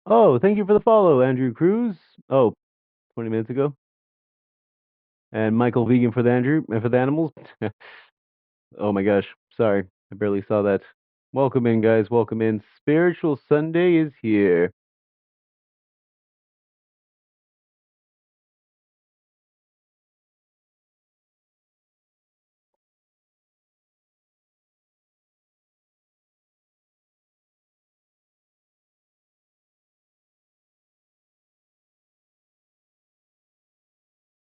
Oh, thank you for the follow, Andrew Cruz. Oh, 20 minutes ago. And Michael Vegan for the Andrew and for the animals. Oh my gosh. Sorry. I barely saw that. Welcome in, guys. Welcome in. Spiritual Sunday is here.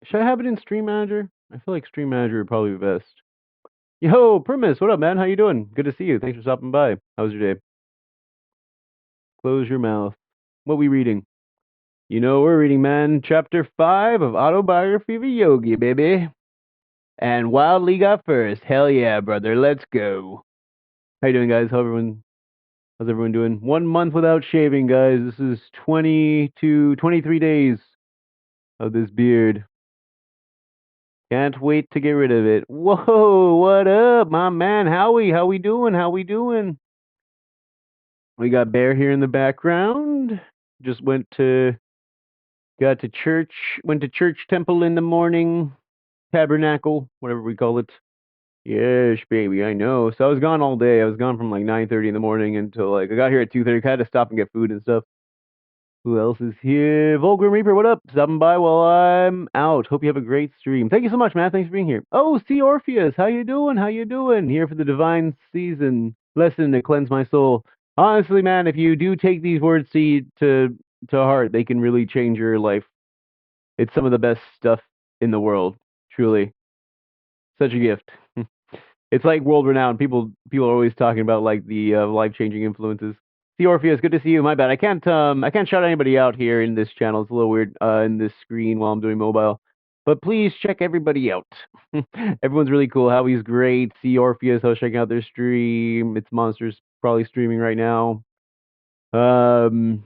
Should I have it in Stream Manager? I feel like Stream Manager would probably be best. Yo, Primus, what up, man? How you doing? Good to see you. Thanks for stopping by. How was your day? Close your mouth. What we reading? You know we're reading, man. Chapter 5 of Autobiography of a Yogi, baby. And Wildly got first. Hell yeah, brother. Let's go. How you doing, guys? How's everyone doing? 1 month without shaving, guys. This is 23 days of this beard. Can't wait to get rid of it. Whoa, what up, my man? Howie, how we doing? How we doing? We got Bear here in the background. Just got to church, went to church temple in the morning, tabernacle, whatever we call it. Yes, baby, I know. So I was gone all day. I was gone from like 9:30 in the morning until like I got here at 2:30. I had to stop and get food and stuff. Who else is here? Volgrim Reaper, what up? Stopping by while I'm out. Hope you have a great stream. Thank you so much, man. Thanks for being here. Oh, C. Orpheus, how you doing? How you doing? Here for the divine season lesson to cleanse my soul. Honestly, man, if you do take these words to heart, they can really change your life. It's some of the best stuff in the world. Truly, such a gift. It's like world renowned. People are always talking about like the life changing influences. See Orpheus, good to see you. My bad. I can't shout anybody out here in this channel. It's a little weird in this screen while I'm doing mobile. But please check everybody out. Everyone's really cool. Howie's great. See Orpheus, I was checking out their stream. It's Monsters probably streaming right now. Um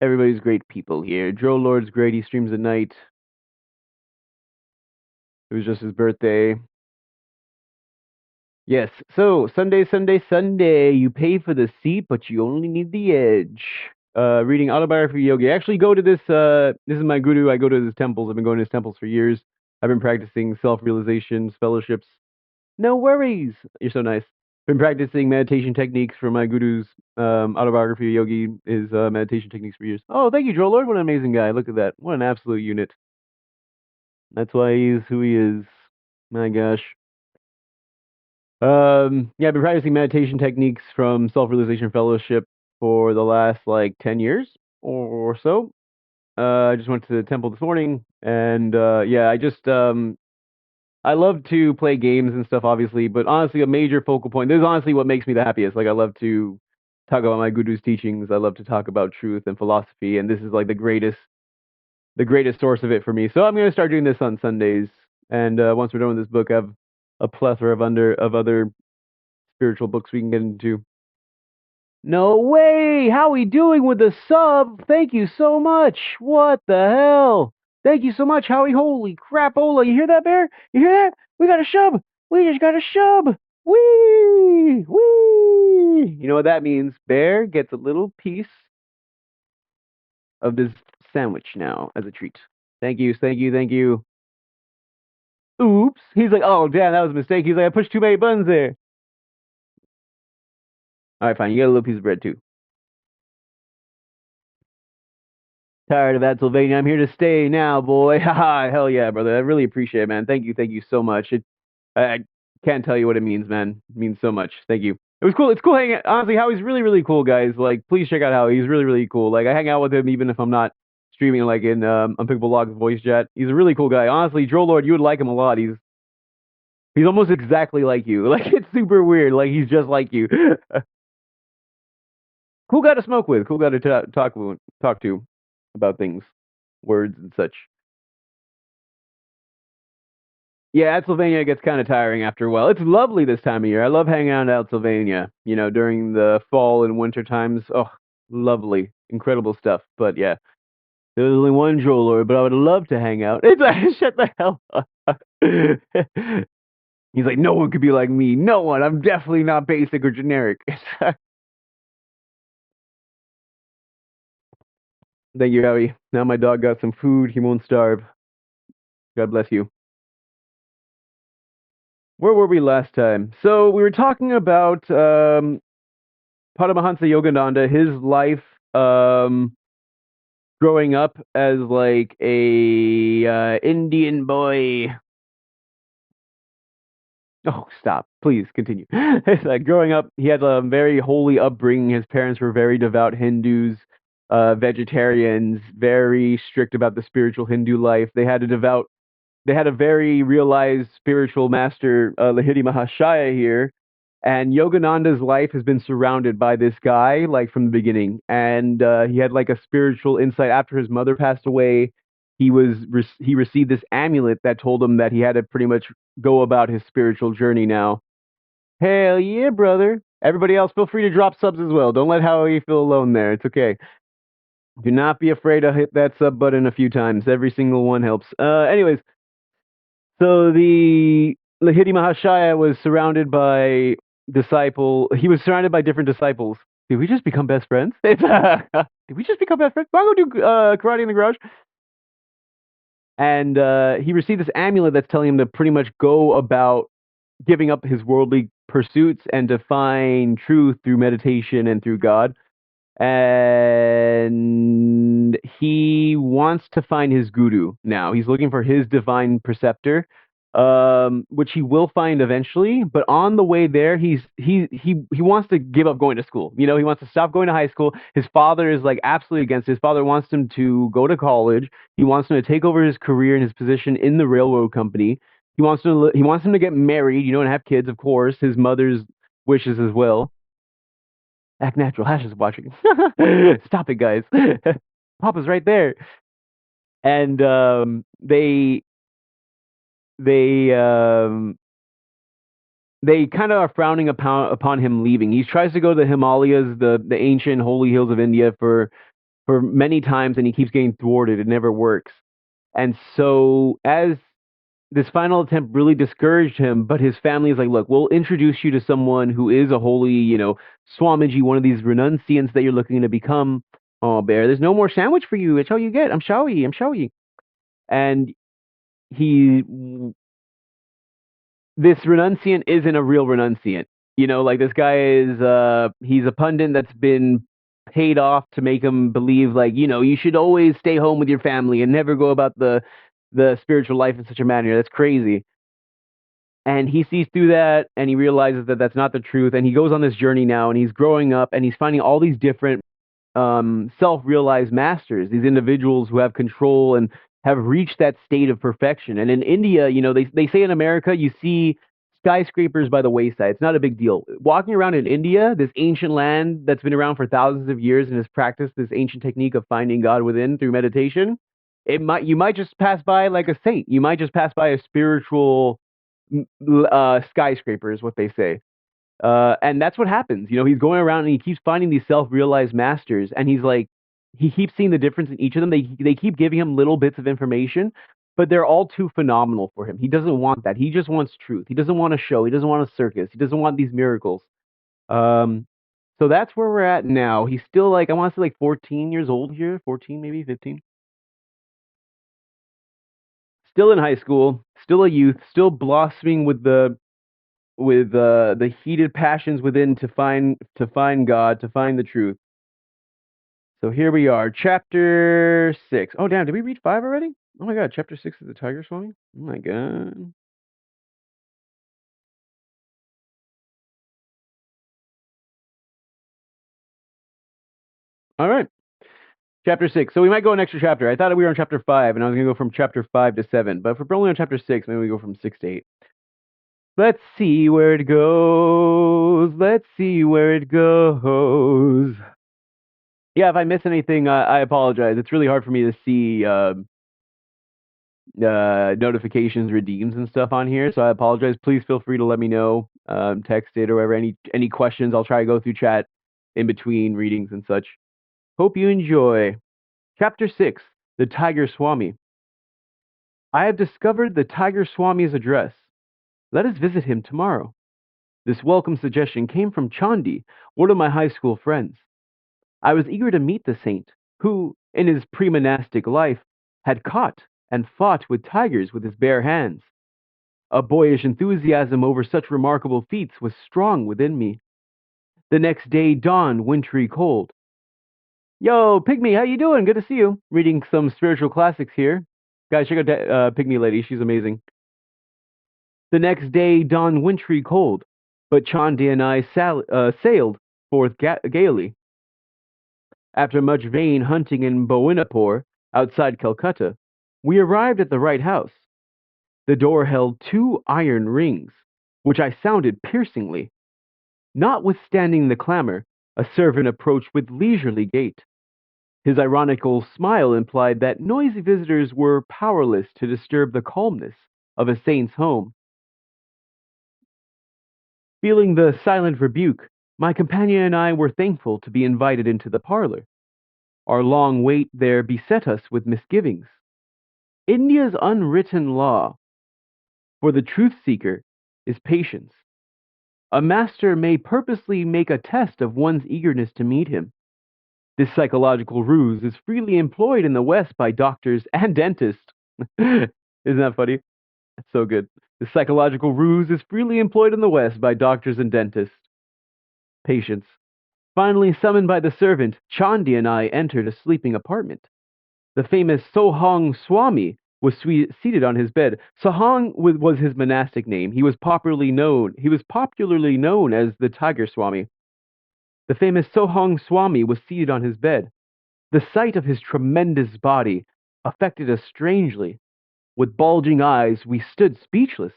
Everybody's great people here. Joe Lord's great. He streams at night. It was just his birthday. Yes. So Sunday, Sunday, Sunday. You pay for the seat, but you only need the edge. Reading Autobiography of Yogi. I actually go to this. This is my guru. I go to his temples. I've been going to his temples for years. I've been practicing self-realizations, fellowships. No worries. You're so nice. Been practicing meditation techniques for my guru's Autobiography of Yogi. His meditation techniques for years. Oh, thank you, Joe Lord. What an amazing guy. Look at that. What an absolute unit. That's why he's who he is. My gosh. Yeah, I've been practicing meditation techniques from Self Realization Fellowship for the last like 10 years or so. I just went to the temple this morning, and yeah, I love to play games and stuff, obviously, but honestly, a major focal point. This is honestly what makes me the happiest. Like, I love to talk about my guru's teachings. I love to talk about truth and philosophy, and this is like the greatest source of it for me. So I'm gonna start doing this on Sundays, and once we're done with this book, I have a plethora of other spiritual books we can get into. No way! How we doing with the sub? Thank you so much. What the hell? Thank you so much, Howie. Holy crapola. You hear that, Bear? You hear that? We got a shub. We just got a shub. Whee! Whee! You know what that means? Bear gets a little piece of this sandwich now as a treat. Thank you, thank you, thank you. Oops. He's like, oh, damn, that was a mistake. He's like, I pushed too many buttons there. All right, fine. You get a little piece of bread, too. Tired of that, Sylvania. I'm here to stay now, boy. Haha, hell yeah, brother. I really appreciate it, man. Thank you so much. I can't tell you what it means, man. It means so much. Thank you. It was cool. It's cool hanging. Honestly, Howie's really, really cool, guys. Like, please check out Howie. He's really, really cool. Like, I hang out with him even if I'm not streaming, like in Unpickable Logs voice chat. He's a really cool guy. Honestly, Joe Lord, you would like him a lot. He's almost exactly like you. Like, it's super weird. Like, he's just like you. Cool guy to smoke with. Cool guy to talk to about things, words and such. Yeah, Sylvania gets kind of tiring after a while. It's lovely this time of year. I love hanging out at Sylvania, during the fall and winter times. Oh, lovely. Incredible stuff. But yeah, there's only one Joelor, but I would love to hang out. It's like, shut the hell up. He's like, no one could be like me. No one. I'm definitely not basic or generic. Thank you, Howie. Now my dog got some food. He won't starve. God bless you. Where were we last time? So we were talking about Paramahansa Yogananda, his life growing up as like a Indian boy. Oh, stop. Please continue. It's like growing up, he had a very holy upbringing. His parents were very devout Hindus, vegetarians, very strict about the spiritual Hindu life. They had a very realized spiritual master, Lahiri Mahashaya here, and Yogananda's life has been surrounded by this guy like from the beginning, and he had like a spiritual insight after his mother passed away. He received this amulet that told him that he had to pretty much go about his spiritual journey now. Hell yeah, brother! Everybody else, feel free to drop subs as well. Don't let Howie feel alone there. It's okay. Do not be afraid to hit that sub button a few times. Every single one helps. Anyways, so the Lahiri Mahashaya was surrounded by he was surrounded by different disciples. Did we just become best friends? Did we just become best friends? Wanna go do karate in the garage? And he received this amulet that's telling him to pretty much go about giving up his worldly pursuits and to find truth through meditation and through God, and he wants to find his guru now. He's looking for his divine preceptor, which he will find eventually. But on the way there, he wants to give up going to school. You know, he wants to stop going to high school. His father is like absolutely against it. His father wants him to go to college. He wants him to take over his career and his position in the railroad company. He wants him to get married, you know, and have kids, of course. His mother's wishes as well. Act natural. Hash is watching. Stop it, guys. Papa's right there. And they they kind of are frowning upon him leaving. He tries to go to the Himalayas, the ancient holy hills of India, for many times, and he keeps getting thwarted. It never works. And so, as this final attempt really discouraged him, but his family is like, look, we'll introduce you to someone who is a holy, you know, Swamiji, one of these renunciants that you're looking to become. Oh, Bear, there's no more sandwich for you. It's all you get. I'm showy. I'm showy. And he, this renunciant isn't a real renunciant. You know, like this guy is, he's a pundit that's been paid off to make him believe, like, you know, you should always stay home with your family and never go about the spiritual life in such a manner. That's crazy. And he sees through that and he realizes that that's not the truth. And he goes on this journey now and he's growing up and he's finding all these different self-realized masters, these individuals who have control and have reached that state of perfection. And in India, you know, they say in America, you see skyscrapers by the wayside. It's not a big deal. Walking around in India, this ancient land that's been around for thousands of years and has practiced this ancient technique of finding God within through meditation, you might just pass by like a saint. You might just pass by a spiritual skyscraper, is what they say. And that's what happens. You know, he's going around and he keeps finding these self-realized masters, and he's like, he keeps seeing the difference in each of them. They keep giving him little bits of information, but they're all too phenomenal for him. He doesn't want that. He just wants truth. He doesn't want a show. He doesn't want a circus. He doesn't want these miracles. Um, so that's where we're at now. He's still like, I want to say like 14 years old here, 14 maybe 15. Still in high school, still a youth, still blossoming with the heated passions within to find God, to find the truth. So here we are, chapter 6. Oh damn, did we read 5 already? Oh my god, chapter 6 is the Tiger Swami? Oh my god. All right, chapter 6. So we might go an extra chapter. I thought we were on chapter 5, and I was going to go from chapter 5 to 7. But if we're only on chapter 6, maybe we go from 6 to 8. Let's see where it goes. Let's see where it goes. Yeah, if I miss anything, I apologize. It's really hard for me to see notifications, redeems, and stuff on here. So I apologize. Please feel free to let me know, text it or whatever. Any questions, I'll try to go through chat in between readings and such. Hope you enjoy. Chapter 6, The Tiger Swami. I have discovered the Tiger Swami's address. Let us visit him tomorrow. This welcome suggestion came from Chandi, one of my high school friends. I was eager to meet the saint, who, in his pre-monastic life, had caught and fought with tigers with his bare hands. A boyish enthusiasm over such remarkable feats was strong within me. The next day dawned wintry cold. Yo, Pygmy, how you doing? Good to see you. Reading some spiritual classics here. Guys, check out that Pygmy lady. She's amazing. The next day dawned wintry cold, but Chandi and I sailed forth gaily. After much vain hunting in Bowinapore, outside Calcutta, we arrived at the right house. The door held two iron rings, which I sounded piercingly. Notwithstanding the clamor, a servant approached with leisurely gait. His ironical smile implied that noisy visitors were powerless to disturb the calmness of a saint's home. Feeling the silent rebuke, my companion and I were thankful to be invited into the parlor. Our long wait there beset us with misgivings. India's unwritten law for the truth seeker is patience. A master may purposely make a test of one's eagerness to meet him. This psychological ruse is freely employed in the West by doctors and dentists. Isn't that funny? That's so good. The psychological ruse is freely employed in the West by doctors and dentists. Patience. Finally summoned by the servant, Chandi and I entered a sleeping apartment. The famous Sohang Swami was seated on his bed. Sohang was his monastic name. He was popularly known as the Tiger Swami. The famous Sohang Swami was seated on his bed. The sight of his tremendous body affected us strangely. With bulging eyes, we stood speechless.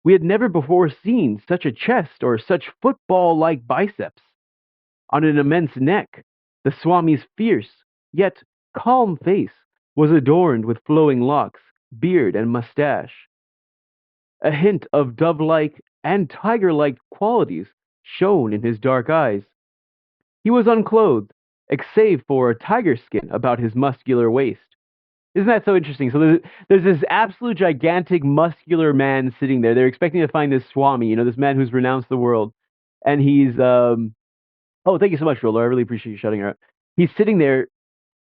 We had never before seen such a chest or such football-like biceps. On an immense neck, the Swami's fierce, yet calm face was adorned with flowing locks, beard, and mustache. A hint of dove-like and tiger-like qualities shone in his dark eyes. He was unclothed, save for a tiger skin about his muscular waist. Isn't that so interesting? So there's this absolute gigantic muscular man sitting there. They're expecting to find this Swami, this man who's renounced the world. And he's oh, thank you so much, Rolo. I really appreciate you shouting her out. He's sitting there,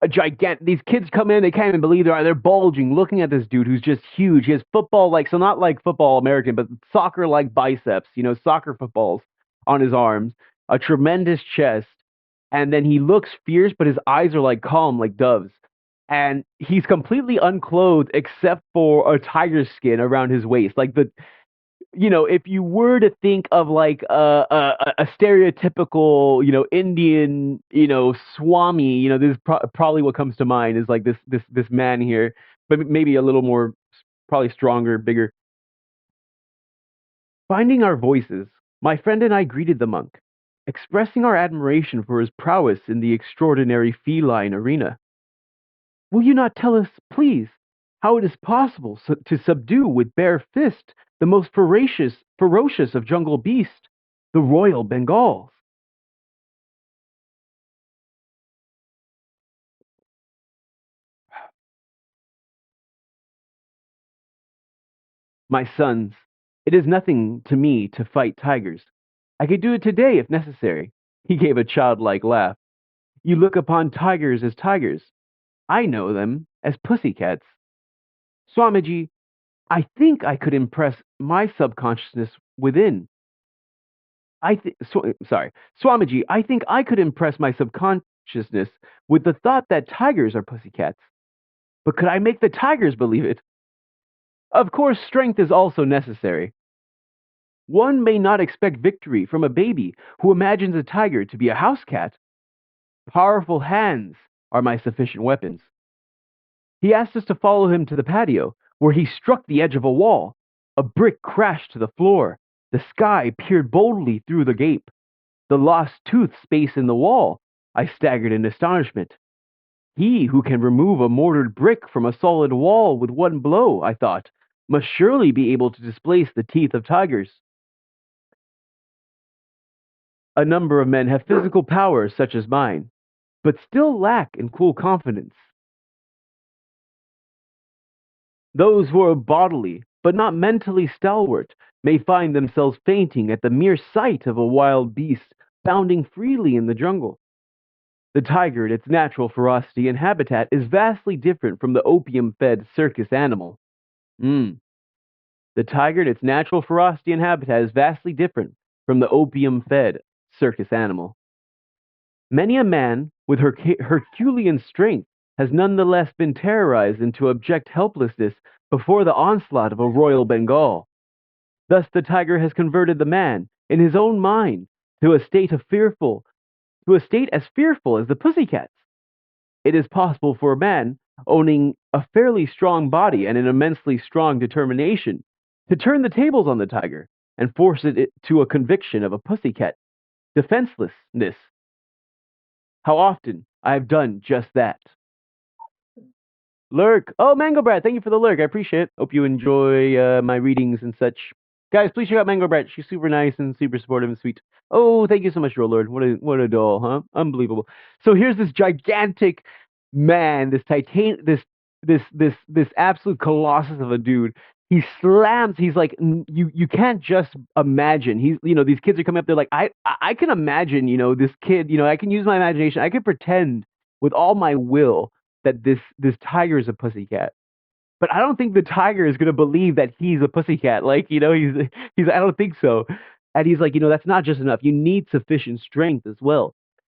a gigantic. These kids come in, they can't even believe they're bulging, looking at this dude who's just huge. He has football like, so not like football American, but soccer like biceps, soccer footballs on his arms, a tremendous chest, and then he looks fierce, but his eyes are like calm, like doves. And he's completely unclothed except for a tiger skin around his waist. Like if you were to think of like a stereotypical, Indian, Swami, this is probably what comes to mind is like this man here, but maybe a little more, probably stronger, bigger. Finding our voices, my friend and I greeted the monk, expressing our admiration for his prowess in the extraordinary feline arena. Will you not tell us, please, how it is possible to subdue with bare fist the most ferocious of jungle beasts, the royal Bengals? My sons, it is nothing to me to fight tigers. I could do it today if necessary. He gave a childlike laugh. You look upon tigers as tigers. I know them as pussycats. Swamiji, I think I could impress my subconsciousness within. Sorry, Swamiji, I think I could impress my subconsciousness with the thought that tigers are pussycats. But could I make the tigers believe it? Of course, strength is also necessary. One may not expect victory from a baby who imagines a tiger to be a house cat. Powerful hands are my sufficient weapons. He asked us to follow him to the patio, where he struck the edge of a wall. A brick crashed to the floor. The sky peered boldly through the gape. The lost tooth space in the wall. I staggered in astonishment. He who can remove a mortared brick from a solid wall with one blow, I thought, must surely be able to displace the teeth of tigers. A number of men have physical powers such as mine, but still lack in cool confidence. Those who are bodily, but not mentally stalwart, may find themselves fainting at the mere sight of a wild beast bounding freely in the jungle. The tiger, in its natural ferocity and habitat, is vastly different from the opium-fed circus animal. Mm. The tiger, in its natural ferocity and habitat, is vastly different from the opium-fed circus animal. Many a man with Herculean strength has nonetheless been terrorized into abject helplessness before the onslaught of a royal Bengal. Thus the tiger has converted the man, in his own mind, to a state of fearful, to a state as fearful as the pussycats. It is possible for a man owning a fairly strong body and an immensely strong determination to turn the tables on the tiger and force it to a conviction of a pussycat defenselessness. How often I have done just that. Lurk. Oh, Mango Brat, thank you for the lurk. I appreciate it. Hope you enjoy my readings and such. Guys, please check out Mango Brat. She's super nice and super supportive and sweet. Oh, thank you so much, Droll Lord. What a doll, huh? Unbelievable. So here's this gigantic man, this titan, this absolute colossus of a dude. He slams. He's like, you can't just imagine. He's, these kids are coming up. They're like, I can imagine, this kid. I can use my imagination. I can pretend with all my will that this tiger is a pussycat. But I don't think the tiger is gonna believe that he's a pussycat. Like, he's I don't think so. And he's like, that's not just enough. You need sufficient strength as well.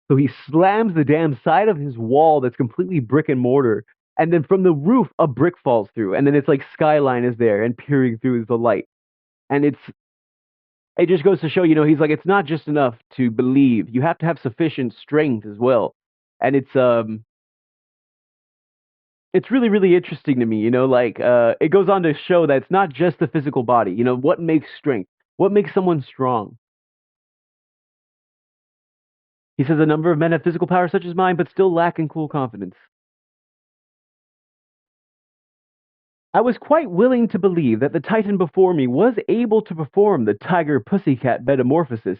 So he slams the damn side of his wall that's completely brick and mortar. And then from the roof, a brick falls through. And then it's like skyline is there and peering through the light. And it just goes to show, he's like, it's not just enough to believe. You have to have sufficient strength as well. And it's really, really interesting to me, like it goes on to show that it's not just the physical body. What makes strength? What makes someone strong? He says a number of men have physical power such as mine, but still lack in cool confidence. I was quite willing to believe that the Titan before me was able to perform the tiger pussycat metamorphosis.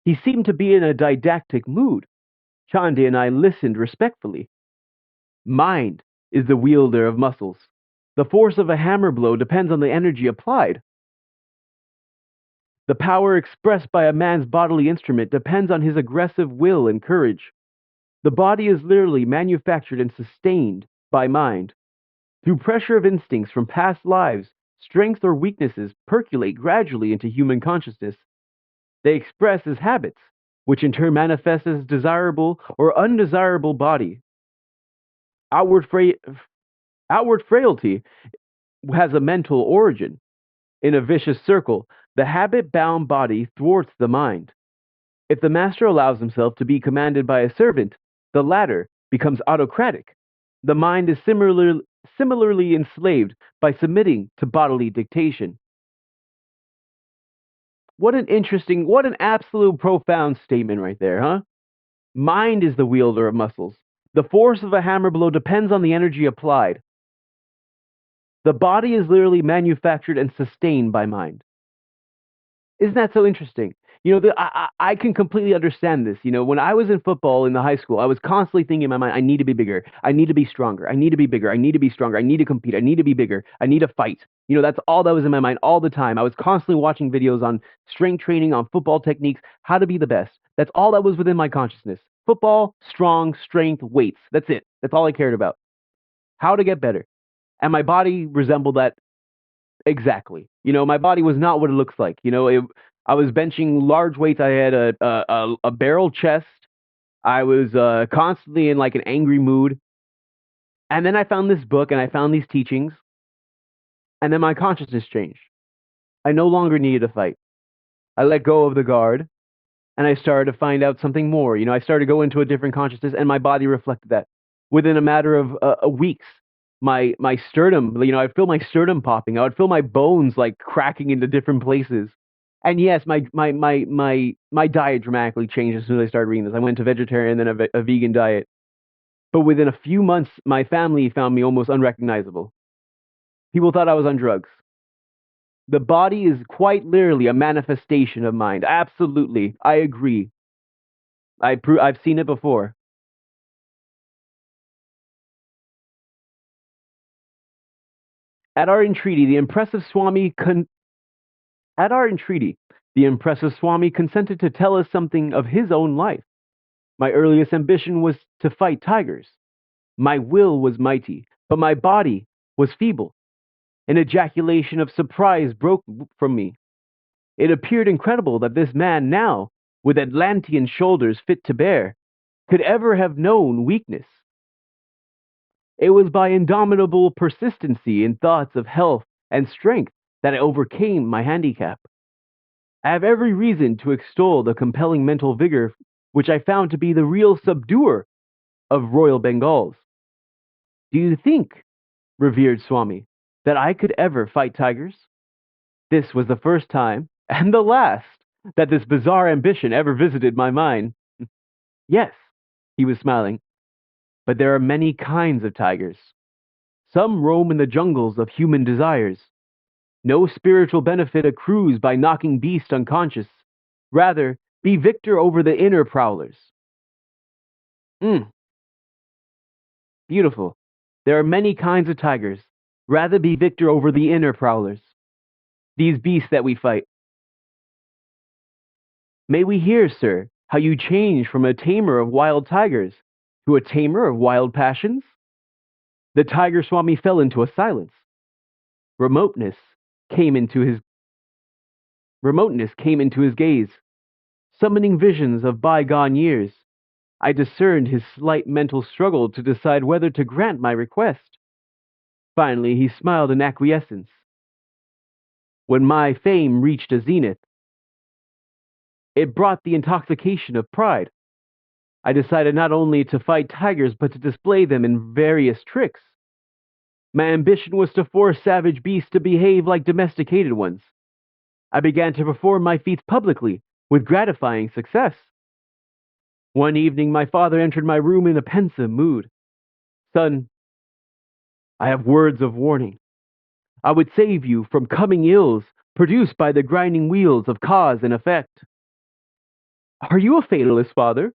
He seemed to be in a didactic mood. Chandi and I listened respectfully. Mind is the wielder of muscles. The force of a hammer blow depends on the energy applied. The power expressed by a man's bodily instrument depends on his aggressive will and courage. The body is literally manufactured and sustained by mind. Through pressure of instincts from past lives, strengths or weaknesses percolate gradually into human consciousness. They express as habits, which in turn manifest as desirable or undesirable body. Outward, outward frailty has a mental origin. In a vicious circle, the habit-bound body thwarts the mind. If the master allows himself to be commanded by a servant, the latter becomes autocratic. The mind is similarly enslaved by submitting to bodily dictation. What an absolute profound statement right there, huh? Mind is the wielder of muscles. The force of a hammer blow depends on the energy applied. The body is literally manufactured and sustained by mind. Isn't that so interesting? I can completely understand this. When I was in football in the high school, I was constantly thinking in my mind, I need to be bigger. I need to be stronger. I need to be bigger. I need to be stronger. I need to compete. I need to be bigger. I need to fight. That's all that was in my mind all the time. I was constantly watching videos on strength training, on football techniques, how to be the best. That's all that was within my consciousness. Football, strong, strength, weights. That's it. That's all I cared about. How to get better. And my body resembled that exactly. My body was not what it looks like. I was benching large weights. I had a barrel chest. I was constantly in like an angry mood. And then I found this book and I found these teachings. And then my consciousness changed. I no longer needed to fight. I let go of the guard and I started to find out something more. I started to go into a different consciousness and my body reflected that. Within a matter of weeks, my sternum, I'd feel my sternum popping. I would feel my bones like cracking into different places. And yes, my diet dramatically changed as soon as I started reading this. I went to vegetarian and then a vegan diet. But within a few months, my family found me almost unrecognizable. People thought I was on drugs. The body is quite literally a manifestation of mind. Absolutely. I agree. I've seen it before. At our entreaty, the impressive Swami consented to tell us something of his own life. My earliest ambition was to fight tigers. My will was mighty, but my body was feeble. An ejaculation of surprise broke from me. It appeared incredible that this man now, with Atlantean shoulders fit to bear, could ever have known weakness. It was by indomitable persistency in thoughts of health and strength that I overcame my handicap. I have every reason to extol the compelling mental vigor which I found to be the real subduer of Royal Bengals. Do you think, revered Swami, that I could ever fight tigers? This was the first time, and the last, that this bizarre ambition ever visited my mind. Yes, he was smiling, but there are many kinds of tigers. Some roam in the jungles of human desires. No spiritual benefit accrues by knocking beast unconscious. Rather, be victor over the inner prowlers. Mm, beautiful. There are many kinds of tigers. Rather be victor over the inner prowlers. These beasts that we fight. May we hear, sir, how you change from a tamer of wild tigers to a tamer of wild passions? The tiger Swami fell into a silence. Remoteness came into his Remoteness came into his gaze, summoning visions of bygone years. I discerned his slight mental struggle to decide whether to grant my request. Finally, he smiled in acquiescence. When my fame reached a zenith, it brought the intoxication of pride. I decided not only to fight tigers, but to display them in various tricks. My ambition was to force savage beasts to behave like domesticated ones. I began to perform my feats publicly, with gratifying success. One evening, my father entered my room in a pensive mood. Son, I have words of warning. I would save you from coming ills produced by the grinding wheels of cause and effect. Are you a fatalist, father?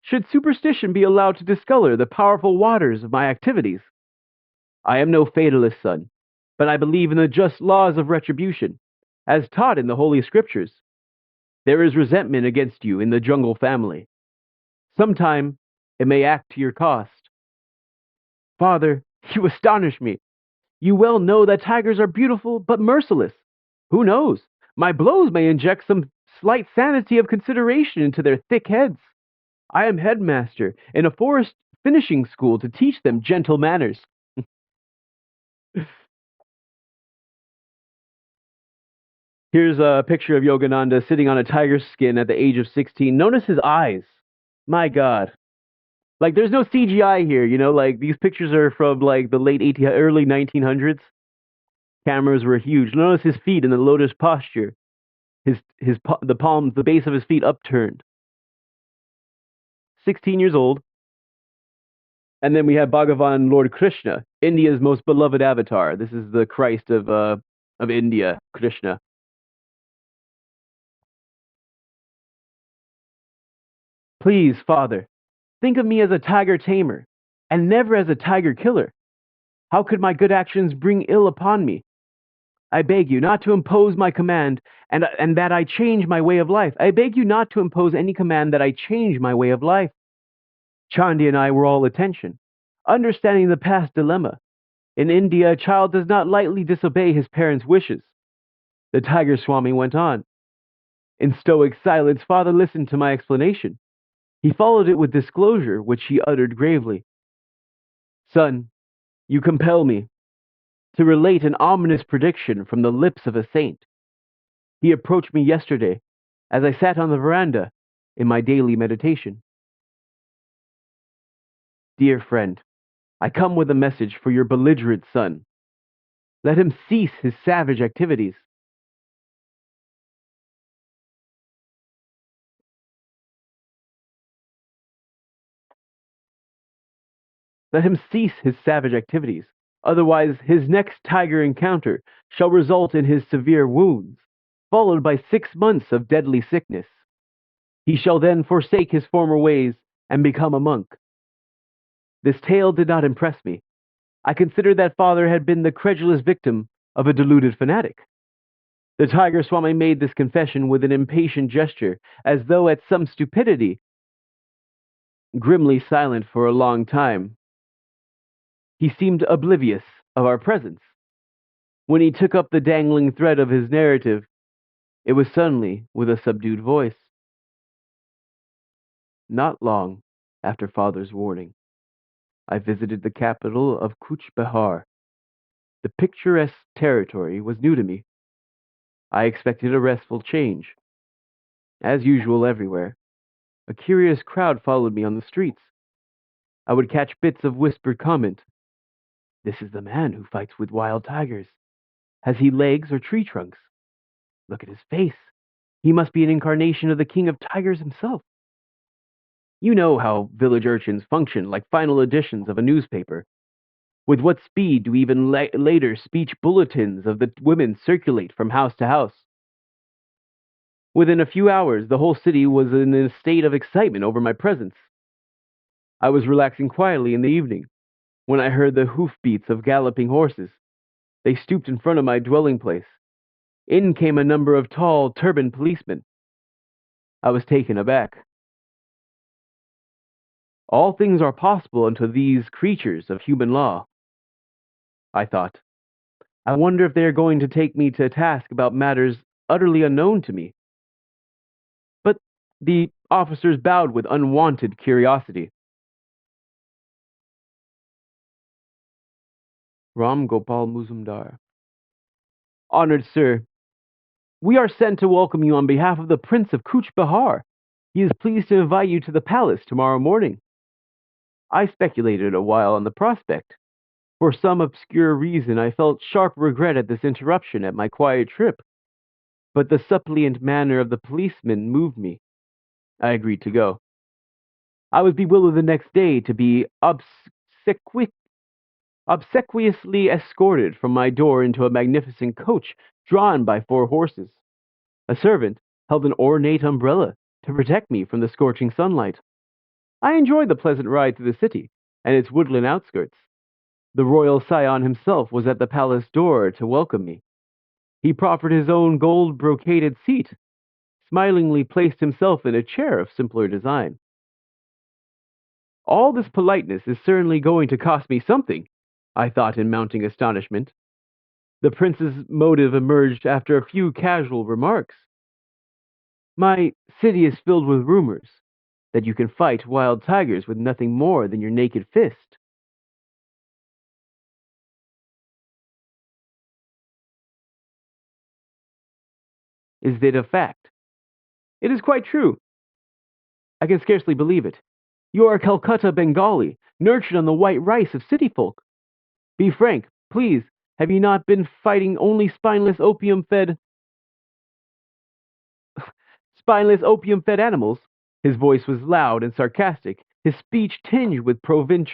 Should superstition be allowed to discolor the powerful waters of my activities? I am no fatalist, son, but I believe in the just laws of retribution, as taught in the Holy Scriptures. There is resentment against you in the jungle family. Sometime it may act to your cost. Father, you astonish me. You well know that tigers are beautiful but merciless. Who knows? My blows may inject some slight sanity of consideration into their thick heads. I am headmaster in a forest finishing school to teach them gentle manners. Here's a picture of Yogananda sitting on a tiger's skin at the age of 16. Notice his eyes. My God. Like, there's no CGI here, like, these pictures are from, like, the early 1900s. Cameras were huge. Notice his feet in the lotus posture. The palms, the base of his feet upturned. 16 years old. And then we have Bhagavan Lord Krishna, India's most beloved avatar. This is the Christ of India, Krishna. Please, Father, think of me as a tiger tamer, and never as a tiger killer. How could my good actions bring ill upon me? I beg you not to impose my command, and that I change my way of life. I beg you not to impose any command that I change my way of life. Chandi and I were all attention, understanding the past dilemma. In India, a child does not lightly disobey his parents' wishes. The tiger Swami went on. In stoic silence, Father listened to my explanation. He followed it with disclosure, which he uttered gravely. Son, you compel me to relate an ominous prediction from the lips of a saint. He approached me yesterday as I sat on the veranda in my daily meditation. Dear friend, I come with a message for your belligerent son. Let him cease his savage activities. Let him cease his savage activities. Otherwise, his next tiger encounter shall result in his severe wounds, followed by 6 months of deadly sickness. He shall then forsake his former ways and become a monk. This tale did not impress me. I considered that father had been the credulous victim of a deluded fanatic. The tiger Swami made this confession with an impatient gesture, as though at some stupidity grimly silent for a long time. He seemed oblivious of our presence. When he took up the dangling thread of his narrative, it was suddenly with a subdued voice. Not long after father's warning, I visited the capital of Kuch Behar. The picturesque territory was new to me. I expected a restful change. As usual everywhere, a curious crowd followed me on the streets. I would catch bits of whispered comment. This is the man who fights with wild tigers. Has he legs or tree trunks? Look at his face. He must be an incarnation of the king of tigers himself. You know how village urchins function like final editions of a newspaper. With what speed do even later speech bulletins of the women circulate from house to house? Within a few hours, the whole city was in a state of excitement over my presence. I was relaxing quietly in the evening when I heard the hoofbeats of galloping horses. They stooped in front of my dwelling place. In came a number of tall, turbaned policemen. I was taken aback. All things are possible unto these creatures of human law, I thought. I wonder if they are going to take me to task about matters utterly unknown to me. But the officers bowed with unwanted curiosity. Ram Gopal Muzumdar. Honored sir, we are sent to welcome you on behalf of the Prince of Kuch Behar. He is pleased to invite you to the palace tomorrow morning. I speculated a while on the prospect. For some obscure reason, I felt sharp regret at this interruption at my quiet trip, but the suppliant manner of the policeman moved me. I agreed to go. I was bewildered the next day to be obsequiously escorted from my door into a magnificent coach drawn by 4 horses. A servant held an ornate umbrella to protect me from the scorching sunlight. I enjoyed the pleasant ride through the city and its woodland outskirts. The royal scion himself was at the palace door to welcome me. He proffered his own gold brocaded seat, smilingly placed himself in a chair of simpler design. All this politeness is certainly going to cost me something, I thought in mounting astonishment. The prince's motive emerged after a few casual remarks. My city is filled with rumors that you can fight wild tigers with nothing more than your naked fist. Is it a fact? It is quite true. I can scarcely believe it. You are a Calcutta Bengali, nurtured on the white rice of city folk. Be frank, please. Have you not been fighting only spineless opium-fed animals? His voice was loud and sarcastic, his speech tinged with provin,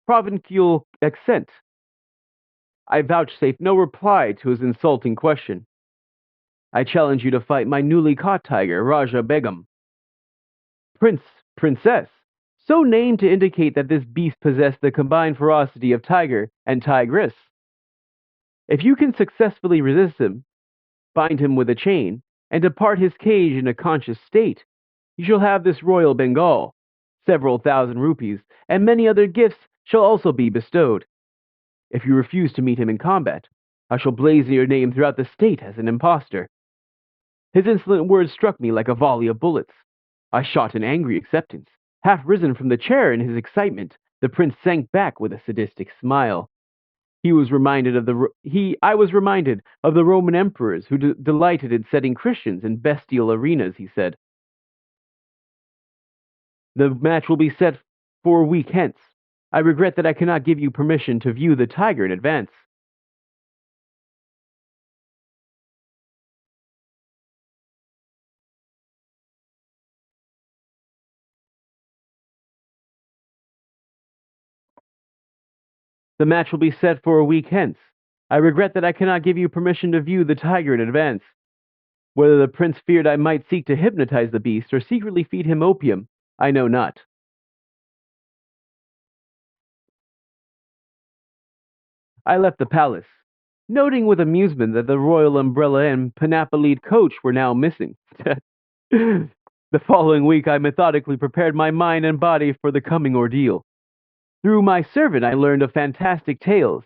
provincial accent. I vouchsafed no reply to his insulting question. I challenge you to fight my newly caught tiger, Raja Begum. Prince, princess, so named to indicate that this beast possessed the combined ferocity of tiger and tigress. If you can successfully resist him, bind him with a chain, and depart his cage in a conscious state, you shall have this royal Bengal. Several thousand rupees, and many other gifts shall also be bestowed. If you refuse to meet him in combat, I shall blazon your name throughout the state as an impostor. His insolent words struck me like a volley of bullets. I shot an angry acceptance. Half risen from the chair in his excitement, the prince sank back with a sadistic smile. I was reminded of the Roman emperors who delighted in setting Christians in bestial arenas, he said. The match will be set for a week hence. I regret that I cannot give you permission to view the tiger in advance. The match will be set for a week hence. I regret that I cannot give you permission to view the tiger in advance. Whether the prince feared I might seek to hypnotize the beast or secretly feed him opium, I know not. I left the palace, noting with amusement that the royal umbrella and panapolied coach were now missing. The following week, I methodically prepared my mind and body for the coming ordeal. Through my servant, I learned of fantastic tales.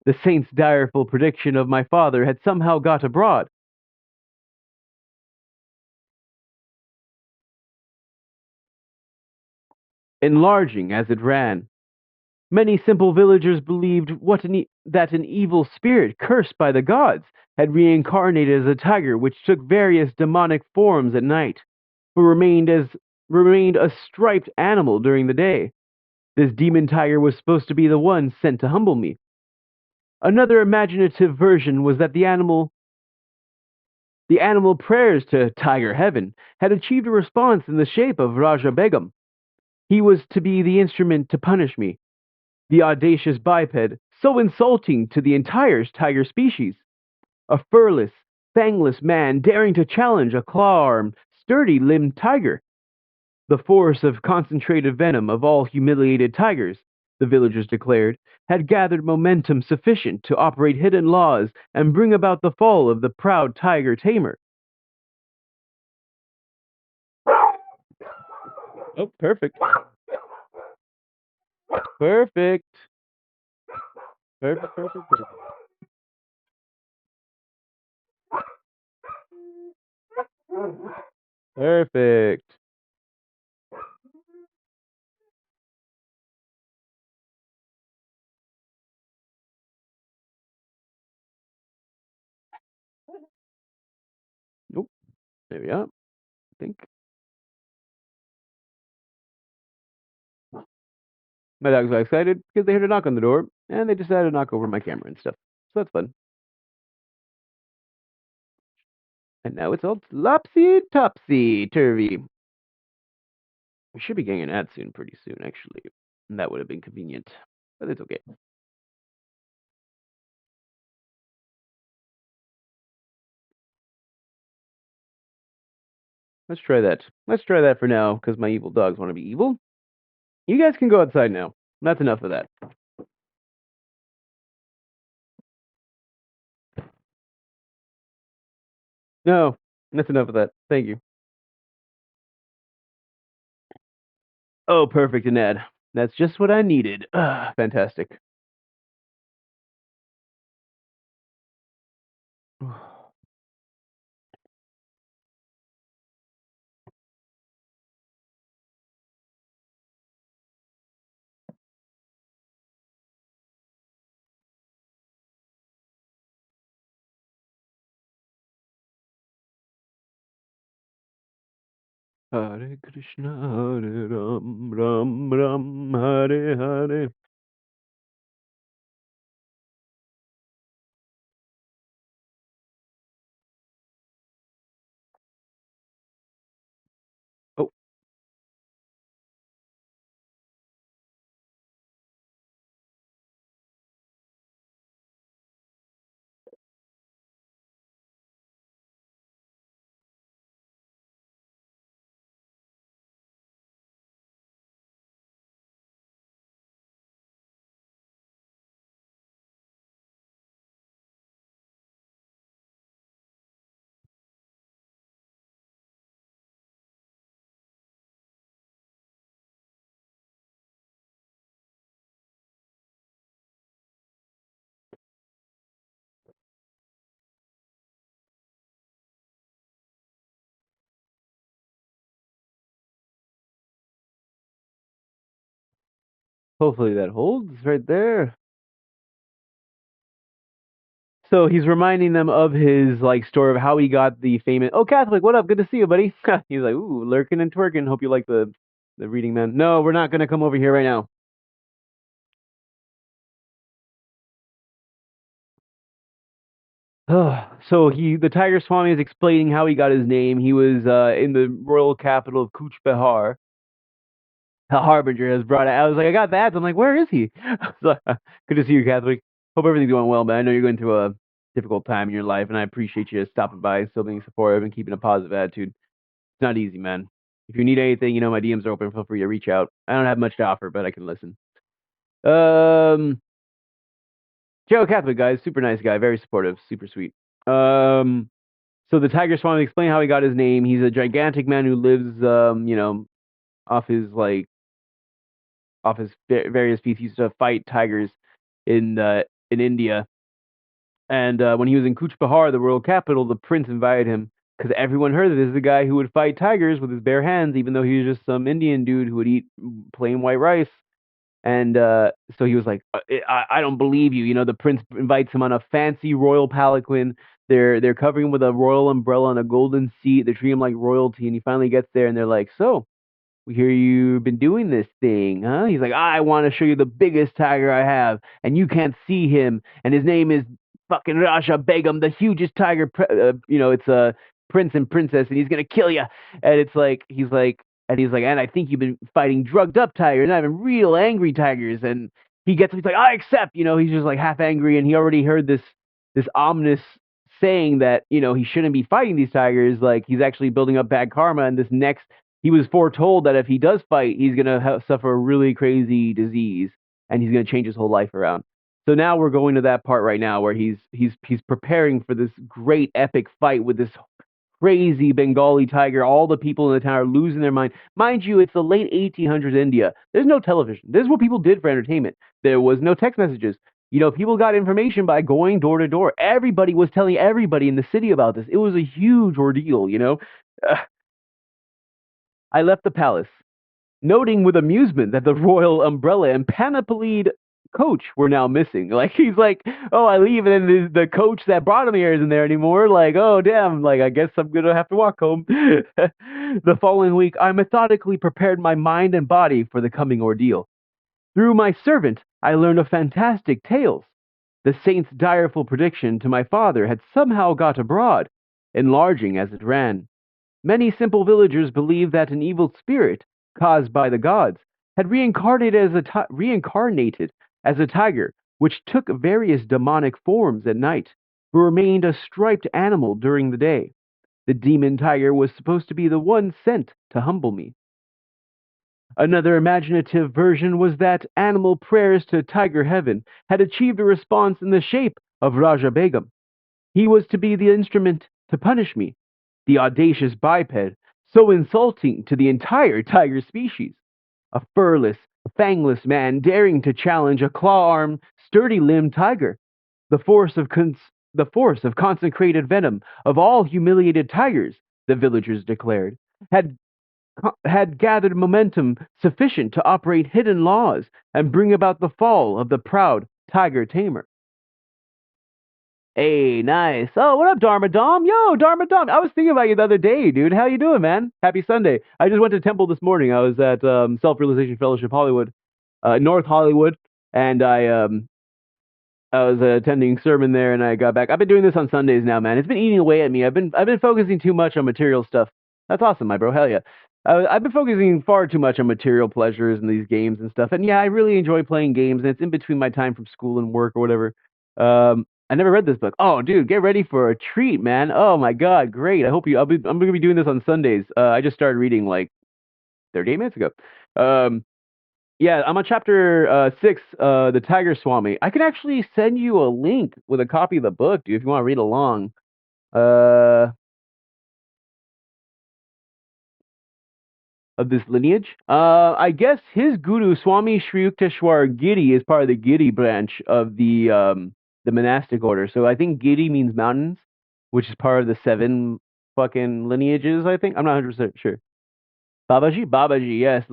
The saint's direful prediction of my father had somehow got abroad. Enlarging as it ran. Many simple villagers believed that an evil spirit, cursed by the gods, had reincarnated as a tiger which took various demonic forms at night, but remained a striped animal during the day. This demon tiger was supposed to be the one sent to humble me. Another imaginative version was that the animal prayers to Tiger Heaven had achieved a response in the shape of Raja Begum. He was to be the instrument to punish me, the audacious biped, so insulting to the entire tiger species. A furless, fangless man daring to challenge a claw-armed, sturdy-limbed tiger. The force of concentrated venom of all humiliated tigers, the villagers declared, had gathered momentum sufficient to operate hidden laws and bring about the fall of the proud tiger tamer. Oh, perfect. Perfect. Perfect, perfect, perfect. Perfect. Nope. There we are. I think. My dogs got excited because they heard a knock on the door and they decided to knock over my camera and stuff. So that's fun. And now it's all lopsy topsy turvy. We should be getting an ad soon, pretty soon, actually. And that would have been convenient. But it's okay. Let's try that. Let's try that for now, because my evil dogs want to be evil. You guys can go outside now. That's enough of that. No, that's enough of that. Thank you. Oh, perfect, an ad. That's just what I needed. Ah, fantastic. Hare Krishna, Hare Ram, Ram Ram, Hare Hare. Oh, hopefully that holds right there. So he's reminding them of his like story of how he got the famous. Oh, Catholic, what up? Good to see you, buddy. He's like, ooh, lurking and twerking. Hope you like the reading, man. No, we're not gonna come over here right now. So the Tiger Swami is explaining how he got his name. He was in the royal capital of Kuch Behar. The Harbinger has brought it. I was like, I got that. I'm like, where is he? So, good to see you, Catholic. Hope everything's going well, man. I know you're going through a difficult time in your life, and I appreciate you stopping by, still being supportive, and keeping a positive attitude. It's not easy, man. If you need anything, you know my DMs are open. Feel free to reach out. I don't have much to offer, but I can listen. Um, Joe Catholic guy, super nice guy, very supportive, super sweet. Um, So the tiger swami explain how he got his name. He's a gigantic man who lives, off his various feet. He used to fight tigers in India. And when he was in Kuch Behar, the royal capital, the prince invited him because everyone heard that this is the guy who would fight tigers with his bare hands, even though he was just some Indian dude who would eat plain white rice. And so he was like, I don't believe you. You know, the prince invites him on a fancy royal palanquin. They're covering him with a royal umbrella on a golden seat. They treat him like royalty. And he finally gets there, and they're like, so we hear you've been doing this thing, huh? He's like, I want to show you the biggest tiger I have, and you can't see him, and his name is fucking Raja Begum, the hugest tiger. It's a prince and princess, and he's gonna kill you. And and I think you've been fighting drugged up tigers, not even real angry tigers. And he's like, I accept. He's just like half angry, and he already heard this ominous saying that he shouldn't be fighting these tigers. Like he's actually building up bad karma, and this next he was foretold that if he does fight, he's gonna suffer a really crazy disease, and he's gonna change his whole life around. So now we're going to that part right now where he's preparing for this great epic fight with this crazy Bengali tiger. All the people in the town are losing their mind. Mind you, it's the late 1800s India. There's no television. This is what people did for entertainment. There was no text messages. People got information by going door to door. Everybody was telling everybody in the city about this. It was a huge ordeal. Uh, I left the palace, noting with amusement that the royal umbrella and panoplied coach were now missing. Like he's like, oh, I leave, and then the coach that brought him here isn't there anymore. Like, oh damn, like I guess I'm gonna have to walk home. The following week, I methodically prepared my mind and body for the coming ordeal. Through my servant, I learned of fantastic tales. The saint's direful prediction to my father had somehow got abroad, enlarging as it ran. Many simple villagers believed that an evil spirit, caused by the gods, had reincarnated as a tiger, which took various demonic forms at night, but remained a striped animal during the day. The demon tiger was supposed to be the one sent to humble me. Another imaginative version was that animal prayers to Tiger Heaven had achieved a response in the shape of Raja Begum. He was to be the instrument to punish me, the audacious biped, so insulting to the entire tiger species. A furless, fangless man daring to challenge a claw-armed, sturdy-limbed tiger. The force of consecrated venom of all humiliated tigers, the villagers declared, had had gathered momentum sufficient to operate hidden laws and bring about the fall of the proud tiger tamer. Hey, nice. Oh, what up, Dharma Dom? Yo, Dharma Dom. I was thinking about you the other day, dude. How you doing, man? Happy Sunday. I just went to temple this morning. I was at Self-Realization Fellowship Hollywood, North Hollywood, and I was attending sermon there, and I got back. I've been doing this on Sundays now, man. It's been eating away at me. I've been focusing too much on material stuff. That's awesome, my bro. Hell yeah. I've been focusing far too much on material pleasures and these games and stuff. And yeah, I really enjoy playing games, and it's in between my time from school and work or whatever. I never read this book. Oh, dude, get ready for a treat, man. Oh my God, great. I'm gonna be doing this on Sundays. I just started reading like 38 minutes ago. Um, yeah, I'm on chapter 6, the Tiger Swami. I can actually send you a link with a copy of the book, dude, if you want to read along. Uh, of this lineage. I guess his guru Swami Sri Yukteswar Giri is part of the Giri branch of the monastic order. So I think Giri means mountains, which is part of the 7 fucking lineages. I think I'm not 100% sure. Babaji, yes.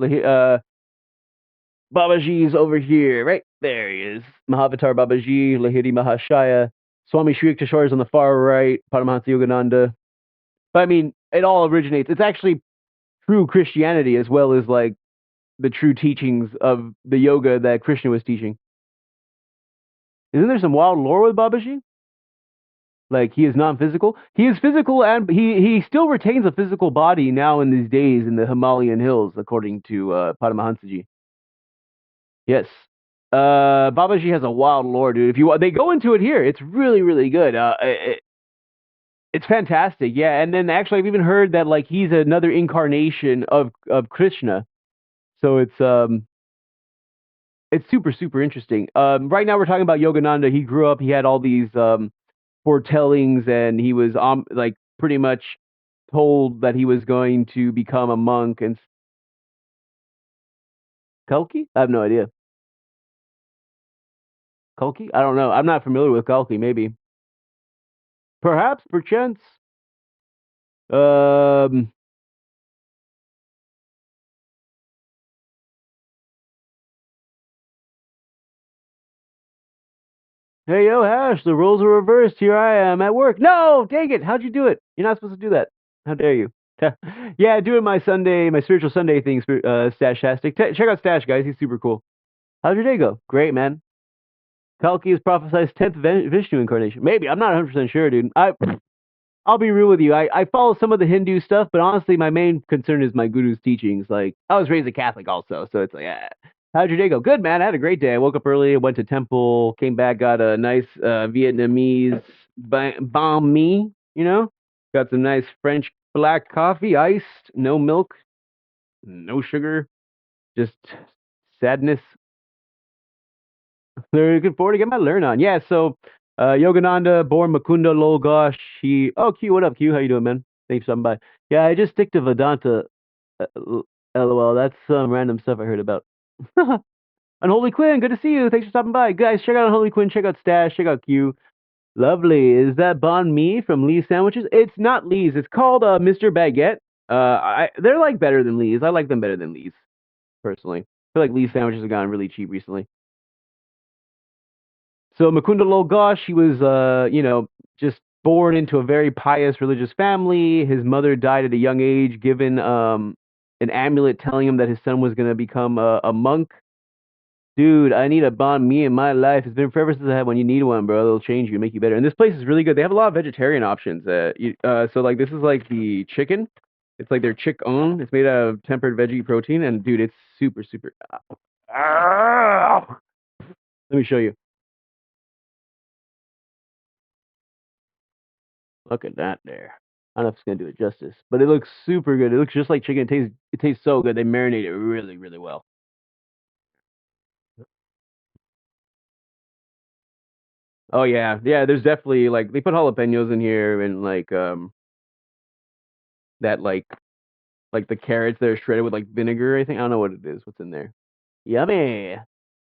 Babaji's over here, right there. He is. Mahavatar Babaji, Lahiri Mahashaya. Swami Sri Yukteswar is on the far right. Paramahansa Yogananda. But I mean, it all originates. It's actually true Christianity as well as like the true teachings of the yoga that Krishna was teaching. Isn't there some wild lore with Babaji? Like he is non-physical. He is physical, and he still retains a physical body now in these days in the Himalayan hills, according to Paramahansaji. Yes. Babaji has a wild lore, dude. If you they go into it here, it's really really good. It's fantastic, yeah. And then actually, I've even heard that like he's another incarnation of Krishna. So it's super super interesting. Right now we're talking about Yogananda. He grew up. He had all these foretellings, and he was like pretty much told that he was going to become a monk. And Kalki? I have no idea. Kalki? I don't know. I'm not familiar with Kalki. Maybe, perhaps, perchance. Um. Hey, yo, Hash, the roles are reversed. Here I am at work. No, dang it. How'd you do it? You're not supposed to do that. How dare you? Yeah, doing my Sunday, my spiritual Sunday thing, Stashtastic. Check out Stash, guys. He's super cool. How'd your day go? Great, man. Kalki is prophesized 10th Vishnu incarnation. Maybe. I'm not 100% sure, dude. I'll be real with you. I follow some of the Hindu stuff, but honestly, my main concern is my guru's teachings. Like, I was raised a Catholic also, so it's like, how'd your day go? Good, man. I had a great day. I woke up early, went to temple, came back, got a nice Vietnamese banh mi, you know? Got some nice French black coffee, iced, no milk, no sugar, just sadness. Looking forward to get my learn on. Yeah, so Yogananda, born Mukunda Lolgosh, oh Q, what up, Q? How you doing, man? Thanks for stopping by. Yeah, I just stick to Vedanta. LOL, that's some random stuff I heard about. Unholy Quinn, good to see you. Thanks for stopping by. Guys, check out Unholy Quinn, check out Stash, check out Q. Lovely. Is that banh mi from Lee's Sandwiches? It's not Lee's. It's called Mr. Baguette. They're like better than Lee's. I like them better than Lee's, personally. I feel like Lee's sandwiches have gotten really cheap recently. So Mukunda Lal Ghosh, he was, just born into a very pious religious family. His mother died at a young age, given an amulet telling him that his son was going to become a monk. Dude, I need a banh mi in my life. It's been forever since I had one. You need one, bro. It'll change you, make you better. And this place is really good. They have a lot of vegetarian options. So like this is like the chicken. It's like their chicken. It's made out of tempered veggie protein, and dude, it's super, super. Ah! Let me show you. Look at that there. I don't know if it's gonna do it justice, but it looks super good. It looks just like chicken. It tastes so good. They marinate it really, really well. Oh yeah, yeah. There's definitely like they put jalapenos in here and like that like the carrots that are shredded with like vinegar. I think I don't know what it is. What's in there? Yummy.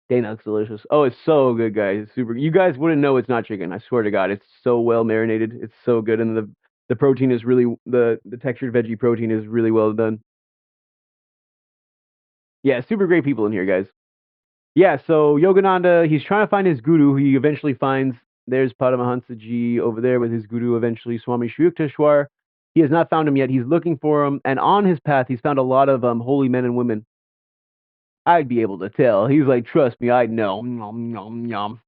Dang, that's delicious. Oh, it's so good, guys. It's super. You guys wouldn't know it's not chicken. I swear to God, it's so well marinated. It's so good, and the protein is really the textured veggie protein is really well done. Yeah, super great people in here, guys. Yeah, so Yogananda, he's trying to find his guru, who he eventually finds. There's Paramahansaji over there with his guru, eventually Swami Sri Yukteswar. He has not found him yet. He's looking for him, and on his path, he's found a lot of holy men and women. I'd be able to tell. He's like, trust me, I know. Nom, nom, nom.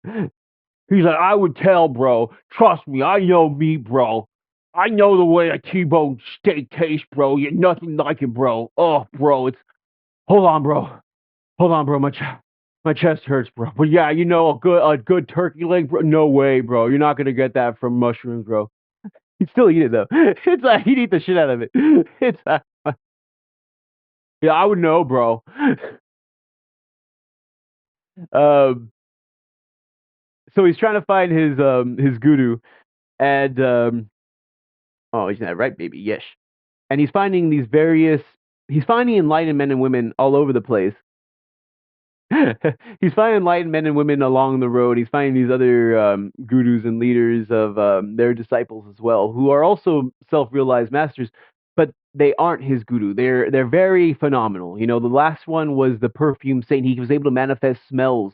He's like, I would tell, bro. Trust me, I know me, bro. I know the way a T-bone steak tastes, bro. You're nothing like it, bro. Oh, bro, it's hold on, bro. Hold on, bro. My chest hurts, bro. But yeah, a good turkey leg, bro. No way, bro. You're not gonna get that from mushrooms, bro. He'd still eat it though. It's like he'd eat the shit out of it. It's yeah, I would know, bro. Um, so he's trying to find his guru, and oh, isn't that right, baby? Yes. And he's finding enlightened men and women all over the place. He's finding enlightened men and women along the road. He's finding these other gurus and leaders of their disciples as well, who are also self-realized masters, but they aren't his guru. They're very phenomenal. You know, the last one was the perfume saint. He was able to manifest smells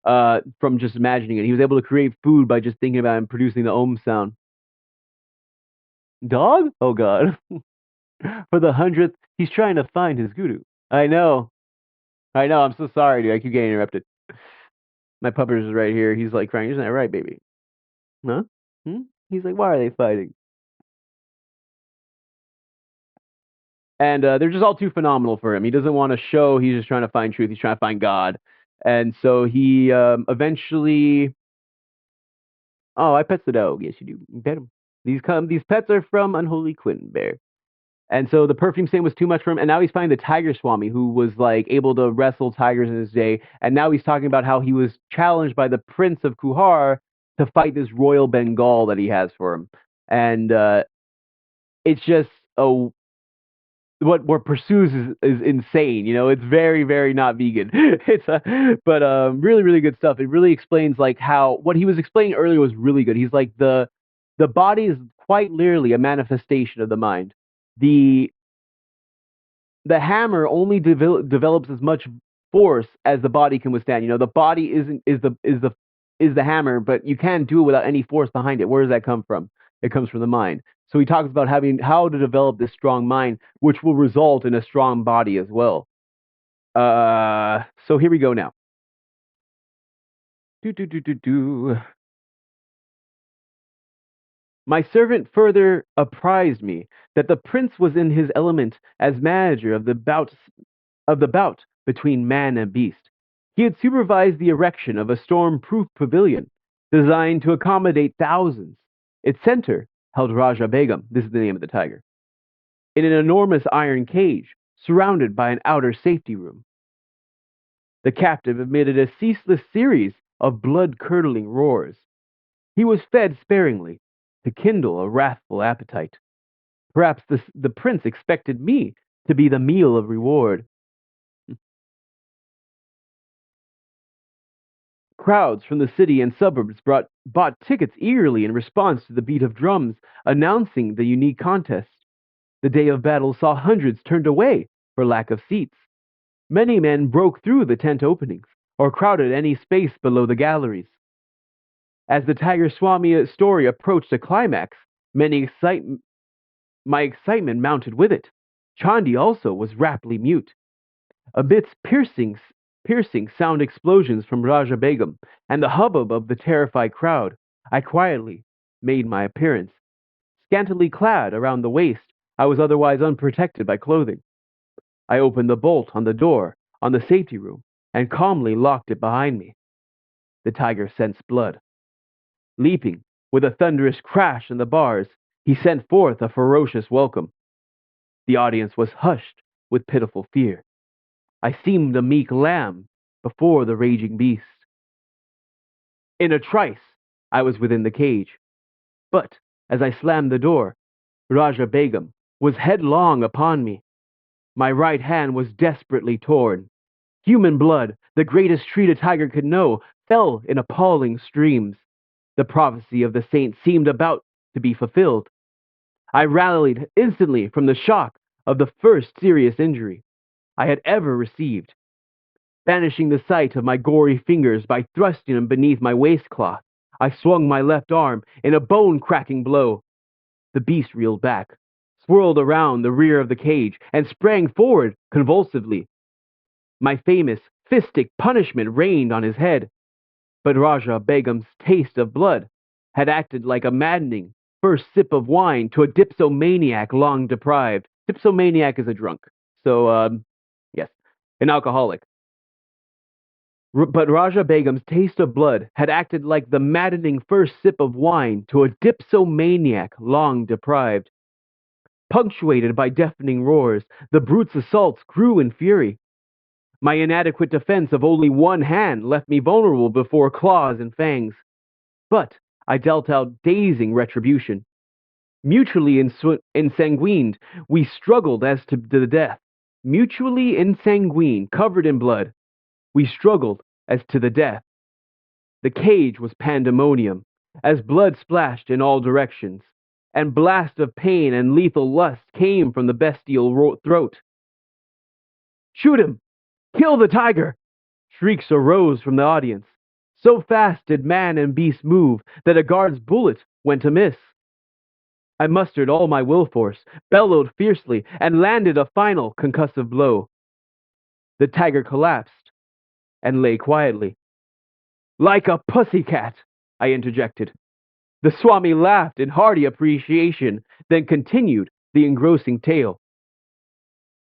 from just imagining it. He was able to create food by just thinking about it and producing the Om sound. Dog? Oh God! For the 100th, he's trying to find his guru. I know. I know. I'm so sorry, dude. I keep getting interrupted. My puppers is right here. He's like crying. Isn't that right, baby? Huh? Hmm? He's like, why are they fighting? And they're just all too phenomenal for him. He doesn't want to show. He's just trying to find truth. He's trying to find God. And so he eventually. Oh, I pet the dog. Yes, you do. You pet him. These pets are from Unholy Quinn Bear. And so the perfume stain was too much for him. And now he's finding the Tiger Swami, who was like able to wrestle tigers in his day. And now he's talking about how he was challenged by the Prince of Kuhar to fight this royal Bengal that he has for him. And it's just a what pursues is insane. It's very very not vegan. It's but really really good stuff. It really explains like how what he was explaining earlier was really good. He's like the body is quite literally a manifestation of the mind. The the hammer only develops as much force as the body can withstand. The body isn't is the hammer, but you can't do it without any force behind it. Where does that come from? It comes from the mind. So he talks about having how to develop this strong mind, which will result in a strong body as well. So here we go now. Do do do do do. My servant further apprised me that the prince was in his element as manager of the bout between man and beast. He had supervised the erection of a storm-proof pavilion designed to accommodate thousands. Its center held Raja Begum, this is the name of the tiger, in an enormous iron cage surrounded by an outer safety room. The captive emitted a ceaseless series of blood-curdling roars. He was fed sparingly to kindle a wrathful appetite. Perhaps the prince expected me to be the meal of reward. Crowds from the city and suburbs bought tickets eagerly in response to the beat of drums announcing the unique contest. The day of battle saw hundreds turned away for lack of seats. Many men broke through the tent openings or crowded any space below the galleries. As the Tiger Swami story approached a climax, my excitement mounted with it. Chandi also was raptly mute. Amidst piercing sound explosions from Raja Begum and the hubbub of the terrified crowd, I quietly made my appearance. Scantily clad around the waist, I was otherwise unprotected by clothing. I opened the bolt on the door on the safety room and calmly locked it behind me. The tiger sensed blood. Leaping with a thunderous crash in the bars, he sent forth a ferocious welcome. The audience was hushed with pitiful fear. I seemed a meek lamb before the raging beast. In a trice, I was within the cage. But as I slammed the door, Raja Begum was headlong upon me. My right hand was desperately torn. Human blood, the greatest treat a tiger could know, fell in appalling streams. The prophecy of the saint seemed about to be fulfilled. I rallied instantly from the shock of the first serious injury I had ever received, banishing the sight of my gory fingers by thrusting them beneath my waistcloth. I swung my left arm in a bone-cracking blow. The beast reeled back, swirled around the rear of the cage, and sprang forward convulsively. My famous fistic punishment rained on his head, but Raja Begum's taste of blood had acted like a maddening first sip of wine to a dipsomaniac long deprived. Dipsomaniac is a drunk. So, yes, an alcoholic. But Raja Begum's taste of blood had acted like the maddening first sip of wine to a dipsomaniac long deprived. Punctuated by deafening roars, the brute's assaults grew in fury. My inadequate defense of only one hand left me vulnerable before claws and fangs. But I dealt out dazing retribution. Mutually ensanguined, we struggled as to the death. Mutually ensanguined, covered in blood, we struggled as to the death. The cage was pandemonium, as blood splashed in all directions, and blast of pain and lethal lust came from the bestial throat. Shoot him! Kill the tiger! Shrieks arose from the audience. So fast did man and beast move that a guard's bullet went amiss. I mustered all my will force, bellowed fiercely, and landed a final concussive blow. The tiger collapsed and lay quietly. Like a pussycat, I interjected. The Swami laughed in hearty appreciation, then continued the engrossing tale.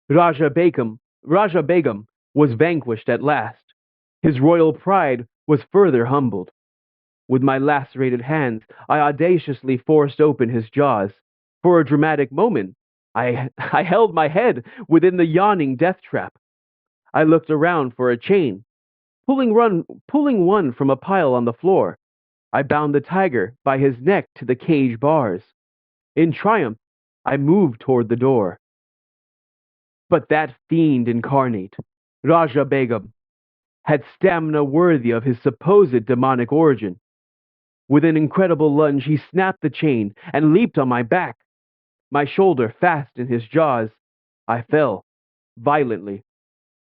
Raja Begum was vanquished at last. His royal pride was further humbled. With my lacerated hands, I audaciously forced open his jaws. For a dramatic moment, I held my head within the yawning death trap. I looked around for a chain, pulling one from a pile on the floor. I bound the tiger by his neck to the cage bars. In triumph, I moved toward the door. But that fiend incarnate, Raja Begum, had stamina worthy of his supposed demonic origin. With an incredible lunge, he snapped the chain and leaped on my back. My shoulder fast in his jaws. I fell, violently.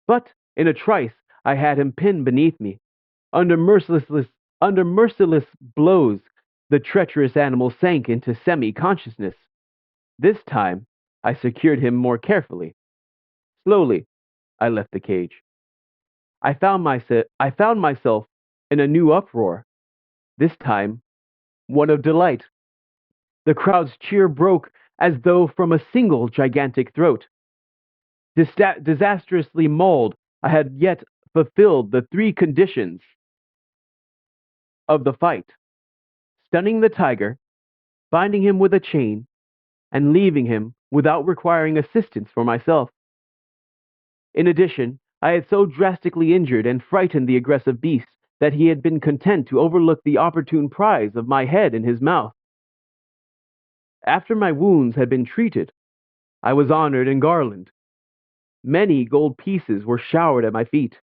But in a trice, I had him pinned beneath me. Under merciless, under merciless blows, the treacherous animal sank into semi-consciousness. This time, I secured him more carefully. Slowly, I left the cage. I found myself in a new uproar, this time one of delight. The crowd's cheer broke as though from a single gigantic throat. Disastrously mauled, I had yet fulfilled the three conditions of the fight: stunning the tiger, binding him with a chain, and leaving him without requiring assistance for myself. In addition, I had so drastically injured and frightened the aggressive beast that he had been content to overlook the opportune prize of my head in his mouth. After my wounds had been treated, I was honored and garlanded. Many gold pieces were showered at my feet.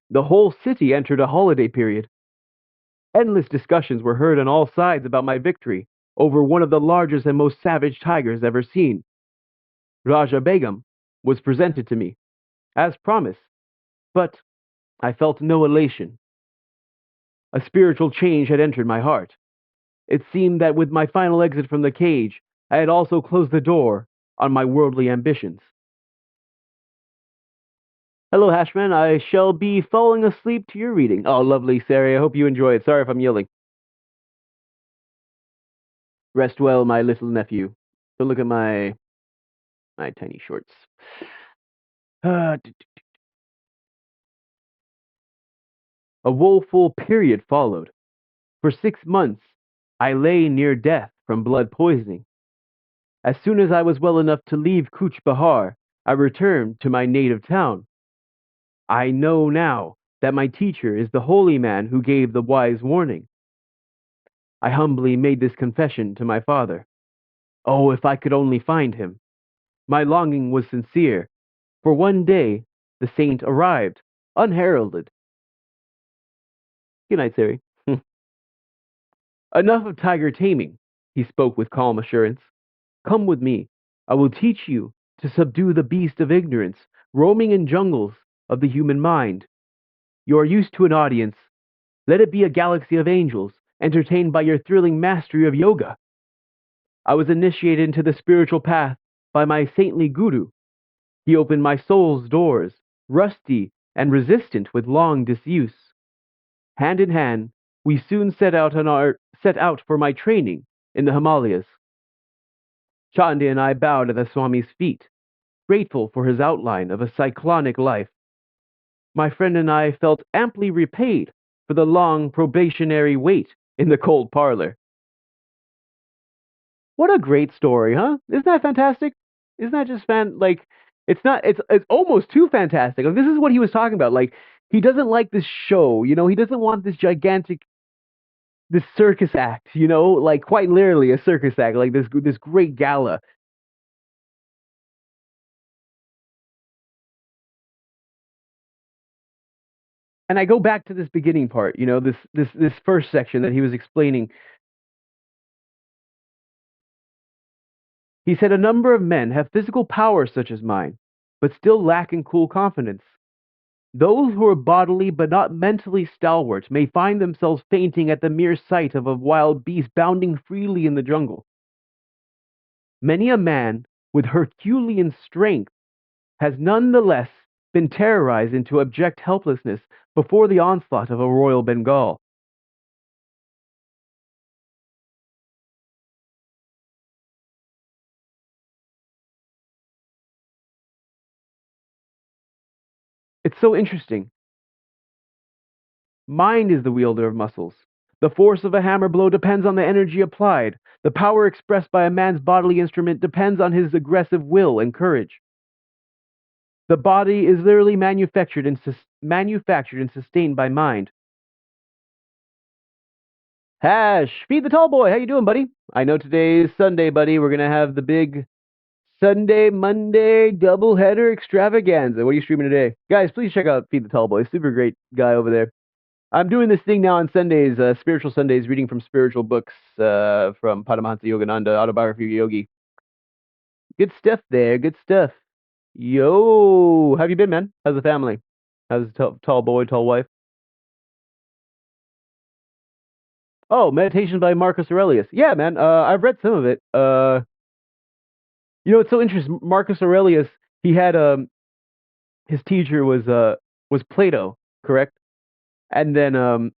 The whole city entered a holiday period. Endless discussions were heard on all sides about my victory over one of the largest and most savage tigers ever seen. Raja Begum was presented to me, as promised, but I felt no elation. A spiritual change had entered my heart. It seemed that with my final exit from the cage, I had also closed the door on my worldly ambitions. Hello, Hashman. I shall be falling asleep to your reading. Oh, lovely, Sari. I hope you enjoy it. Sorry if I'm yelling. Rest well, my little nephew. Don't look at my tiny shorts. A woeful period followed. For 6 months, I lay near death from blood poisoning. As soon as I was well enough to leave Kuch Bahar, I returned to my native town. I know now that my teacher is the holy man who gave the wise warning. I humbly made this confession to my father. Oh, if I could only find him! My longing was sincere, for one day the saint arrived, unheralded. Good night, Sari. Enough of tiger taming, he spoke with calm assurance. Come with me. I will teach you to subdue the beast of ignorance, roaming in jungles of the human mind. You are used to an audience. Let it be a galaxy of angels, entertained by your thrilling mastery of yoga. I was initiated into the spiritual path by my saintly guru. He opened my soul's doors, rusty and resistant with long disuse. Hand in hand, we soon set out for my training in the Himalayas. Chandi and I bowed at the Swami's feet, grateful for his outline of a cyclonic life. My friend and I felt amply repaid for the long probationary wait in the cold parlor. What a great story, huh? Isn't that fantastic? Isn't that just it's almost too fantastic. Like, this is what he was talking about. Like, he doesn't like this show, he doesn't want this circus act, like quite literally a circus act, like this great gala. And I go back to this beginning part, this first section that he was explaining. He said a number of men have physical powers such as mine, but still lack in cool confidence. Those who are bodily but not mentally stalwart may find themselves fainting at the mere sight of a wild beast bounding freely in the jungle. Many a man with Herculean strength has nonetheless been terrorized into abject helplessness before the onslaught of a royal Bengal. It's so interesting. Mind is the wielder of muscles. The force of a hammer blow depends on the energy applied. The power expressed by a man's bodily instrument depends on his aggressive will and courage. The body is literally manufactured and sustained by mind. Hash, feed the tall boy. How you doing, buddy? I know today's Sunday, buddy. We're gonna have the big Sunday, Monday doubleheader extravaganza. What are you streaming today? Guys, please check out Feed the Tall Boy. Super great guy over there. I'm doing this thing now on Sundays, spiritual Sundays, reading from spiritual books from Paramahansa Yogananda, Autobiography of Yogi. Good stuff there. Good stuff. Yo, how have you been, man? How's the family? How's the tall boy, tall wife? Oh, Meditations by Marcus Aurelius. Yeah, man. I've read some of it. It's so interesting. Marcus Aurelius, he had his teacher was Plato, correct? And then oh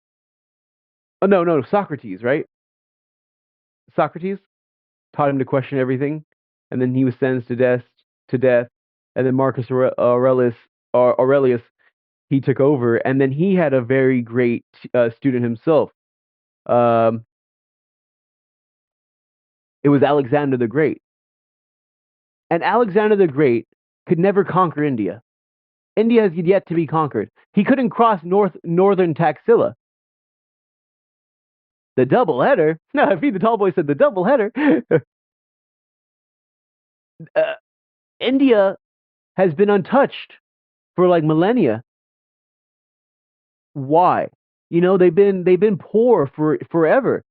no, Socrates, right? Socrates taught him to question everything, and then he was sentenced to death, and then Aurelius he took over, and then he had a very great student himself. Um, it was Alexander the Great, and Alexander the Great could never conquer India. India has yet to be conquered. He couldn't cross northern Taxila. The double header? No, Feed the Tall Boy said the double header. uh, India has been untouched for like millennia. Why? They've been poor for forever,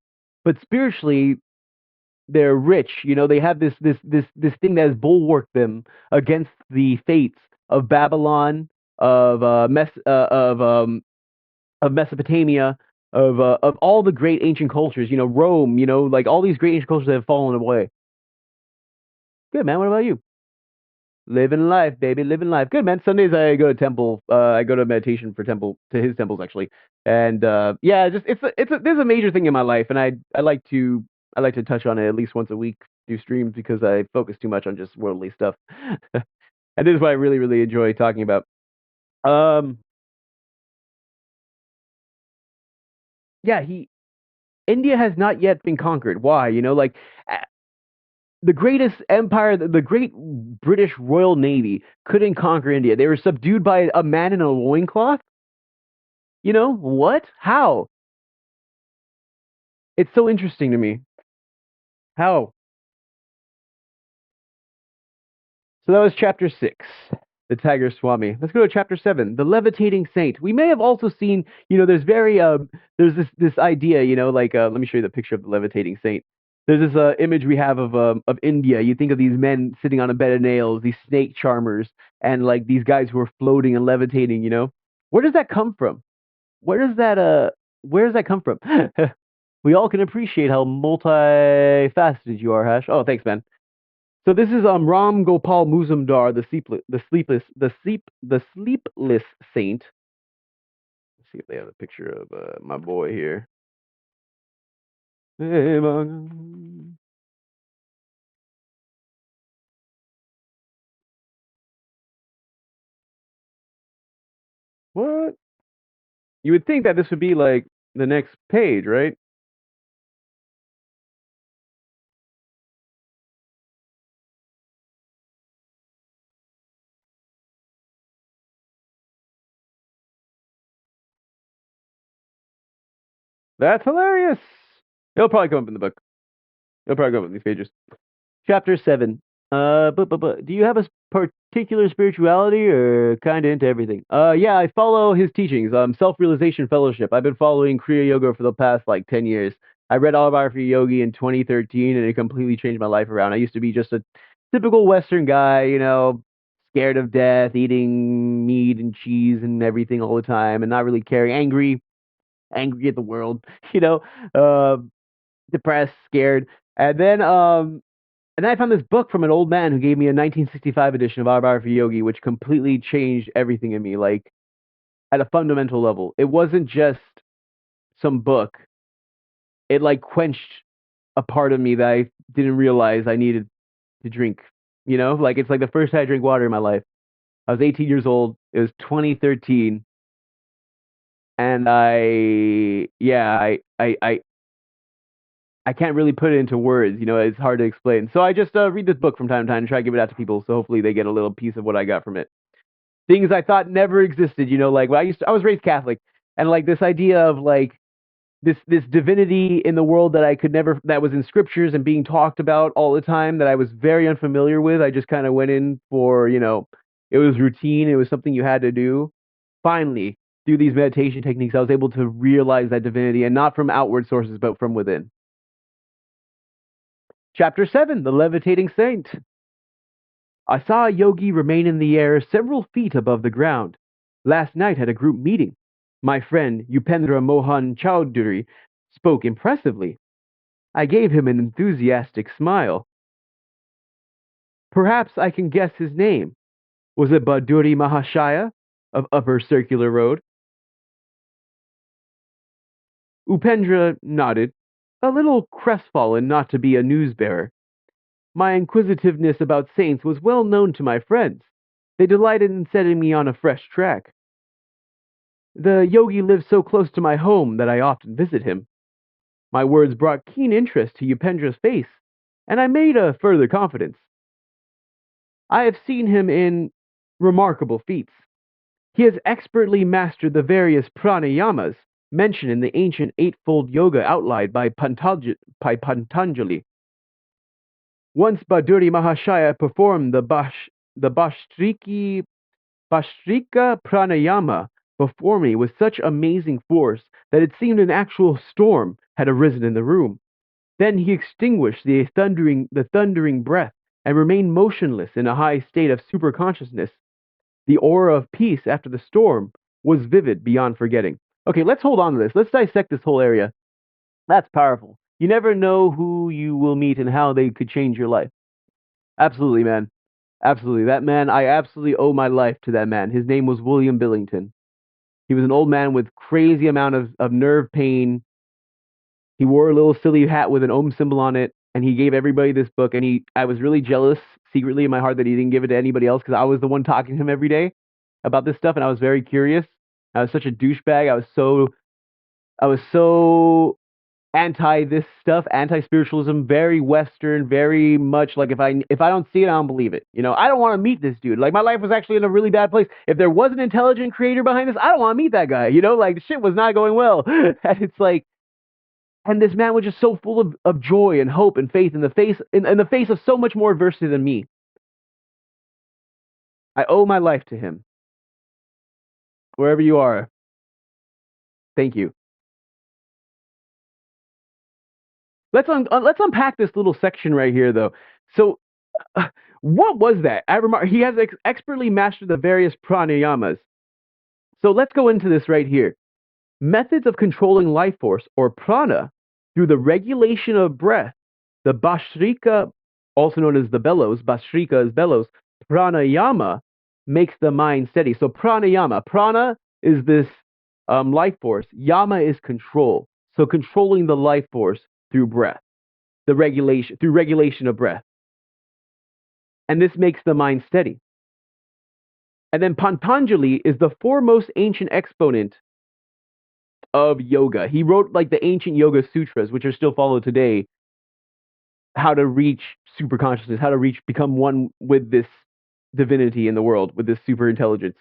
but spiritually they're rich. They have this thing that has bulwarked them against the fates of Babylon, of of Mesopotamia, of all the great ancient cultures. Rome. Like all these great ancient cultures that have fallen away. Good man. What about you? Living life, baby, living life. Good man. Sundays I go to temple. I go to meditation for to his temples actually. And yeah, just there's a major thing in my life, and I like to touch on it at least once a week through streams because I focus too much on just worldly stuff. And this is what I really really enjoy talking about. Um, yeah, he India has not yet been conquered. Why? Like the greatest empire, the great British Royal Navy couldn't conquer India. They were subdued by a man in a loincloth. What? How? It's so interesting to me. How? So that was chapter 6, the Tiger Swami. Let's go to chapter 7, the levitating saint. We may have also seen, there's this idea, like let me show you the picture of the levitating saint. There's this image we have of India. You think of these men sitting on a bed of nails, these snake charmers, and like these guys who are floating and levitating. Where does that come from? Where does that where does that come from? We all can appreciate how multifaceted you are, Hash. Oh, thanks, man. So this is Ram Gopal Muzumdar, the sleepless saint. Let's see if they have a picture of my boy here. What? You would think that this would be like the next page, right? That's hilarious. It'll probably come up in the book. It'll probably come up in these pages. Chapter 7. But do you have a particular spirituality or kind of into everything? Yeah, I follow his teachings. Self-realization fellowship. I've been following Kriya Yoga for the past like 10 years. I read Autobiography of Yogi in 2013 and it completely changed my life around. I used to be just a typical Western guy, scared of death, eating meat and cheese and everything all the time and not really caring, angry at the world, you know, uh, depressed, scared. And then and then I found this book from an old man who gave me a 1965 edition of Autobiography Yogi, which completely changed everything in me, like at a fundamental level. It wasn't just some book. It like quenched a part of me that I didn't realize I needed to drink. Like it's like the first time I drank water in my life. I was 18 years old. It was 2013, and I can't really put it into words. It's hard to explain. So I just read this book from time to time and try to give it out to people. So hopefully they get a little piece of what I got from it. Things I thought never existed. Like when I was raised Catholic, and like this idea of like this divinity in the world that I could never that was in scriptures and being talked about all the time that I was very unfamiliar with. I just kind of went in for, it was routine, it was something you had to do. Finally, through these meditation techniques, I was able to realize that divinity and not from outward sources but from within. Chapter 7, The Levitating Saint. I saw a yogi remain in the air several feet above the ground. Last night at a group meeting, my friend Upendra Mohan Chowdhury spoke impressively. I gave him an enthusiastic smile. Perhaps I can guess his name. Was it Baduri Mahashaya of Upper Circular Road? Upendra nodded, a little crestfallen not to be a newsbearer. My inquisitiveness about saints was well known to my friends. They delighted in setting me on a fresh track. The yogi lives so close to my home that I often visit him. My words brought keen interest to Upendra's face, and I made a further confidence. I have seen him in remarkable feats. He has expertly mastered the various pranayamas mentioned in the ancient eightfold yoga outlined by Patanjali. Once Baduri Mahashaya performed the Bhastrika pranayama before me with such amazing force that it seemed an actual storm had arisen in the room. Then he extinguished the thundering breath and remained motionless in a high state of superconsciousness. The aura of peace after the storm was vivid beyond forgetting. Okay, let's hold on to this. Let's dissect this whole area. That's powerful. You never know who you will meet and how they could change your life. Absolutely, man. Absolutely. That man, I absolutely owe my life to that man. His name was William Billington. He was an old man with crazy amount of nerve pain. He wore a little silly hat with an Om symbol on it, and he gave everybody this book. And I was really jealous secretly in my heart that he didn't give it to anybody else because I was the one talking to him every day about this stuff, and I was very curious. I was such a douchebag. I was so anti this stuff, anti spiritualism, very Western, very much like if I don't see it, I don't believe it. I don't want to meet this dude. Like my life was actually in a really bad place. If there was an intelligent creator behind this, I don't want to meet that guy. Like the shit was not going well. And it's like, and this man was just so full of joy and hope and faith in the face of so much more adversity than me. I owe my life to him. Wherever you are, thank you. Let's unpack this little section right here, though. So, what was that? I remember he has expertly mastered the various pranayamas. So let's go into this right here. Methods of controlling life force or prana through the regulation of breath. The Bhastrika, also known as the bellows, Bhastrika is bellows. Pranayama makes the mind steady. So pranayama, prana is this life force. Yama is control. So controlling the life force through breath, through regulation of breath. And this makes the mind steady. And then Patanjali is the foremost ancient exponent of yoga. He wrote like the ancient yoga sutras, which are still followed today, how to reach super consciousness, how to become one with this divinity in the world, with this super intelligence.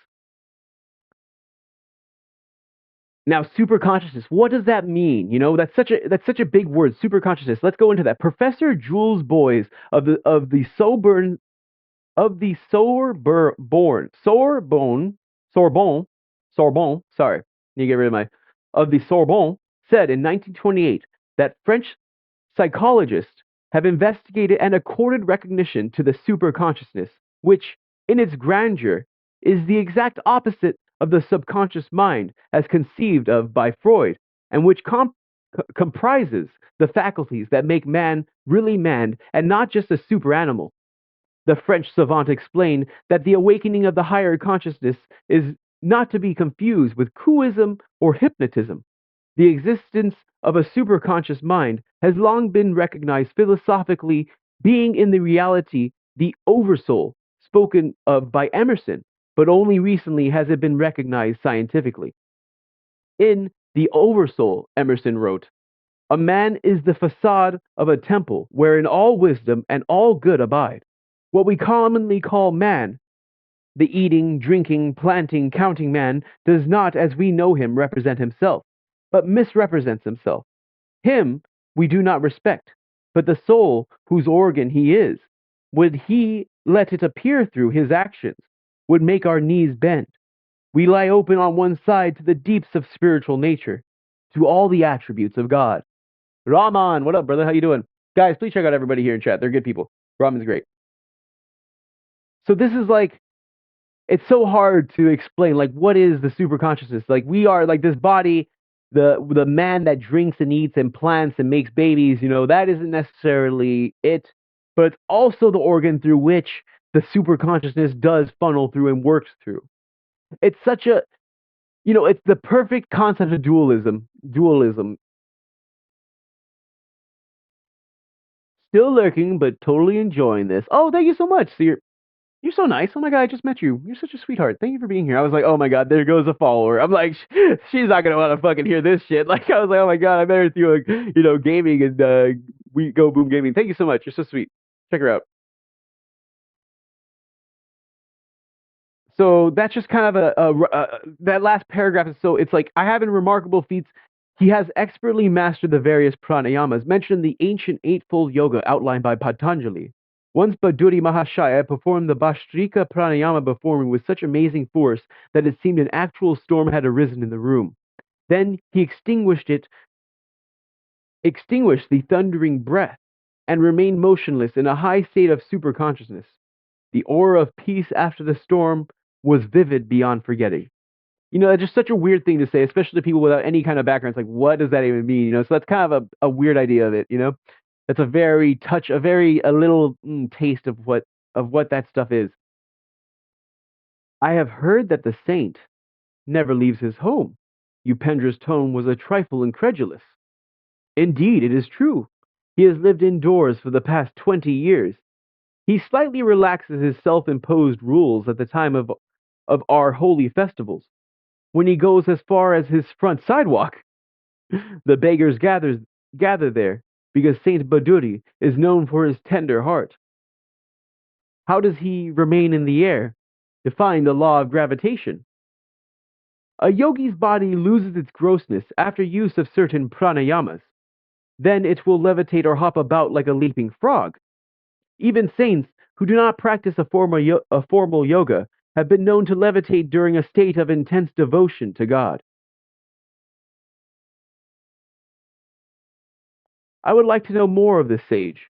Now, super consciousness, what does that mean? That's such a big word, super consciousness. Let's go into that. Professor Jules Boyes of the Sorbonne, sorry, need to get rid of of the Sorbonne, said in 1928 that French psychologists have investigated and accorded recognition to the superconsciousness, which, in its grandeur, is the exact opposite of the subconscious mind as conceived of by Freud, and which comprises the faculties that make man really man and not just a super animal. The French savant explained that the awakening of the higher consciousness is not to be confused with Kuism or hypnotism. The existence of a superconscious mind has long been recognized philosophically, being in the reality the oversoul spoken of by Emerson, but only recently has it been recognized scientifically. In The Oversoul, Emerson wrote, "A man is the facade of a temple wherein all wisdom and all good abide. What we commonly call man, the eating, drinking, planting, counting man, does not, as we know him, represent himself. but misrepresents himself. Him we do not respect, but the soul whose organ he is, would he let it appear through his actions, would make our knees bend. We lie open on one side to the deeps of spiritual nature, to all the attributes of God. Rahman, what up, brother? How you doing? Guys, please check out everybody here in chat. They're good people. Rahman's great. So this is like it's so hard to explain like what is the super consciousness, like we are like this body, the man that drinks and eats and plants and makes babies, that isn't necessarily it, but it's also the organ through which the super consciousness does funnel through and works through. It's such a it's the perfect concept of dualism. Still lurking but totally enjoying this. Oh, thank you so much. So you're so nice. Oh my God, I just met you. You're such a sweetheart. Thank you for being here. I was like, oh my God, there goes a follower. I'm like, she's not gonna want to fucking hear this shit. Like, I was like, oh my God, I met her through, gaming and we go boom gaming. Thank you so much. You're so sweet. Check her out. So that's just kind of that last paragraph is so it's like I have in remarkable feats. He has expertly mastered the various pranayamas mentioned in the ancient eightfold yoga outlined by Patanjali. Once Baduri Mahashaya performed the Bhastrika pranayama before me with such amazing force that it seemed an actual storm had arisen in the room. Then he extinguished the thundering breath, and remained motionless in a high state of super consciousness. The aura of peace after the storm was vivid beyond forgetting. It's just such a weird thing to say, especially to people without any kind of background. It's like, what does that even mean? So that's kind of a weird idea of it. That's a little taste of what that stuff is. I have heard that the saint never leaves his home. Upendra's tone was a trifle incredulous. Indeed, it is true. He has lived indoors for the past 20 years. He slightly relaxes his self-imposed rules at the time of our holy festivals. When he goes as far as his front sidewalk, the beggars gather there, because Saint Baduri is known for his tender heart. How does he remain in the air, defying the law of gravitation? A yogi's body loses its grossness after use of certain pranayamas. Then it will levitate or hop about like a leaping frog. Even saints who do not practice a formal yoga have been known to levitate during a state of intense devotion to God. I would like to know more of this sage.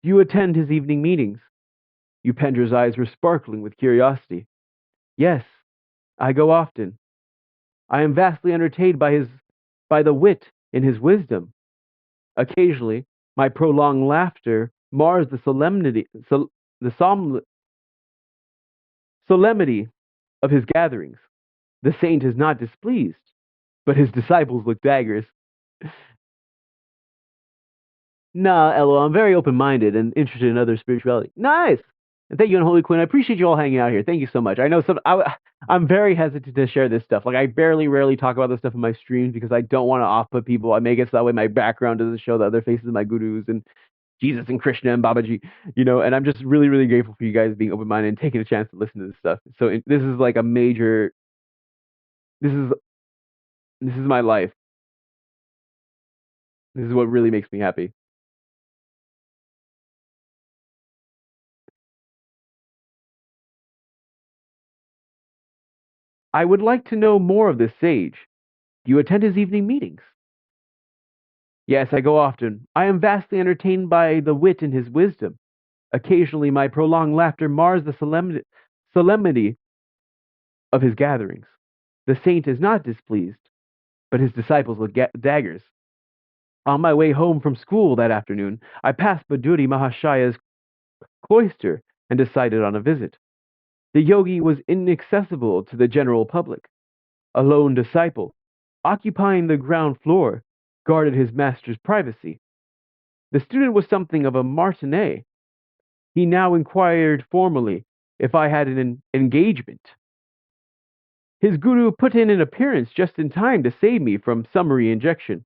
Do you attend his evening meetings? Upendra's eyes were sparkling with curiosity. Yes, I go often. I am vastly entertained by the wit in his wisdom. Occasionally, my prolonged laughter mars the solemnity of his gatherings. The saint is not displeased, but his disciples look daggers. Nah, LO, I'm very open-minded and interested in other spirituality. Nice! And thank you, Unholy Queen. I appreciate you all hanging out here. Thank you so much. I know I'm very hesitant to share this stuff. Like, I rarely talk about this stuff in my streams because I don't want to off-put people. I make it so that way my background doesn't show the other faces of my gurus and Jesus and Krishna and Babaji, and I'm just really, really grateful for you guys being open-minded and taking a chance to listen to this stuff. So this is like a major, this is, this is my life. This is what really makes me happy. I would like to know more of this sage. Do you attend his evening meetings? Yes, I go often. I am vastly entertained by the wit in his wisdom. Occasionally, my prolonged laughter mars the solemnity of his gatherings. The saint is not displeased, but his disciples look daggers. On my way home from school that afternoon, I passed Baduri Mahashaya's cloister and decided on a visit. The yogi was inaccessible to the general public. A lone disciple, occupying the ground floor, guarded his master's privacy. The student was something of a martinet. He now inquired formally if I had an engagement. His guru put in an appearance just in time to save me from summary injection.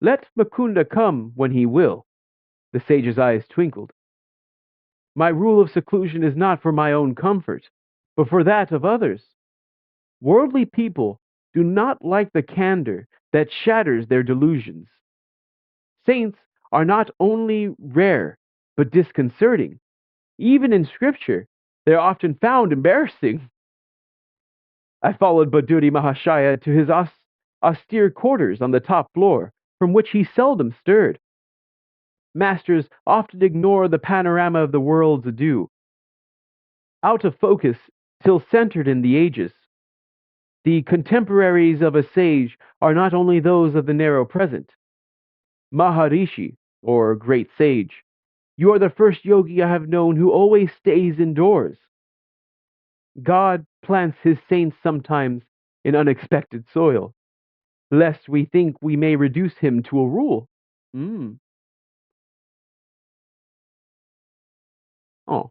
Let Mukunda come when he will. The sage's eyes twinkled. My rule of seclusion is not for my own comfort, but for that of others. Worldly people do not like the candor that shatters their delusions. Saints are not only rare, but disconcerting. Even in scripture, they're often found embarrassing. I followed Baduri Mahashaya to his austere quarters on the top floor, from which he seldom stirred. Masters often ignore the panorama of the world's ado, out of focus till centered in the ages. The contemporaries of a sage are not only those of the narrow present. Maharishi, or great sage, you are the first yogi I have known who always stays indoors. God plants his saints sometimes in unexpected soil, lest we think we may reduce him to a rule. Mm. Oh.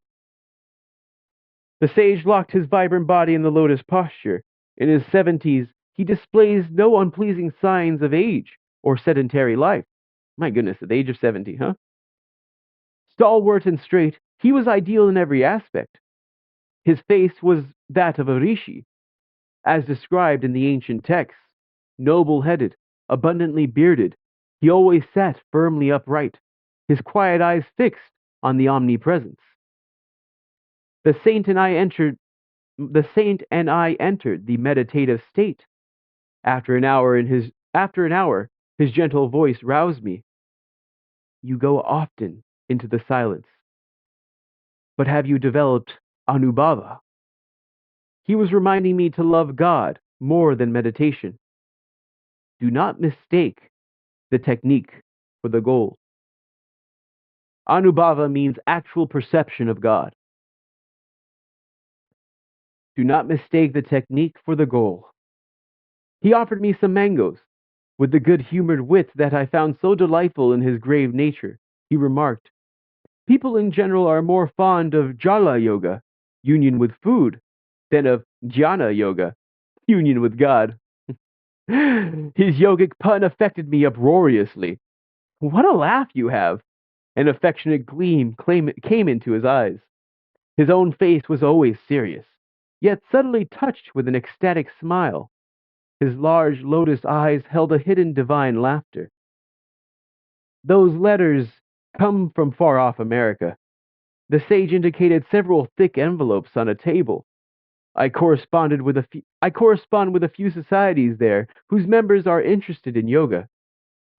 The sage locked his vibrant body in the lotus posture. In his 70s, he displays no unpleasing signs of age or sedentary life. My goodness, at the age of 70, huh? Stalwart and straight, he was ideal in every aspect. His face was that of a rishi, as described in the ancient texts. Noble headed, abundantly bearded, he always sat firmly upright, his quiet eyes fixed on the omnipresence. The saint and I entered the saint and I entered the meditative state. After an hour, his gentle voice roused me. You go often into the silence, but have you developed Anubhava? He was reminding me to love God more than meditation. Do not mistake the technique for the goal. Anubhava means actual perception of God. Do not mistake the technique for the goal. He offered me some mangoes. With the good humored wit that I found so delightful in his grave nature, he remarked, people in general are more fond of Jala Yoga, union with food, than of Jnana Yoga, union with God. His yogic pun affected me uproariously. What a laugh you have! An affectionate gleam came into his eyes. His own face was always serious, yet suddenly touched with an ecstatic smile. His large lotus eyes held a hidden divine laughter. Those letters come from far off America. The sage indicated several thick envelopes on a table. I correspond with a few societies there whose members are interested in yoga.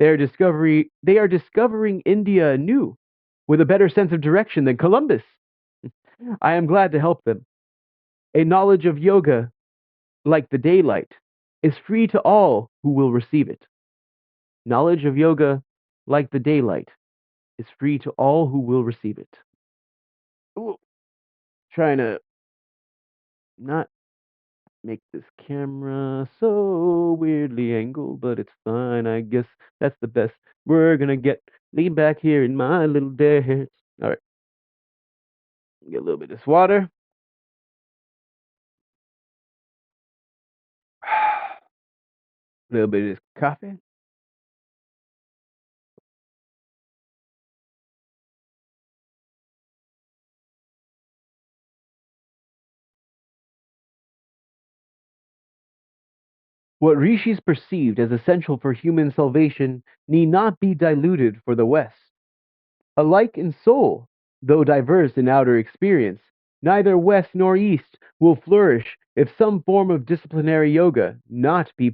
They are discovering India anew, with a better sense of direction than Columbus. I am glad to help them. A knowledge of yoga, like the daylight, is free to all who will receive it. Knowledge of yoga, like the daylight, is free to all who will receive it. Ooh, trying to not make this camera so weirdly angled, but it's fine. I guess that's the best we're gonna get. Lean back here in my little desk. All right, get a little bit of this water. A little bit of this coffee. What rishis perceived as essential for human salvation need not be diluted for the West. Alike in soul, though diverse in outer experience, neither West nor East will flourish if some form of disciplinary yoga be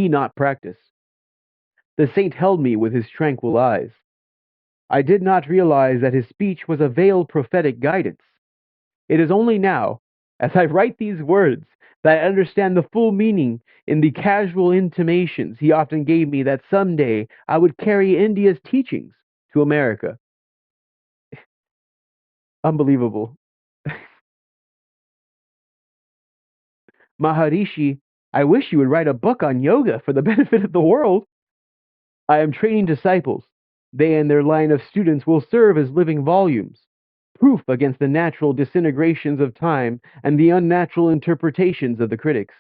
not practiced. The saint held me with his tranquil eyes. I did not realize that his speech was a veiled prophetic guidance. It is only now, as I write these words, that I understand the full meaning in the casual intimations he often gave me that someday I would carry India's teachings to America. Unbelievable. Maharishi, I wish you would write a book on yoga for the benefit of the world. I am training disciples. They and their line of students will serve as living volumes, proof against the natural disintegrations of time and the unnatural interpretations of the critics.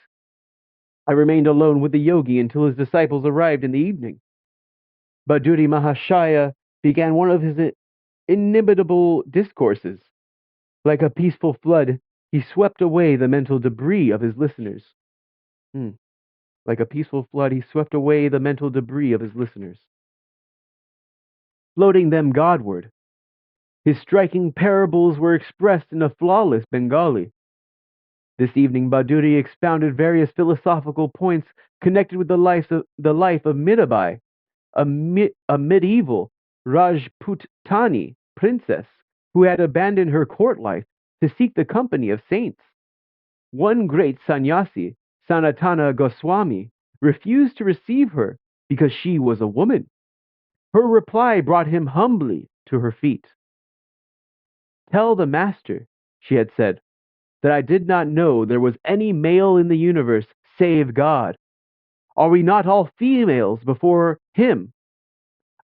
I remained alone with the yogi until his disciples arrived in the evening. Baduri Mahashaya began one of his inimitable discourses. Like a peaceful flood, he swept away the mental debris of his listeners. Hmm. Like a peaceful flood, he swept away the mental debris of his listeners, floating them Godward. His striking parables were expressed in a flawless Bengali. This evening, Baduri expounded various philosophical points connected with the life of Mirabai, a medieval Rajputani princess who had abandoned her court life to seek the company of saints. One great sannyasi, Sanatana Goswami, refused to receive her because she was a woman. Her reply brought him humbly to her feet. Tell the master, she had said, that I did not know there was any male in the universe save God. Are we not all females before him?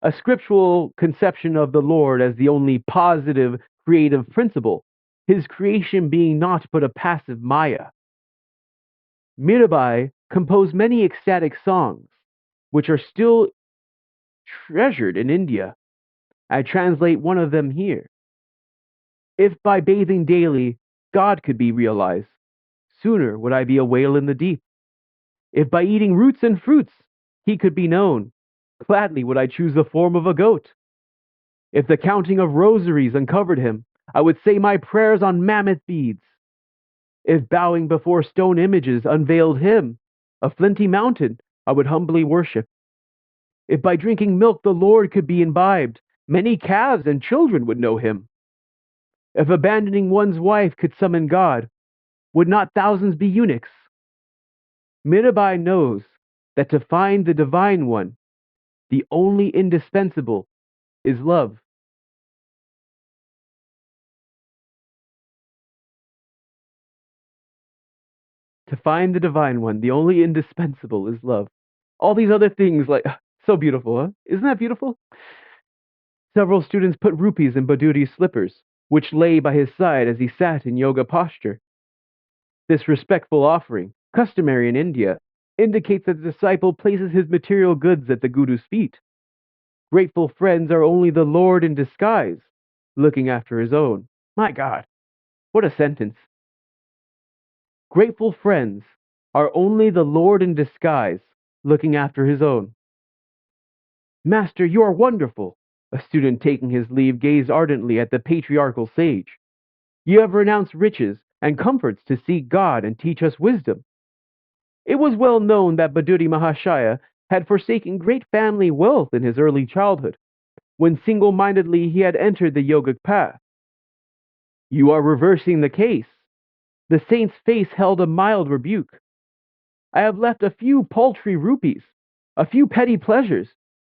A scriptural conception of the Lord as the only positive creative principle, his creation being naught but a passive maya. Mirabai composed many ecstatic songs, which are still treasured in India. I translate one of them here. If by bathing daily God could be realized, sooner would I be a whale in the deep. If by eating roots and fruits he could be known, gladly would I choose the form of a goat. If the counting of rosaries uncovered him, I would say my prayers on mammoth beads. If bowing before stone images unveiled him, a flinty mountain, I would humbly worship. If by drinking milk the Lord could be imbibed, many calves and children would know him. If abandoning one's wife could summon God, would not thousands be eunuchs? Mirabai knows that to find the Divine One, the only indispensable is love. To find the Divine One, the only indispensable is love. All these other things, like, so beautiful, huh? Isn't that beautiful? Several students put rupees in Baduri's slippers, which lay by his side as he sat in yoga posture. This respectful offering, customary in India, indicates that the disciple places his material goods at the Guru's feet. Grateful friends are only the Lord in disguise, looking after his own. My God, what a sentence. Grateful friends are only the Lord in disguise, looking after his own. Master, you are wonderful. A student taking his leave gazed ardently at the patriarchal sage. You have renounced riches and comforts to seek God and teach us wisdom. It was well known that Baduri Mahashaya had forsaken great family wealth in his early childhood, when single-mindedly he had entered the yogic path. You are reversing the case. The saint's face held a mild rebuke. I have left a few paltry rupees, a few petty pleasures,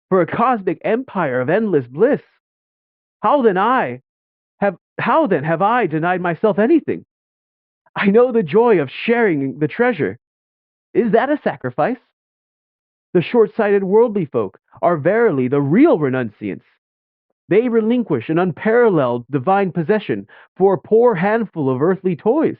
for a cosmic empire of endless bliss. How then have I denied myself anything? I know the joy of sharing the treasure. Is that a sacrifice? The short-sighted worldly folk are verily the real renunciants. They relinquish an unparalleled divine possession for a poor handful of earthly toys.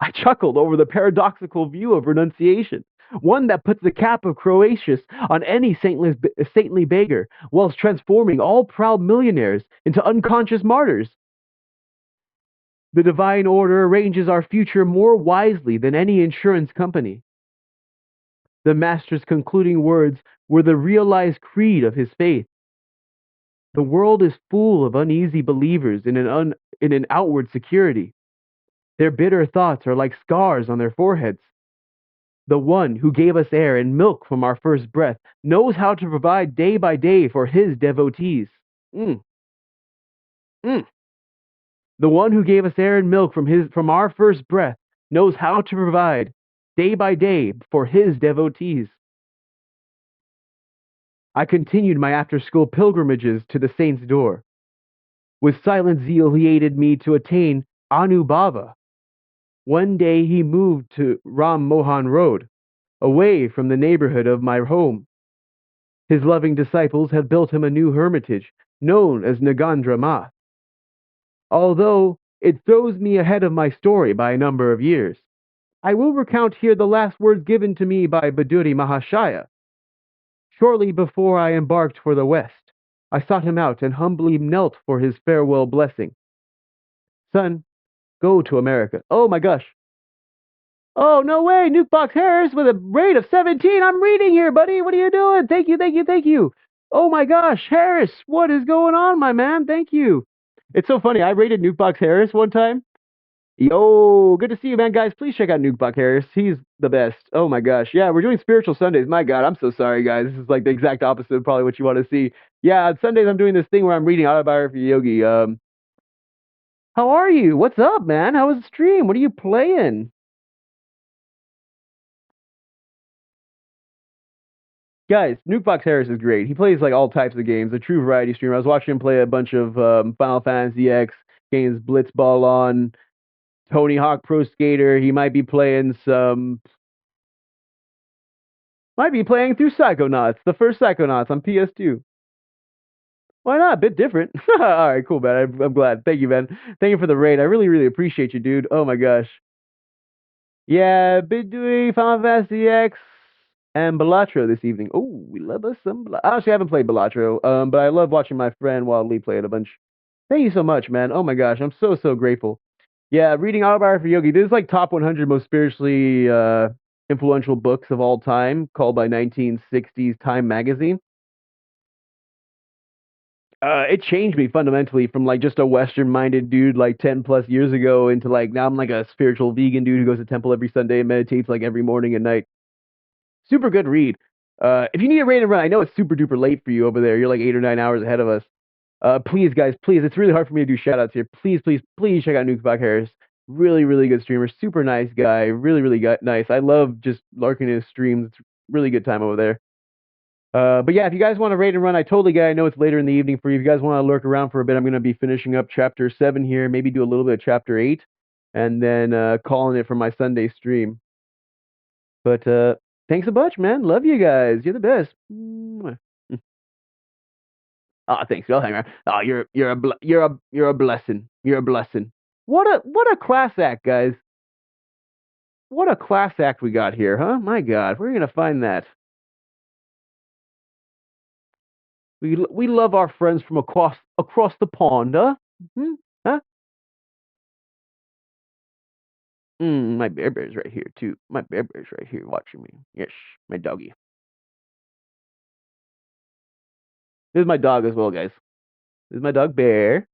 I chuckled over the paradoxical view of renunciation, one that puts the cap of Croesus on any saintly beggar, whilst transforming all proud millionaires into unconscious martyrs. The divine order arranges our future more wisely than any insurance company. The master's concluding words were the realized creed of his faith. The world is full of uneasy believers in an outward security. Their bitter thoughts are like scars on their foreheads. The one who gave us air and milk from our first breath knows how to provide day by day for his devotees. Mm, mm. The one who gave us air and milk from our first breath knows how to provide day by day for his devotees. I continued my after-school pilgrimages to the saint's door. With silent zeal, he aided me to attain Anubhava. One day he moved to Ram Mohan Road, away from the neighborhood of my home. His loving disciples had built him a new hermitage, known as Nagandra Math. Although it throws me ahead of my story by a number of years, I will recount here the last words given to me by Baduri Mahashaya. Shortly before I embarked for the West, I sought him out and humbly knelt for his farewell blessing. Son, go to America. Oh my gosh. Oh, no way. Nukebox Harris with a rate of 17. I'm reading here, buddy. What are you doing? Thank you, thank you, thank you. Oh my gosh, Harris, what is going on, my man? Thank you. It's so funny. I rated Nukebox Harris one time. Yo, good to see you, man. Guys, please check out Nukebox Harris. He's the best. Oh my gosh. Yeah, we're doing spiritual Sundays. My God, I'm so sorry, guys. This is like the exact opposite of probably what you want to see. Yeah, on Sundays I'm doing this thing where I'm reading Autobiography Yogi. How are you? What's up, man? How was the stream? What are you playing? Guys, Nukebox Harris is great. He plays like all types of games, a true variety streamer. I was watching him play a bunch of Final Fantasy X games, Blitzball on Tony Hawk Pro Skater. He might be playing through Psychonauts, the first Psychonauts on PS2. Why not? A bit different. All right, cool, man. I'm glad. Thank you, man. Thank you for the raid. I really, really appreciate you, dude. Oh my gosh. Yeah, been doing Final Fantasy X and Balatro this evening. Oh, we love us some. Actually, I haven't played Balatro, but I love watching my friend Wildly play it a bunch. Thank you so much, man. Oh my gosh, I'm so so grateful. Yeah, reading Autobiography for Yogi. This is like top 100 most spiritually influential books of all time, called by 1960s Time magazine. It changed me fundamentally from like just a Western minded dude like 10 plus years ago into like now I'm like a spiritual vegan dude who goes to temple every Sunday and meditates like every morning and night. Super good read. If you need a raid and run, I know it's super duper late for you over there. You're like 8 or 9 hours ahead of us. Please, guys, please. It's really hard for me to do shout outs here. Please, please, please check out Nukebach Harris. Really, really good streamer. Super nice guy. Really, really nice. I love just lurking in his streams. It's really good time over there. But yeah, if you guys want to raid and run, I totally get it. I know it's later in the evening for you. If you guys want to lurk around for a bit, I'm going to be finishing up chapter 7 here, maybe do a little bit of chapter 8, and then calling it for my Sunday stream. But thanks a bunch, man. Love you guys. You're the best. Mwah. Oh, thanks. I'll hang around. Oh, you're a blessing. You're a blessing. What a class act, guys. What a class act we got here, huh? My God, where are you gonna find that? We love our friends from across the pond, huh? Hmm? Huh? My bear bear's right here too. My bear bear's right here watching me. Yes, my doggy. This is my dog as well, guys. This is my dog Bear,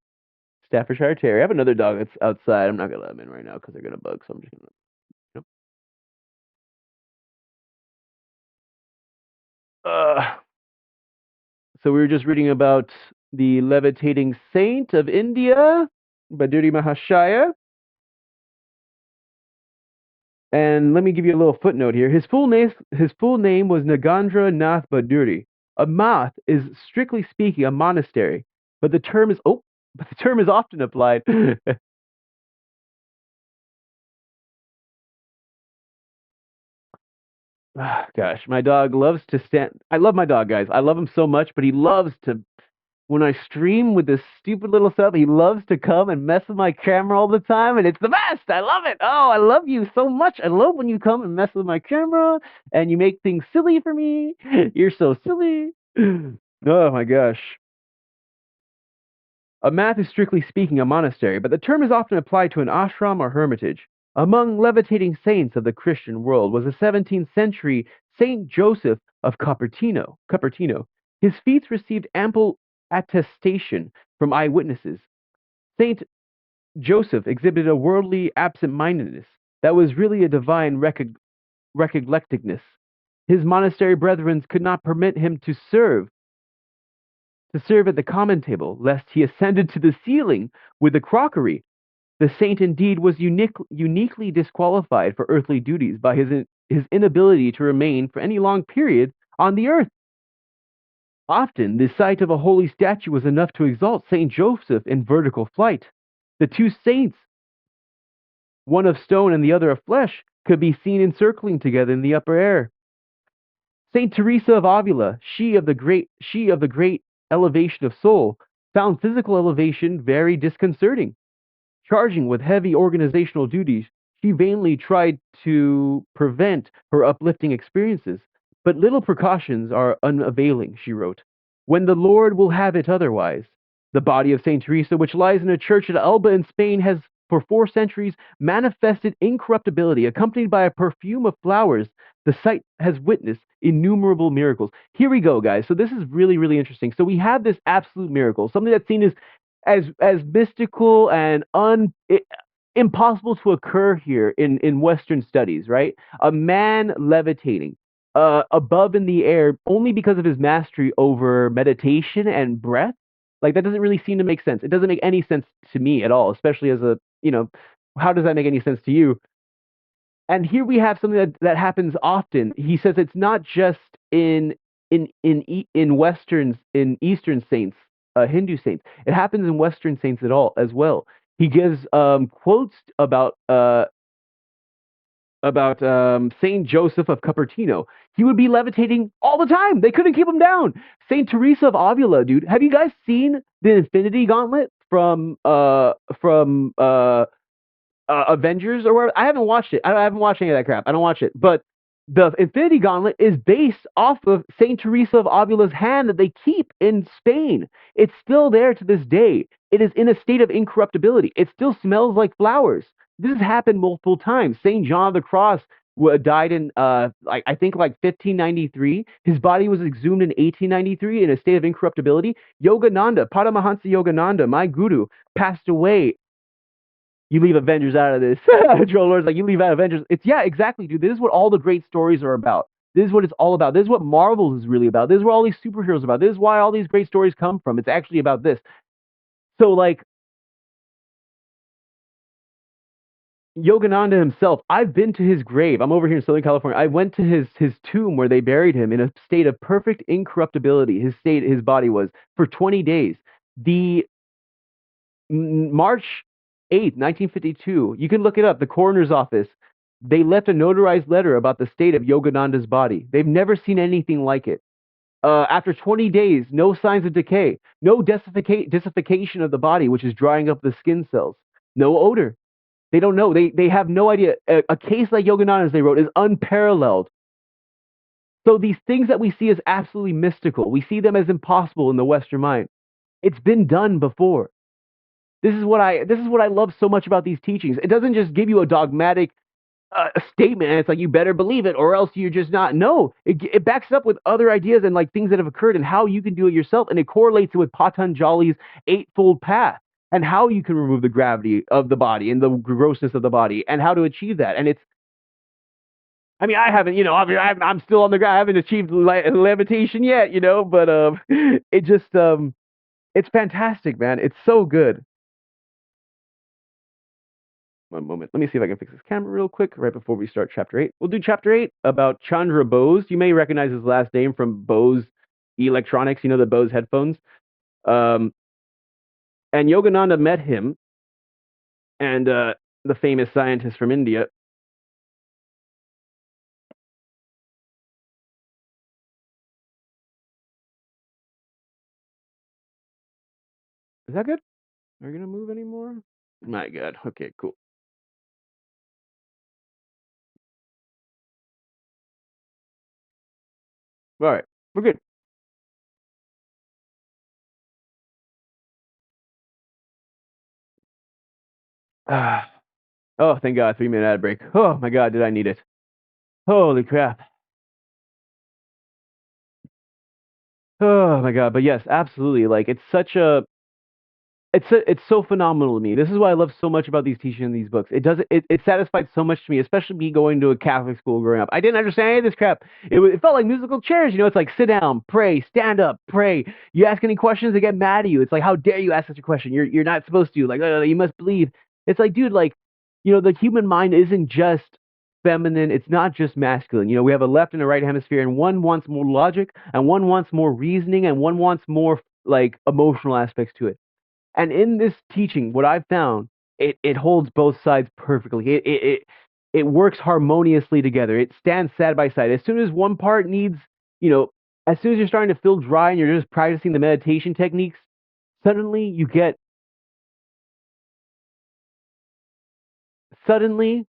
Staffordshire Terrier. I have another dog that's outside. I'm not gonna let him in right now because they're gonna bug. So I'm just gonna. You know. So we were just reading about the levitating saint of India, Baduri Mahashaya. And let me give you a little footnote here. His full name was Nagandra Nath Baduri. A math is strictly speaking a monastery, but the term is often applied. Gosh, my dog loves to stand. I love my dog, guys. I love him so much, but he loves to when I stream with this stupid little stuff, he loves to come and mess with my camera all the time, and it's the best. I love it. Oh, I love you so much. I love when you come and mess with my camera and you make things silly for me. You're so silly. Oh my gosh. A math is strictly speaking a monastery, but the term is often applied to an ashram or hermitage. Among levitating saints of the Christian world was the 17th century Saint Joseph of Cupertino. His feats received ample attestation from eyewitnesses. Saint Joseph exhibited a worldly absent-mindedness that was really a divine recollectedness. His monastery brethren could not permit him to serve at the common table, lest he ascended to the ceiling with the crockery. The saint indeed was uniquely disqualified for earthly duties by his inability to remain for any long period on the earth. Often, the sight of a holy statue was enough to exalt Saint Joseph in vertical flight. The two saints, one of stone and the other of flesh, could be seen encircling together in the upper air. Saint Teresa of Avila, she of the great elevation of soul, found physical elevation very disconcerting. Charging with heavy organizational duties, she vainly tried to prevent her uplifting experiences. But little precautions are unavailing, she wrote. When the Lord will have it otherwise. The body of Saint Teresa, which lies in a church at Elba in Spain, has for 4 centuries manifested incorruptibility, accompanied by a perfume of flowers. The site has witnessed innumerable miracles. Here we go, guys. So this is really, really interesting. So we have this absolute miracle, something that's seen as mystical and impossible to occur here in Western studies, right? A man levitating above in the air only because of his mastery over meditation and breath. Like that doesn't really seem to make sense. It doesn't make any sense to me at all, especially as a, how does that make any sense to you? And here we have something that happens often. He says it's not just in westerns in Eastern saints, Hindu saints. It happens in Western saints at all as well. He gives quotes about Saint Joseph of Cupertino. He would be levitating all the time. They couldn't keep him down. Saint Teresa of Avila, dude. Have you guys seen the Infinity Gauntlet from Avengers or whatever? I haven't watched it. I haven't watched any of that crap. I don't watch it. But the Infinity Gauntlet is based off of Saint Teresa of Avila's hand that they keep in Spain. It's still there to this day. It is in a state of incorruptibility. It still smells like flowers. This has happened multiple times. Saint John of the Cross died in like I think like 1593. His body was exhumed in 1893 in a state of incorruptibility. Yogananda, Paramahansa Yogananda, my guru, passed away. You leave Avengers out of this. Troll Lord's like, you leave out Avengers. It's, yeah, exactly, dude. This is what all the great stories are about. This is what it's all about. This is what Marvel is really about. This is what all these superheroes are about. This is why all these great stories come from. It's actually about this. So, like, Yogananda himself, I've been to his grave. I'm over here in Southern California. I went to his tomb where they buried him in a state of perfect incorruptibility. His body was for 20 days. The March 8th, 1952, you can look it up, the coroner's office, they left a notarized letter about the state of Yogananda's body. They've never seen anything like it. After 20 days, no signs of decay, no desiccation of the body, which is drying up the skin cells, no odor. They don't know. They have no idea. A case like Yogananda's, they wrote, is unparalleled. So these things that we see as absolutely mystical, we see them as impossible in the Western mind. It's been done before. This is what I love so much about these teachings. It doesn't just give you a dogmatic statement and it's like you better believe it or else you're just not. No, it backs it up with other ideas and like things that have occurred and how you can do it yourself, and it correlates it with Patanjali's eightfold path and how you can remove the gravity of the body and the grossness of the body and how to achieve that. And it's, I mean, I haven't, I'm still on the ground. I haven't achieved levitation yet, but it just it's fantastic, man. It's so good. One moment. Let me see if I can fix this camera real quick right before we start chapter 8. We'll do chapter 8 about Chandra Bose. You may recognize his last name from Bose Electronics, the Bose headphones. Um, and Yogananda met him and the famous scientist from India. Is that good? Are you going to move anymore? My God. Okay, cool. All right. We're good. Ah. Oh, thank God. 3 minute ad break. Oh, my God. Did I need it? Holy crap. Oh, my God. But yes, absolutely. Like, it's such a it's so phenomenal to me. This is what I love so much about these teachings in these books. It satisfied so much to me, especially me going to a Catholic school growing up. I didn't understand any of this crap. It felt like musical chairs. It's like sit down, pray, stand up, pray. You ask any questions, they get mad at you. It's like, how dare you ask such a question? You're not supposed to. Like, you must believe. It's like, dude, like, the human mind isn't just feminine. It's not just masculine. We have a left and a right hemisphere, and one wants more logic, and one wants more reasoning, and one wants more like emotional aspects to it. And in this teaching, what I've found, it holds both sides perfectly. It works harmoniously together. It stands side by side. As soon as one part needs, you know, as soon as you're starting to feel dry and you're just practicing the meditation techniques, suddenly you get suddenly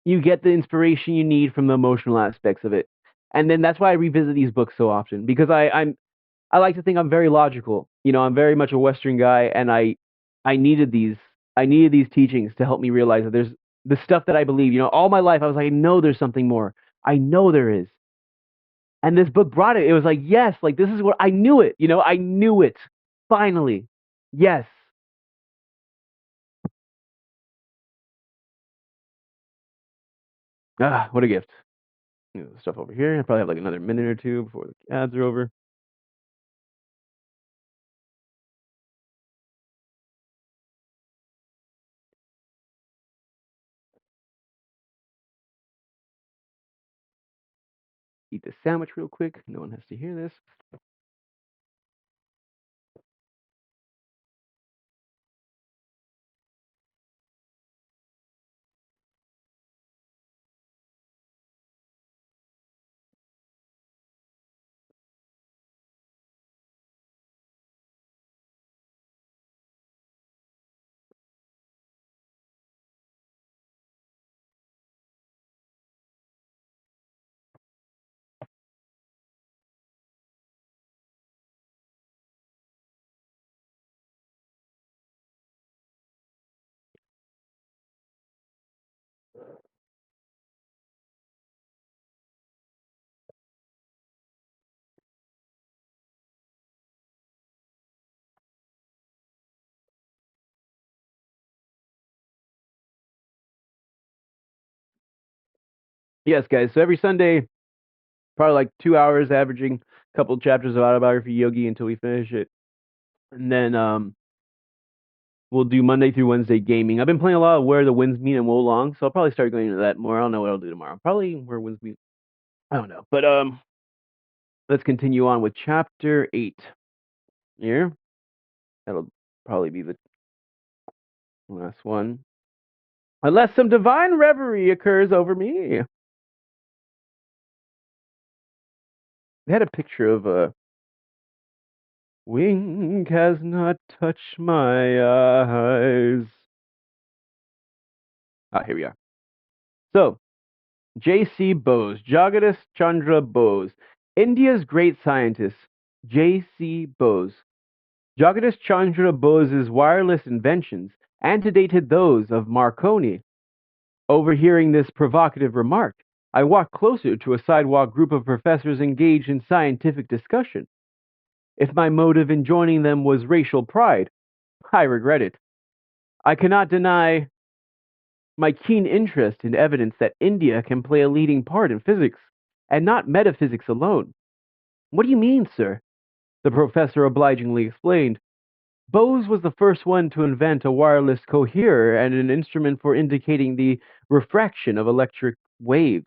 you get the inspiration you need from the emotional aspects of it. And then that's why I revisit these books so often, because I like to think I'm very logical. I'm very much a Western guy, and I needed these I needed these teachings to help me realize that there's the stuff that I believe. All my life I was like, I know there's something more. I know there is. And this book brought it. It was like, yes, like this is what I knew it. I knew it. Finally. Yes. Ah, what a gift. Stuff over here. I probably have like another minute or two before the ads are over. Eat this sandwich real quick. No one has to hear this. Yes, guys. So every Sunday, probably like 2 hours, averaging a couple chapters of Autobiography Yogi until we finish it. And then we'll do Monday through Wednesday gaming. I've been playing a lot of Where the Winds Meet and Wo Long, so I'll probably start going into that more. I don't know what I'll do tomorrow. Probably Where Winds Meet. I don't know. But let's continue on with chapter 8 here. That'll probably be the last one. Unless some divine reverie occurs over me. They had a picture of a wink has not touched my eyes. Ah, here we are. So, J.C. Bose, Jagadish Chandra Bose, India's great scientist, J.C. Bose. Jagadish Chandra Bose's wireless inventions antedated those of Marconi. Overhearing this provocative remark, I walked closer to a sidewalk group of professors engaged in scientific discussion. If my motive in joining them was racial pride, I regret it. I cannot deny my keen interest in evidence that India can play a leading part in physics, and not metaphysics alone. What do you mean, sir? The professor obligingly explained. Bose was the first one to invent a wireless coherer and an instrument for indicating the refraction of electric waves.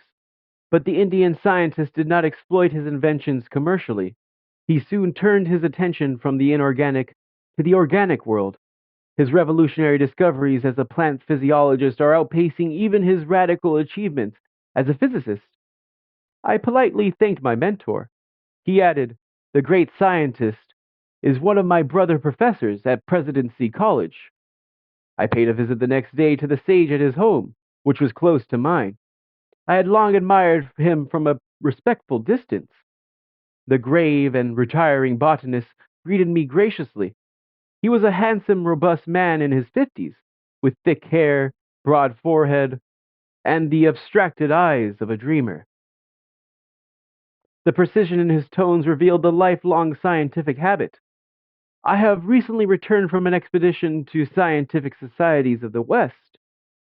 But the Indian scientist did not exploit his inventions commercially. He soon turned his attention from the inorganic to the organic world. His revolutionary discoveries as a plant physiologist are outpacing even his radical achievements as a physicist. I politely thanked my mentor. He added, the great scientist is one of my brother professors at Presidency College. I paid a visit the next day to the sage at his home, which was close to mine. I had long admired him from a respectful distance. The grave and retiring botanist greeted me graciously. He was a handsome, robust man in his 50s, with thick hair, broad forehead, and the abstracted eyes of a dreamer. The precision in his tones revealed the lifelong scientific habit. I have recently returned from an expedition to scientific societies of the West.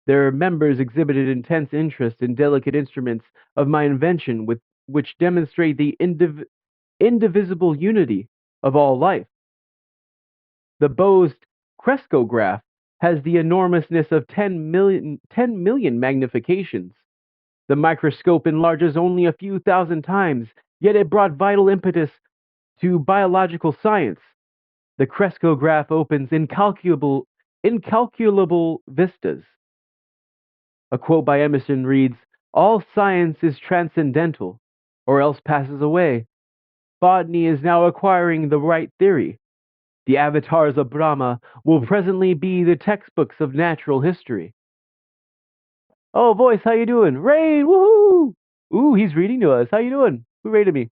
Their members exhibited intense interest in delicate instruments of my invention which demonstrate the indivisible unity of all life. The Bose crescograph has the enormousness of 10 million magnifications. The microscope enlarges only a few thousand times, yet it brought vital impetus to biological science. The crescograph opens incalculable vistas. A quote by Emerson reads, all science is transcendental, or else passes away. Botany is now acquiring the right theory. The avatars of Brahma will presently be the textbooks of natural history. Oh, voice, how you doing? Raid, woohoo! Ooh, he's reading to us. How you doing? Who rated me?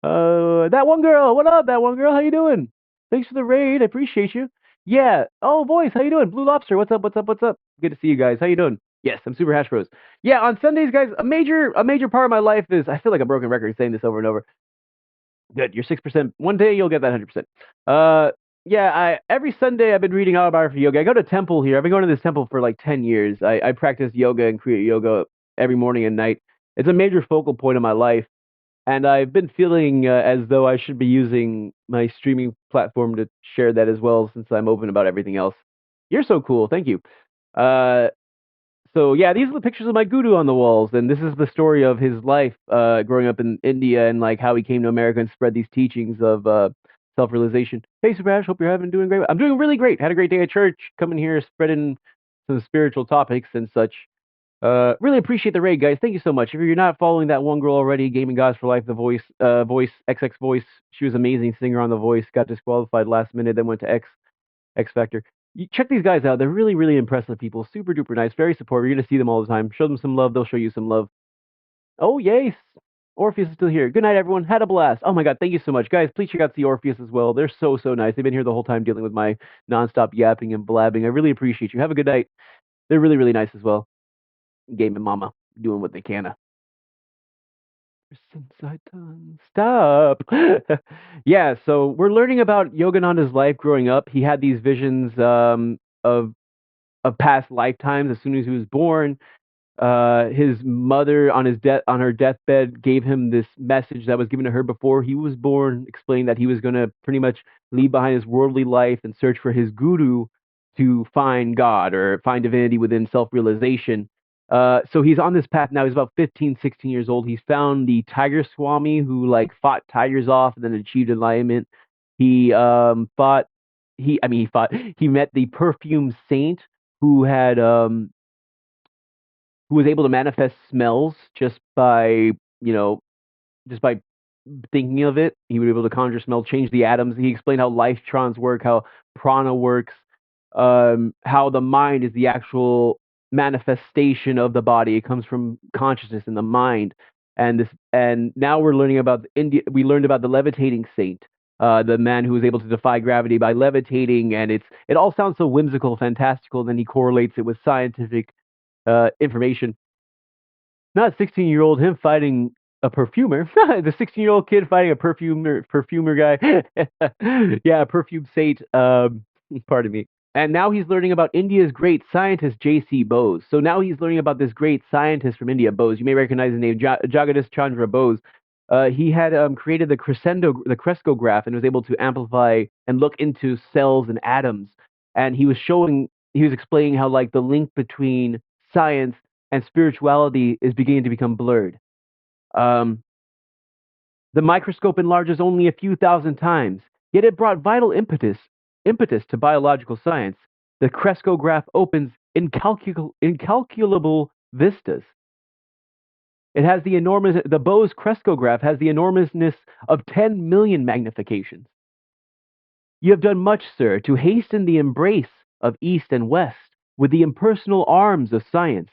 That one girl. What up, that one girl? How you doing? Thanks for the raid. I appreciate you. Yeah. Oh, boys, how you doing? Blue Lobster, what's up? What's up? What's up? Good to see you guys. How you doing? Yes, I'm Super Hash Bros. Yeah, on Sundays, guys, a major part of my life is I feel like a broken record saying this over and over. Good, you're 6%. One day you'll get that 100%. Uh, yeah, I every Sunday I've been reading Autobiography Yoga. I go to temple here. I've been going to this temple for like 10 years. I practice yoga and create yoga every morning and night. It's a major focal point of my life. And I've been feeling as though I should be using my streaming platform to share that as well, since I'm open about everything else. You're so cool. Thank you. Uh, so yeah, these are the pictures of my guru on the walls, and this is the story of his life growing up in India and like how he came to America and spread these teachings of self-realization. Hey, Subash, hope you're having doing great. I'm doing really great. Had a great day at church. Coming here, spreading some spiritual topics and such. Really appreciate the raid, guys. Thank you so much. If you're not following that one girl already, Gaming Gods for Life, the voice, XX Voice, she was an amazing singer on The Voice, got disqualified last minute, then went to X Factor. You check these guys out. They're really, really impressive people. Super duper nice, very supportive. You're gonna see them all the time. Show them some love, they'll show you some love. Oh, yes. Orpheus is still here. Good night, everyone. Had a blast. Oh my God, thank you so much. Guys, please check out the Orpheus as well. They're so, so nice. They've been here the whole time dealing with my nonstop yapping and blabbing. I really appreciate you. Have a good night. They're really, really nice as well. Gaming Mama doing what they can. Since I done stop. Yeah, so we're learning about Yogananda's life growing up. He had these visions of past lifetimes as soon as he was born. His mother on her deathbed gave him this message that was given to her before he was born, explaining that he was going to pretty much leave behind his worldly life and search for his guru to find God or find divinity within self-realization. So he's on this path now. He's about 15, 16 years old. He's found the Tiger Swami who like fought tigers off and then achieved enlightenment. He fought he fought he met the perfume saint who had who was able to manifest smells you know, just by thinking of it. He would be able to conjure smell, change the atoms. He explained how life work, how prana works, how the mind is the actual manifestation of the body. It comes from consciousness in the mind. And now we're learning about India. We learned about the levitating saint, the man who was able to defy gravity by levitating, and it all sounds so whimsical, fantastical. Then he correlates it with scientific information. Not 16-year-old him fighting a perfumer. The 16-year-old kid fighting a perfumer guy. Yeah, perfume saint. Pardon me. And now he's learning about India's great scientist J.C. Bose. So now he's learning about this great scientist from India, Bose. You may recognize the name Jagadish Chandra Bose. He had created the crescograph, and was able to amplify and look into cells and atoms. And he was explaining how like the link between science and spirituality is beginning to become blurred. Um, the microscope enlarges only a few thousand times, yet it brought vital impetus to biological science. The crescograph opens incalculable vistas. The Bose crescograph has the enormousness of 10 million magnifications. You have done much, sir, to hasten the embrace of East and West with the impersonal arms of science.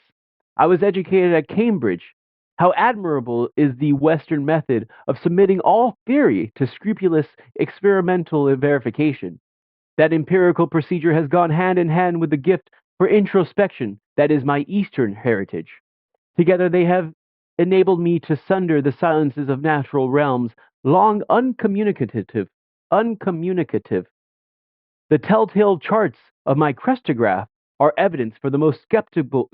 I was educated at Cambridge. How admirable is the Western method of submitting all theory to scrupulous experimental verification. That empirical procedure has gone hand in hand with the gift for introspection that is my Eastern heritage. Together they have enabled me to sunder the silences of natural realms, long uncommunicative. The telltale charts of my crestograph are evidence for the most skeptical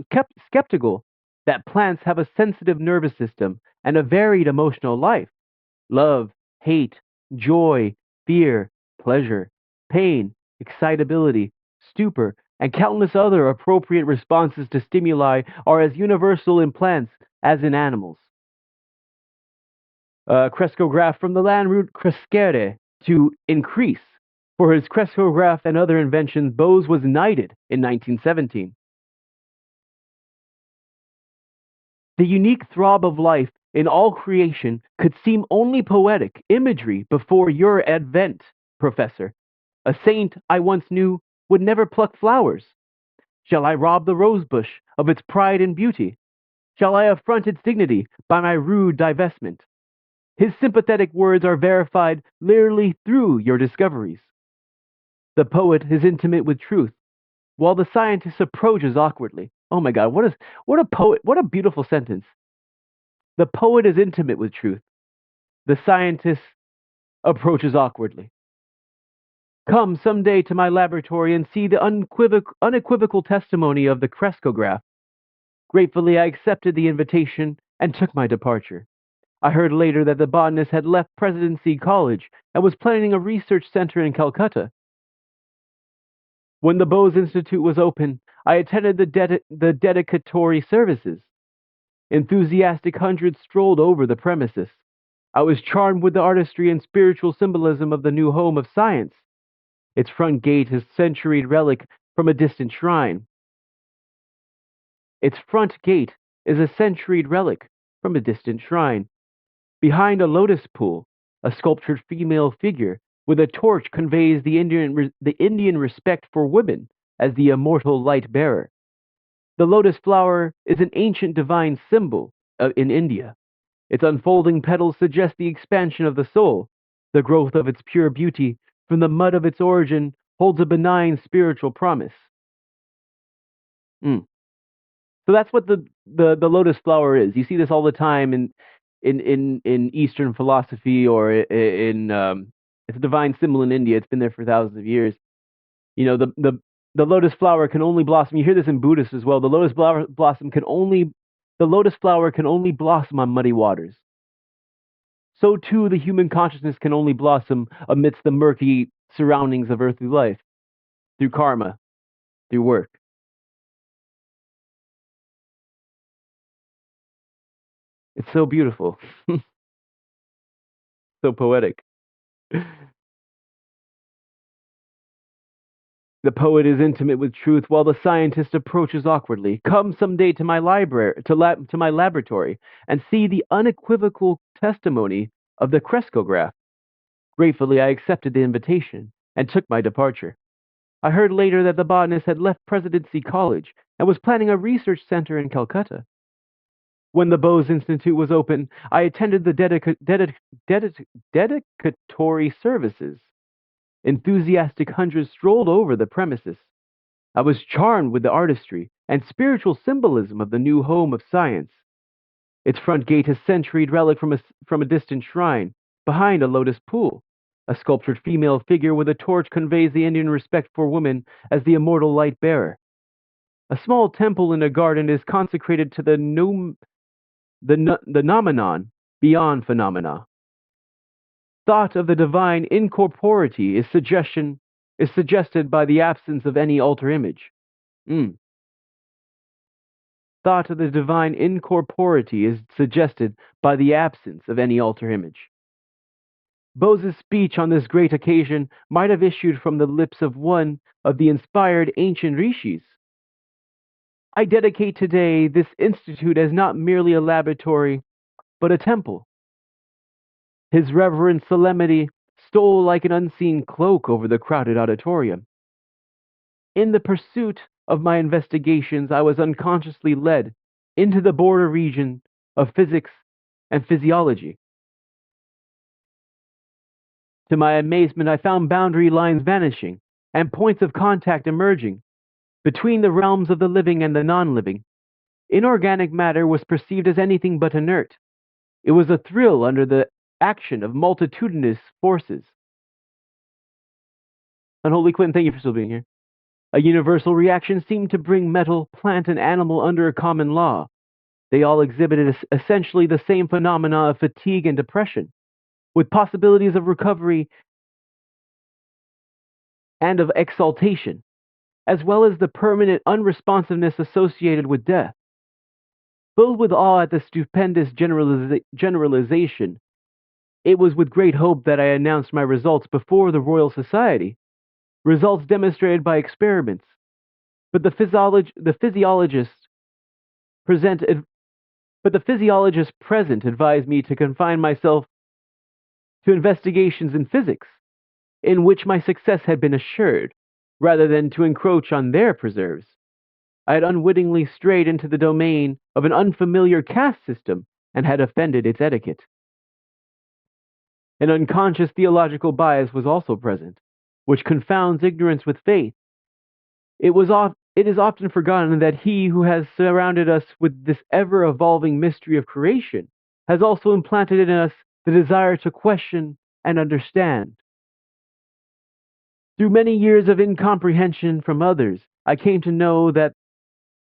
that plants have a sensitive nervous system and a varied emotional life. Love, hate, joy, fear, pleasure, pain, excitability, stupor, and countless other appropriate responses to stimuli are as universal in plants as in animals. Crescograph from the Latin root crescere, to increase. For his crescograph and other inventions, Bose was knighted in 1917. The unique throb of life in all creation could seem only poetic imagery before your advent, Professor. A saint I once knew would never pluck flowers. Shall I rob the rosebush of its pride and beauty? Shall I affront its dignity by my rude divestment? His sympathetic words are verified literally through your discoveries. The poet is intimate with truth, while the scientist approaches awkwardly. Oh my God, what a poet, what a beautiful sentence. The poet is intimate with truth. The scientist approaches awkwardly. Come someday to my laboratory and see the unequivocal testimony of the crescograph. Gratefully, I accepted the invitation and took my departure. I heard later that the botanist had left Presidency College and was planning a research center in Calcutta. When the Bose Institute was open, I attended the dedicatory services. Enthusiastic hundreds strolled over the premises. I was charmed with the artistry and spiritual symbolism of the new home of science. Its front gate is centuried relic from a distant shrine. Its front gate is a centuried relic from a distant shrine. Behind a lotus pool, a sculptured female figure with a torch conveys the Indian respect for women as the immortal light bearer. The lotus flower is an ancient divine symbol in India. Its unfolding petals suggest the expansion of the soul. The growth of its pure beauty from the mud of its origin holds a benign spiritual promise. Mm. So that's what the lotus flower is. You see this all the time in Eastern philosophy or in it's a divine symbol in India. It's been there for thousands of years. You know, the lotus flower can only blossom. You hear this in Buddhists as well. The lotus flower can only blossom on muddy waters. So too the human consciousness can only blossom amidst the murky surroundings of earthly life, through karma, through work. It's so beautiful, so poetic. The poet is intimate with truth, while the scientist approaches awkwardly. Come someday to my library, to my laboratory, and see the unequivocal testimony of the crescograph. Gratefully, I accepted the invitation and took my departure. I heard later that the botanist had left Presidency College and was planning a research center in Calcutta. When the Bose Institute was open, I attended the dedicatory services. Enthusiastic hundreds strolled over the premises. I was charmed with the artistry and spiritual symbolism of the new home of science. Its front gate is centuried relic from a distant shrine, behind a lotus pool. A sculptured female figure with a torch conveys the Indian respect for woman as the immortal light bearer. A small temple in a garden is consecrated to the nomenon beyond phenomena. Thought of the divine incorporeity is suggested by the absence of any alter image. Mm. Thought of the divine incorporeity is suggested by the absence of any alter image. Bose's speech on this great occasion might have issued from the lips of one of the inspired ancient rishis. I dedicate today this institute as not merely a laboratory, but a temple. His reverent solemnity stole like an unseen cloak over the crowded auditorium. In the pursuit of my investigations, I was unconsciously led into the border region of physics and physiology. To my amazement, I found boundary lines vanishing and points of contact emerging between the realms of the living and the non-living. Inorganic matter was perceived as anything but inert. It was a thrill under the action of multitudinous forces. Unholy Quentin, thank you for still being here. A universal reaction seemed to bring metal, plant, and animal under a common law. They all exhibited essentially the same phenomena of fatigue and depression, with possibilities of recovery and of exaltation, as well as the permanent unresponsiveness associated with death. Filled with awe at the stupendous generalization, it was with great hope that I announced my results before the Royal Society, results demonstrated by experiments. But the physiologist present advised me to confine myself to investigations in physics, in which my success had been assured, rather than to encroach on their preserves. I had unwittingly strayed into the domain of an unfamiliar caste system and had offended its etiquette. An unconscious theological bias was also present. which confounds ignorance with faith. It is often forgotten that he who has surrounded us with this ever evolving mystery of creation has also implanted in us the desire to question and understand. Through many years of incomprehension from others, I came to know that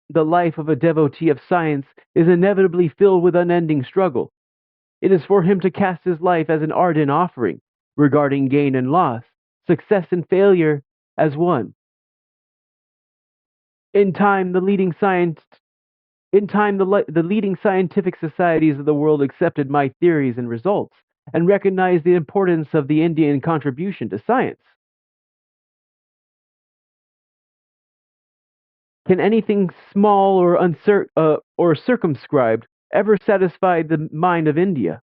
the life of a devotee of science is inevitably filled with unending struggle. It is for him to cast his life as an ardent offering, regarding gain and loss, success and failure as one. In time, the leading science In time, the leading scientific societies of the world accepted my theories and results and recognized the importance of the Indian contribution to science. Can anything small or circumscribed ever satisfy the mind of India?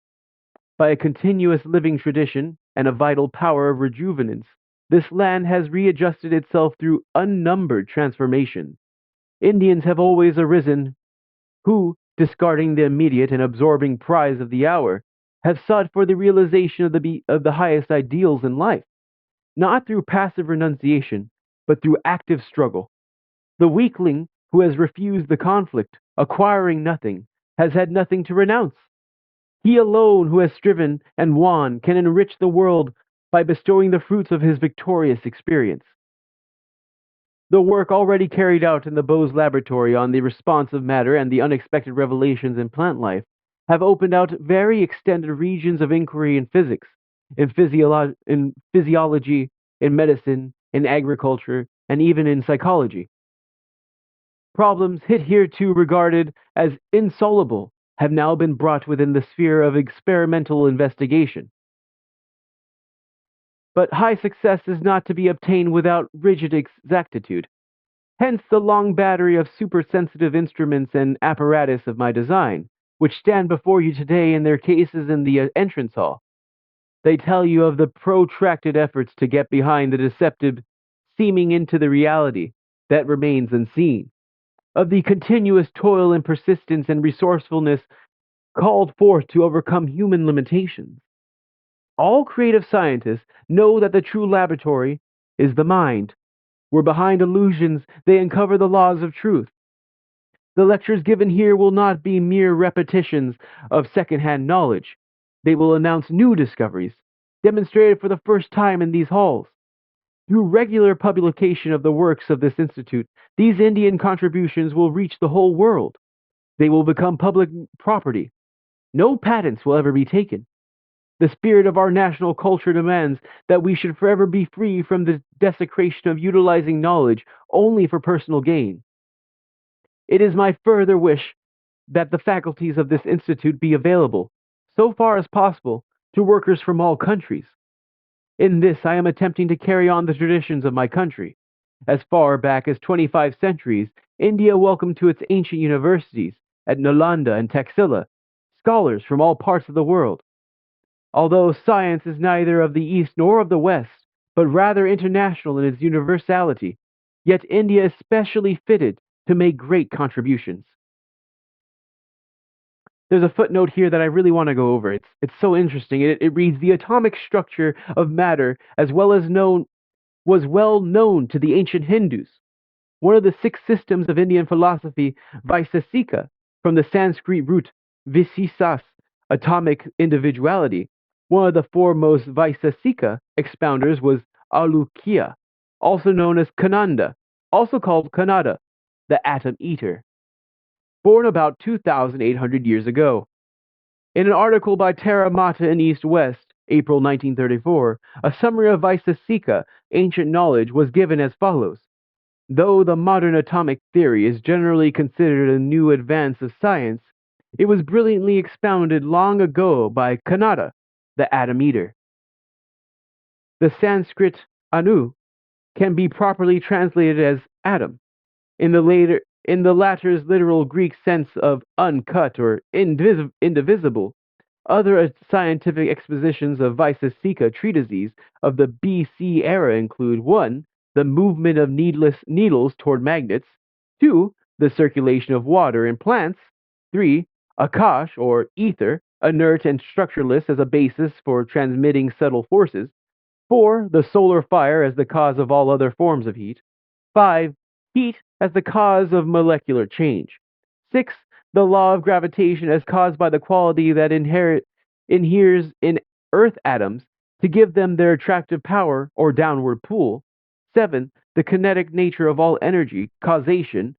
By a continuous living tradition and a vital power of rejuvenance, this land has readjusted itself through unnumbered transformations. Indians have always arisen who, discarding the immediate and absorbing prize of the hour, have sought for the realization of the highest ideals in life, not through passive renunciation, but through active struggle. The weakling who has refused the conflict, acquiring nothing, has had nothing to renounce. He alone who has striven and won can enrich the world by bestowing the fruits of his victorious experience. The work already carried out in the Bose laboratory on the responsive matter and the unexpected revelations in plant life have opened out very extended regions of inquiry in physics, in physiology, in medicine, in agriculture, and even in psychology. Problems hitherto regarded as insoluble have now been brought within the sphere of experimental investigation. But high success is not to be obtained without rigid exactitude. Hence the long battery of supersensitive instruments and apparatus of my design, which stand before you today in their cases in the entrance hall. They tell you of the protracted efforts to get behind the deceptive seeming into the reality that remains unseen, of the continuous toil and persistence and resourcefulness called forth to overcome human limitations. All creative scientists know that the true laboratory is the mind, where behind illusions they uncover the laws of truth. The lectures given here will not be mere repetitions of second-hand knowledge. They will announce new discoveries, demonstrated for the first time in these halls. Through regular publication of the works of this institute, these Indian contributions will reach the whole world. They will become public property. No patents will ever be taken. The spirit of our national culture demands that we should forever be free from the desecration of utilizing knowledge only for personal gain. It is my further wish that the faculties of this institute be available, so far as possible, to workers from all countries. In this, I am attempting to carry on the traditions of my country. As far back as 25 centuries, India welcomed to its ancient universities at Nalanda and Taxila scholars from all parts of the world. Although science is neither of the East nor of the West, but rather international in its universality, yet India is specially fitted to make great contributions. There's a footnote here that I really want to go over. It's so interesting. It reads the atomic structure of matter as well as known was well known to the ancient Hindus. One of the six systems of Indian philosophy, Vaisesika, from the Sanskrit root visisas, atomic individuality. One of the foremost Vaisesika expounders was Alukya, also known as Kananda, also called Kanada, the atom eater, born about 2,800 years ago. In an article by Tara Mata in East West, April 1934, a summary of Vaisesika ancient knowledge was given as follows. Though the modern atomic theory is generally considered a new advance of science, it was brilliantly expounded long ago by Kanada, the atom eater. The Sanskrit anu can be properly translated as atom, in the latter's literal Greek sense of uncut or indivisible. Other scientific expositions of Vaisesika treatises of the BC era include 1. The movement of needles toward magnets, 2. The circulation of water in plants, 3. Akash or ether, inert and structureless as a basis for transmitting subtle forces, 4, the solar fire as the cause of all other forms of heat. 5, heat as the cause of molecular change. 6, the law of gravitation as caused by the quality that inheres in earth atoms to give them their attractive power or downward pull. 7, the kinetic nature of all energy, causation,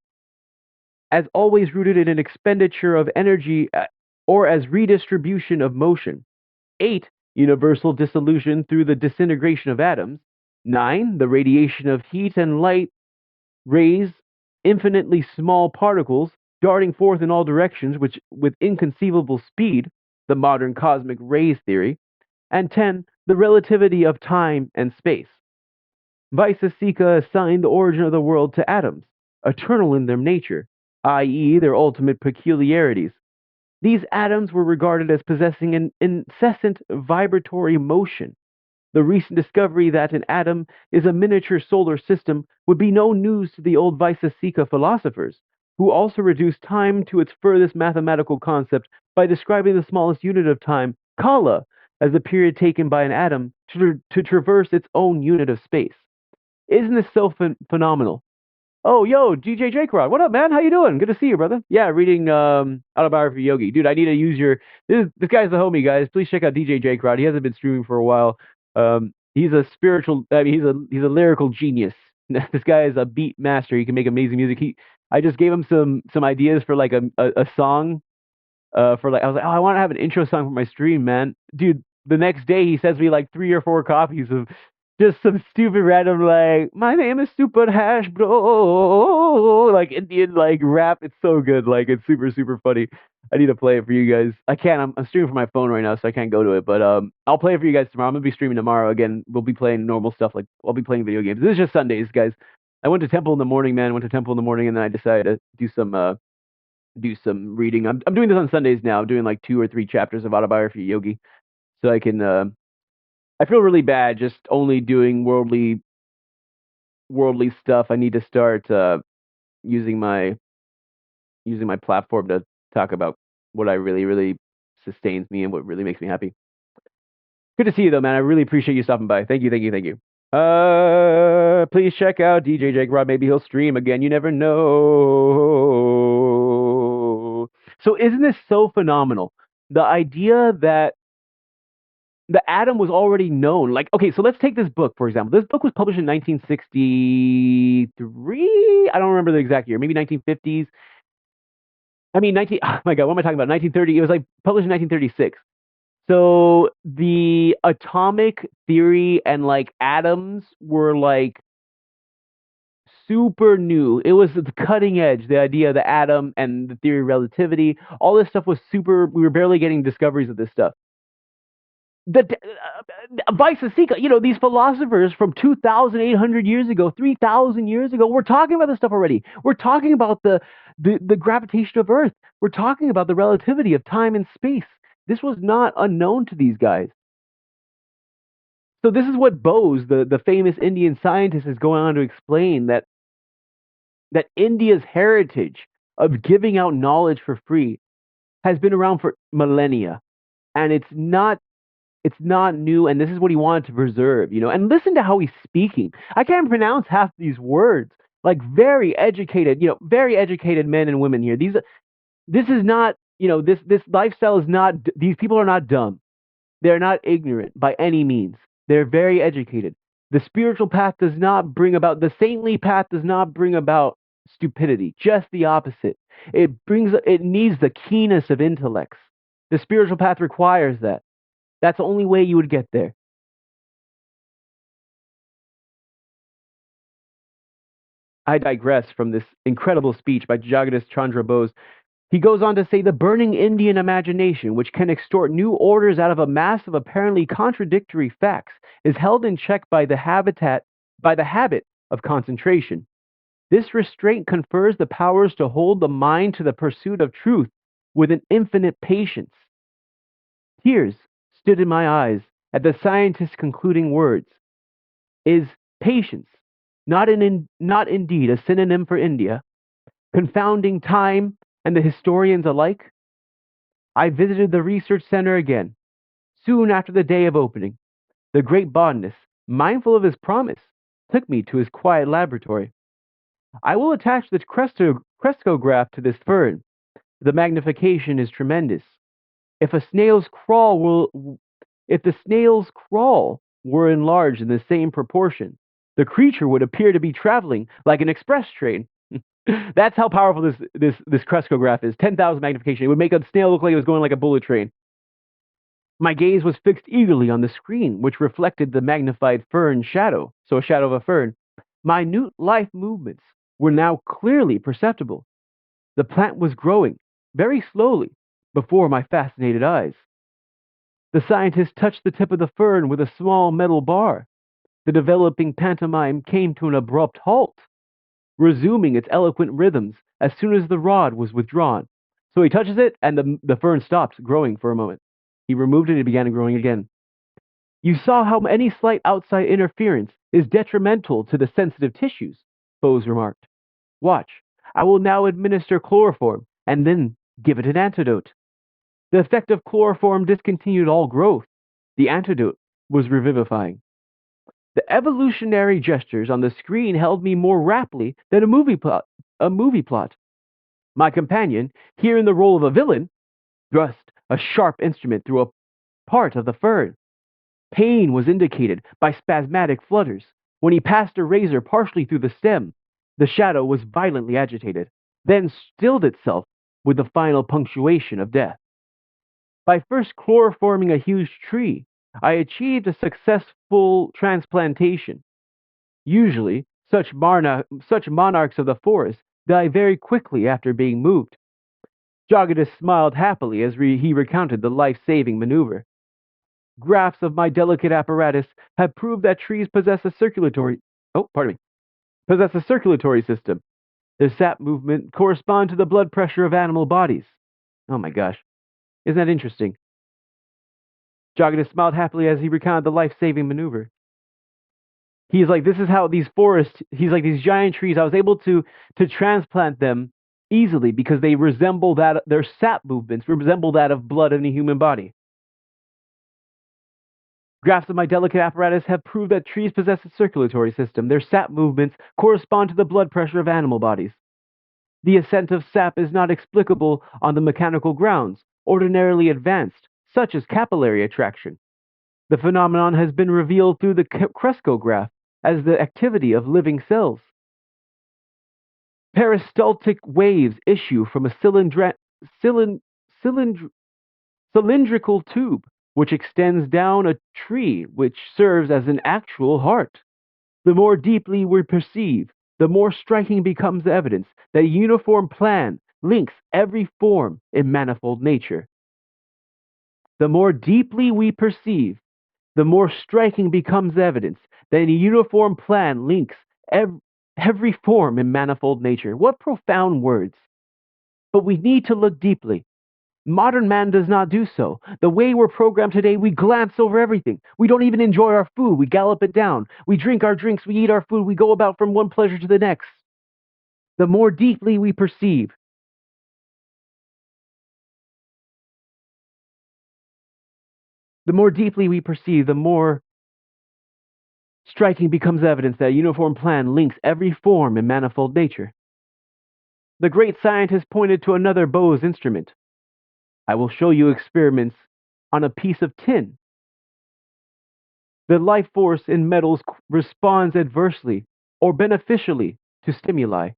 as always rooted in an expenditure of energy or as redistribution of motion. 8, universal dissolution through the disintegration of atoms. 9, the radiation of heat and light rays, infinitely small particles darting forth in all directions which with inconceivable speed, the modern cosmic rays theory. And 10, the relativity of time and space. Vaisesika assigned the origin of the world to atoms, eternal in their nature, i.e., their ultimate peculiarities. These atoms were regarded as possessing an incessant vibratory motion. The recent discovery that an atom is a miniature solar system would be no news to the old Vaisesika philosophers, who also reduced time to its furthest mathematical concept by describing the smallest unit of time, kala, as the period taken by an atom to traverse its own unit of space. Isn't this so phenomenal? Oh, yo, DJ Jake Rod, what up, man? How you doing? Good to see you, brother. Yeah, reading Autobiography Yogi. Dude, I need to use your this guy's the homie, guys. Please check out DJ Jake Rod. He hasn't been streaming for a while. He's a spiritual I mean he's a lyrical genius. This guy is a beat master. He can make amazing music. I just gave him some ideas for like a song for like I was like, oh, I want to have an intro song for my stream, man. Dude, the next day he sends me like 3 or 4 copies of just some stupid random like my name is Super Hash Bro like Indian like rap. It's so good. Like it's super funny. I need to play it for you guys. I can't. I'm streaming from my phone right now, so I can't go to it. But I'll play it for you guys tomorrow. I'm gonna be streaming tomorrow again. We'll be playing normal stuff. Like I'll be playing video games. This is just Sundays, guys. I went to temple in the morning, man. Went to temple in the morning, and then I decided to do some reading. I'm doing this on Sundays now. I'm doing like 2 or 3 chapters of Autobiography Yogi, so I can. I feel really bad just only doing worldly stuff. I need to start using my using my platform to talk about what I really sustains me and what really makes me happy. Good to see you though, man. I really appreciate you stopping by. Thank you. Please check out DJ Jake Rod. Maybe he'll stream again. You never know. So isn't this so phenomenal? The idea that the atom was already known. Like, okay, so let's take this book, for example. This book was published in 1963. I don't remember the exact year. Maybe 1950s. I mean, 19. Oh my God, what am I talking about? 1930. It was like published in 1936. So the atomic theory and like atoms were like super new. It was the cutting edge, the idea of the atom and the theory of relativity. All this stuff was super. We were barely getting discoveries of this stuff. The Vaisesika, these philosophers from 2,800 years ago, 3,000 years ago, we're talking about this stuff already. We're talking about the gravitation of Earth. We're talking about the relativity of time and space. This was not unknown to these guys. So this is what Bose, the famous Indian scientist, is going on to explain that India's heritage of giving out knowledge for free has been around for millennia, and it's not new, and this is what he wanted to preserve, And listen to how he's speaking. I can't pronounce half these words. Like very educated men and women here. This is not, this lifestyle is not. These people are not dumb. They're not ignorant by any means. They're very educated. The spiritual path does not bring about, the saintly path does not bring about stupidity, just the opposite. It needs the keenness of intellects. The spiritual path requires that. That's the only way you would get there. I digress from this incredible speech by Jagadish Chandra Bose. He goes on to say the burning Indian imagination, which can extort new orders out of a mass of apparently contradictory facts, is held in check by the habit of concentration. This restraint confers the powers to hold the mind to the pursuit of truth with an infinite patience. Tears stood in my eyes at the scientist's concluding words. Is patience not indeed a synonym for India, confounding time and the historians alike? I visited the research center again, soon after the day of opening. The great botanist, mindful of his promise, took me to his quiet laboratory. I will attach the crescograph to this fern. The magnification is tremendous. If a snail's crawl will, if the snail's crawl were enlarged in the same proportion, the creature would appear to be traveling like an express train. That's how powerful this crescograph is. 10,000 magnification. It would make a snail look like it was going like a bullet train. My gaze was fixed eagerly on the screen, which reflected the magnified fern shadow, so a shadow of a fern. Minute life movements were now clearly perceptible. The plant was growing, very slowly, before my fascinated eyes. The scientist touched the tip of the fern with a small metal bar. The developing pantomime came to an abrupt halt, resuming its eloquent rhythms as soon as the rod was withdrawn. So he touches it, and the fern stops growing for a moment. He removed it, and it began growing again. You saw how any slight outside interference is detrimental to the sensitive tissues, Bose remarked. Watch. I will now administer chloroform, and then give it an antidote. The effect of chloroform discontinued all growth. The antidote was revivifying. The evolutionary gestures on the screen held me more raptly than A movie plot. My companion, here in the role of a villain, thrust a sharp instrument through a part of the fern. Pain was indicated by spasmodic flutters. When he passed a razor partially through the stem, the shadow was violently agitated, then stilled itself with the final punctuation of death. By first chloroforming a huge tree, I achieved a successful transplantation. Usually, such monarchs of the forest die very quickly after being moved. Jogadis smiled happily as he recounted the life-saving maneuver. Graphs of my delicate apparatus have proved that trees possess a circulatory system. Their sap movement correspond to the blood pressure of animal bodies. Oh my gosh. Isn't that interesting? Jogadis smiled happily as he recounted the life-saving maneuver. He's like, this is how these forests, he's like, these giant trees, I was able to transplant them easily because they resemble that, their sap movements resemble that of blood in the human body. Graphs of my delicate apparatus have proved that trees possess a circulatory system. Their sap movements correspond to the blood pressure of animal bodies. The ascent of sap is not explicable on the mechanical grounds, ordinarily advanced, such as capillary attraction. The phenomenon has been revealed through the crescograph as the activity of living cells. Peristaltic waves issue from a cylindrical tube, which extends down a tree, which serves as an actual heart. The more deeply we perceive, the more striking becomes the evidence that a uniform plan links every form in manifold nature. The more deeply we perceive, the more striking becomes the evidence that a uniform plan links every form in manifold nature. What profound words! But we need to look deeply. Modern man does not do so. The way we're programmed today, we glance over everything. We don't even enjoy our food. We gallop it down. We drink our drinks. We eat our food. We go about from one pleasure to the next. The more deeply we perceive, the more striking becomes evidence that a uniform plan links every form in manifold nature. The great scientist pointed to another Bose instrument. I will show you experiments on a piece of tin. The life force in metals responds adversely or beneficially to stimuli.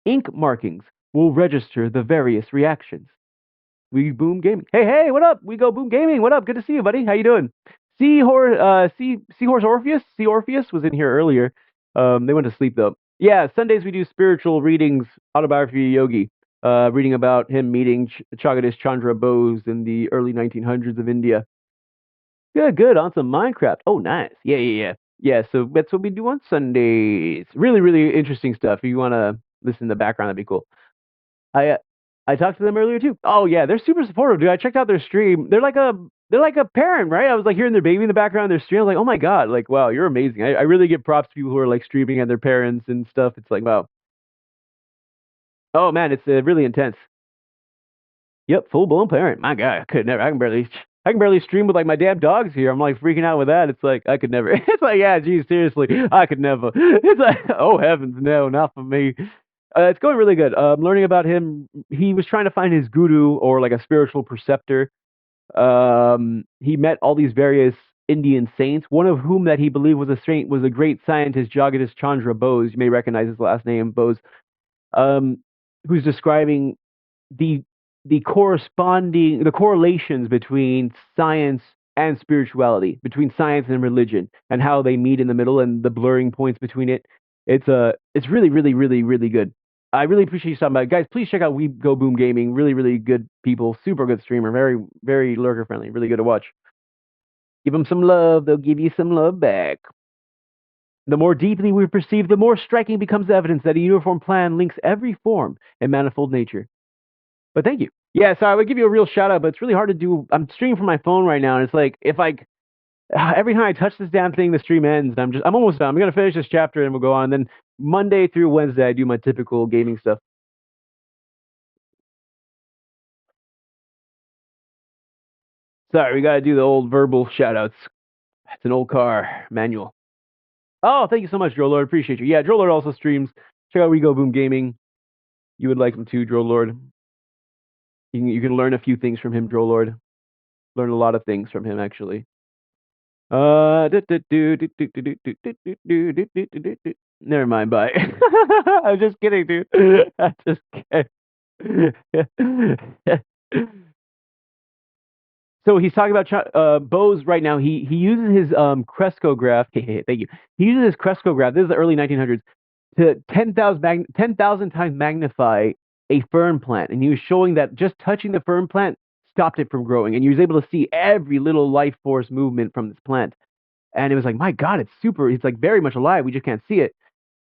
Ink markings will register the various reactions. We boom gaming. Hey, hey, what up? We go boom gaming. What up? Good to see you, buddy. How you doing? Seahorse Orpheus. Sea Orpheus was in here earlier. They went to sleep though. Yeah, Sundays we do spiritual readings, autobiography of Yogi. Reading about him meeting Chagadish Chandra Bose in the early 1900s of India. Good, good. On some Minecraft. Oh, nice. Yeah, yeah, yeah. Yeah, so that's what we do on Sundays. Really, really interesting stuff. If you want to listen in the background, that'd be cool. I uh, I talked to them earlier too. Oh yeah, they're super supportive, dude. I checked out their stream. They're like a parent, right? I was like hearing their baby in the background of their stream. I was like, oh my god, like wow, you're amazing. I really give props to people who are like streaming and their parents and stuff. It's like wow. Oh man, it's really intense. Yep, full blown parent. My god, I could never. I can barely. I can barely stream with like my damn dogs here. I'm like freaking out with that. It's like I could never. It's like yeah, geez, seriously, I could never. It's like oh heavens, no, not for me. It's going really good. Learning about him, he was trying to find his guru or like a spiritual preceptor. He met all these various Indian saints, one of whom that he believed was a saint was a great scientist, Jagadish Chandra Bose. You may recognize his last name, Bose, um, who's describing the the correlations between science and spirituality, between science and religion, and how they meet in the middle and the blurring points between it. It's really really good. I really appreciate you stopping by, guys. Please check out We Go Boom Gaming. Really good people, super good streamer, very lurker friendly, really good to watch. Give them some love; they'll give you some love back. The more deeply we perceive, the more striking becomes evidence that a uniform plan links every form and manifold nature. But thank you. Yeah, so I would give you a real shout out, but it's really hard to do. I'm streaming from my phone right now, and it's like if I every time I touch this damn thing, the stream ends, and I'm almost done. I'm gonna finish this chapter, and we'll go on. Then Monday through Wednesday, I do my typical gaming stuff. Sorry, we gotta do the old verbal shout outs. It's an old car manual. Oh, thank you so much, Droll Lord. Appreciate you. Yeah, Droll Lord also streams. Check out We Go Boom Gaming. You would like him too, Droll Lord. You can learn a few things from him, Droll Lord. Learn a lot of things from him, actually. Never mind. Bye. I'm just kidding, dude. I'm just kidding. So he's talking about Bose right now. He uses his Crescograph. Thank you. He uses his Crescograph. This is the early 1900s to 10,000 times magnify a fern plant, and he was showing that just touching the fern plant stopped it from growing, and he was able to see every little life force movement from this plant. And it was like, my God, it's super. It's like very much alive. We just can't see it.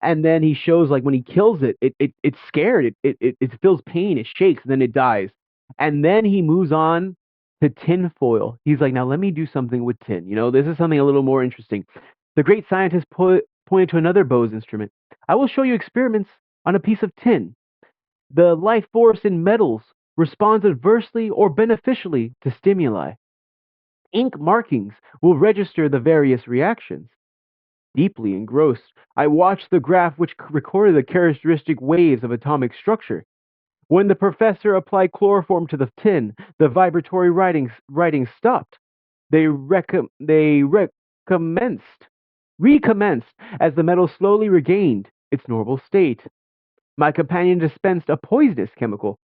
And then he shows like when he kills it, it's scared. It feels pain. It shakes, and then it dies. And then he moves on to tin foil. He's like, now let me do something with tin. This is something a little more interesting. The great scientist pointed to another Bose instrument. I will show you experiments on a piece of tin. The life force in metals responds adversely or beneficially to stimuli. Ink markings will register the various reactions. Deeply engrossed, I watched the graph which recorded the characteristic waves of atomic structure. When the professor applied chloroform to the tin, the vibratory writing stopped. They recommenced as the metal slowly regained its normal state. My companion dispensed a poisonous chemical.